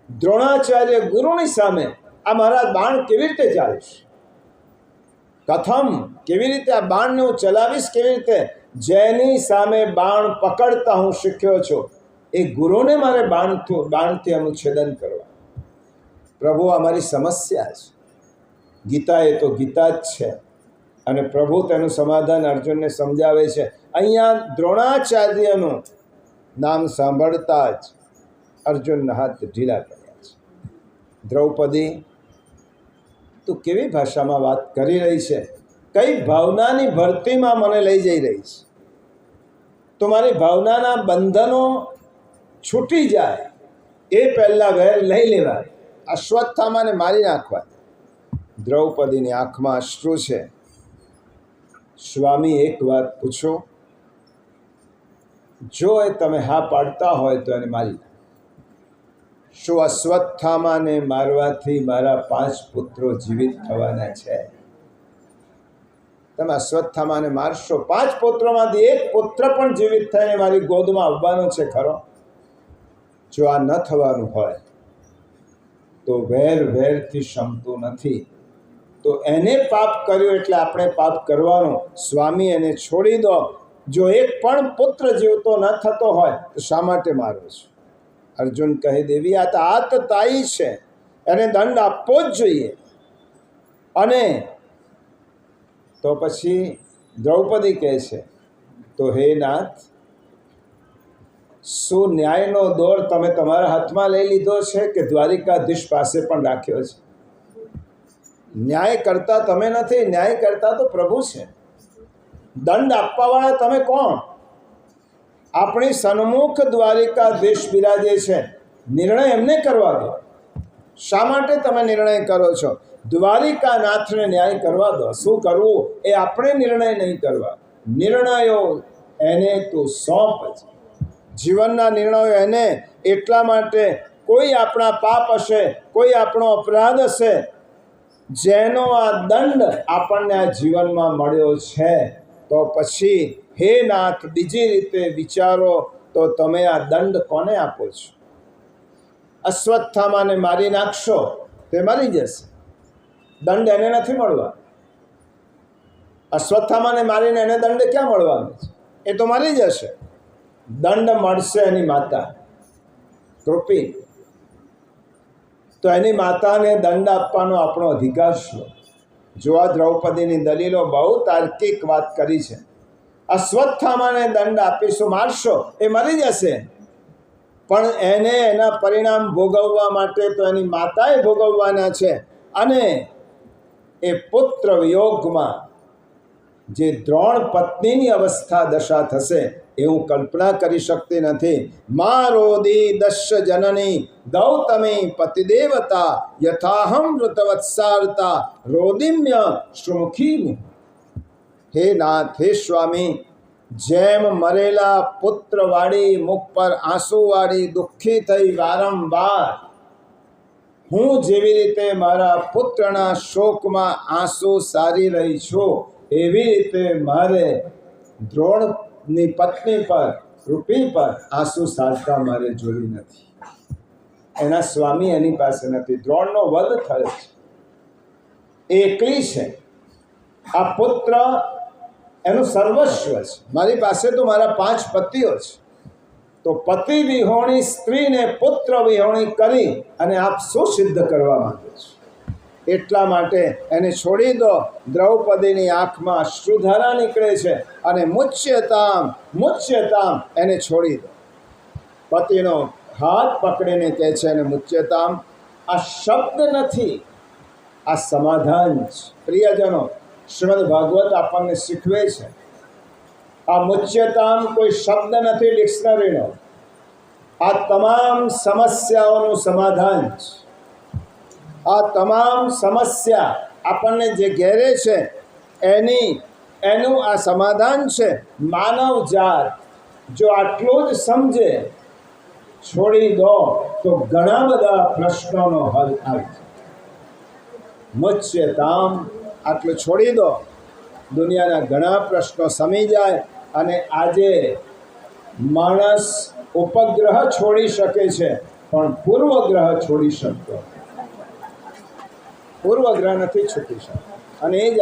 Speaker 1: દ્રોણાચાર્ય ગુરુની સામે આ મારા બાણ કેવી રીતે ચાલીશ? કથમ, કેવી રીતે આ બાણને હું ચલાવીશ? કેવી રીતે? જેની સામે બાણ પકડતા હું શીખ્યો છું એ ગુરુને મારે બાણથી અનુચ્છેદન કરવા. પ્રભુ અમારી સમસ્યા છે. ગીતા એ તો ગીતા જ છે અને પ્રભુ તેનું સમાધાન અર્જુનને સમજાવે છે. અહીંયા દ્રોણાચાર્યનું નામ સાંભળતા જ અર્જુનના હાથ ઢીલા કર્યા છે. દ્રૌપદી, તું કેવી ભાષામાં વાત કરી રહી છે? કઈ ભાવનાની ભરતીમાં મને લઈ જઈ રહી છે? તો મારી ભાવનાના બંધનો છૂટી જાય એ પહેલાં વેર લઈ લેવાય, અશ્વત્થામાને મારી નાખવા. દ્રૌપદીની આંખમાં અશ્રુ છે. સ્વામી, એક વાત પૂછો, જો એ તમે હા પાડતા હોય તો એને મારી નાખો. શું અશ્વત્થામાને મારવાથી મારા 5 પુત્રો જીવિત થવાના છે? તમે અશ્વત્થામાને મારશો, 5 પુત્રોમાંથી એક પુત્ર પણ જીવિત થઈને મારી ગોદમાં આવવાનો છે ખરો? જો આ ન થવાનું હોય તો વેરથી શમતું નથી. તો એને પાપ કર્યું એટલે આપણે પાપ કરવાનું. સ્વામી, એને છોડી દો. જો એક પણ પુત્ર જીવતો ન થતો હોય તો શા માટે મારો છો? અર્જુન કહે, દેવી, આ તો આતતાઈ છે, એને દંડ આપવો જ જોઈએ. અને તો પછી દ્રૌપદી કહે છે, તો હે નાથ, શું ન્યાયનો દોર તમે તમારા હાથમાં લઈ લીધો છે કે દ્વારિકાધીશ પાસે પણ રાખ્યો છે? ન્યાય કરતા તમે નથી, ન્યાય કરતા તો પ્રભુ છે. દંડ આપવાવાળા તમે કોણ? આપણી સન્મુખ દ્વારિકાધીશ બિરાજે છે, નિર્ણય એમને કરવા દો. શા માટે તમે નિર્ણય કરો છો? દ્વારિકાનાથને ન્યાય કરવા દો. શું કરવું એ આપણે નિર્ણય નહીં કરવા. નિર્ણયો એને તું સોંપ છે. જીવનના નિર્ણયો એને. એટલા માટે કોઈ આપણા પાપ હશે, કોઈ આપણો અપરાધ હશે, જેનો આ દંડ આપણને આ જીવનમાં મળ્યો છે, તો પછી હે નાથ, બીજી રીતે વિચારો તો તમે આ દંડ કોને આપો છો? અશ્વત્થામાને મારી નાખશો તે મરી જશે, દંડ એને નથી મળવા. અશ્વત્થામાને મારીને એને દંડ ક્યાં મળવાનો છે? એ તો મરી જશે. દંડ મળશે એની માતા કૃપી. તો એની માતાને દંડ આપવાનો આપણો અધિકાર શું? જો આ દ્રૌપદીની દલીલો બહુ તાર્કિક વાત કરી છે. અશ્વત્થામાને દંડ આપીશું, મારશો, એ મરી જશે, પણ એને એના પરિણામ ભોગવવા માટે તો એની માતાએ ભોગવવાના છે. અને એ પુત્ર વિયોગમાં જે દ્રોણ પત્નીની અવસ્થા દશા થશે એ હું કલ્પના કરી શકતી નથી. મારોદી દશ્ય જનની ગૌતમી પતિદેવતા યથાહમ વૃતવત્સારતા રોદિમ્ય શ્રુમુખી. હે નાથ, હે સ્વામી, જેમ મરેલા પુત્રવાળી મુખ પર આંસુવાળી દુઃખી થઈ વારંવાર હું જેવી રીતે મારા પુત્રના શોકમાં આંસુ સારી રહી છું, એવી રીતે મારે દ્રોણની પત્ની પર, કૃપી પર આંસુ સારતા મારે જોઈ નથી. એના સ્વામી એની પાસે નથી. દ્રોણનો વધ થયો છે, એકલી છે. આ પુત્ર એનું સર્વસ્વ છે. મારી પાસે તો મારા 5 પતિઓ છે. તો પતિ વિહોણી સ્ત્રીને પુત્ર વિહોણી કરી અને આપ શું સિદ્ધ કરવા માંગો છો? એટલા માટે એને છોડી દો. દ્રૌપદીની આંખમાં અશ્રુધારા નીકળે છે અને મુચ્યતામ એને છોડી દો. પતિનો હાથ પકડીને કહે છે અને મુચ્યતામ. આ શબ્દ નથી, આ સમાધાન છે. પ્રિયજનો, શ્રીમદ ભાગવત આપણને શીખવે છે આ મુચ્યતામ કોઈ શબ્દ નથી ડિક્શનરીનો, આ તમામ સમસ્યાઓનું સમાધાન છે. આ તમામ સમસ્યા આપણને જે ઘેરે છે એનું આ સમાધાન છે. માનવ જાત જો આટલું જ સમજે, છોડી દો તો ઘણા બધા પ્રશ્નોનો હલ થાય છે. મુચ્યતામ, આટલું છોડી દો, દુનિયાના ઘણા પ્રશ્નો સમી જાય. અને આજે માણસ ઉપગ્રહ છોડી શકે છે પણ પૂર્વગ્રહ છોડી શકતો, પૂર્વગ્રહ નથી છૂટી શકતો. અને એ જ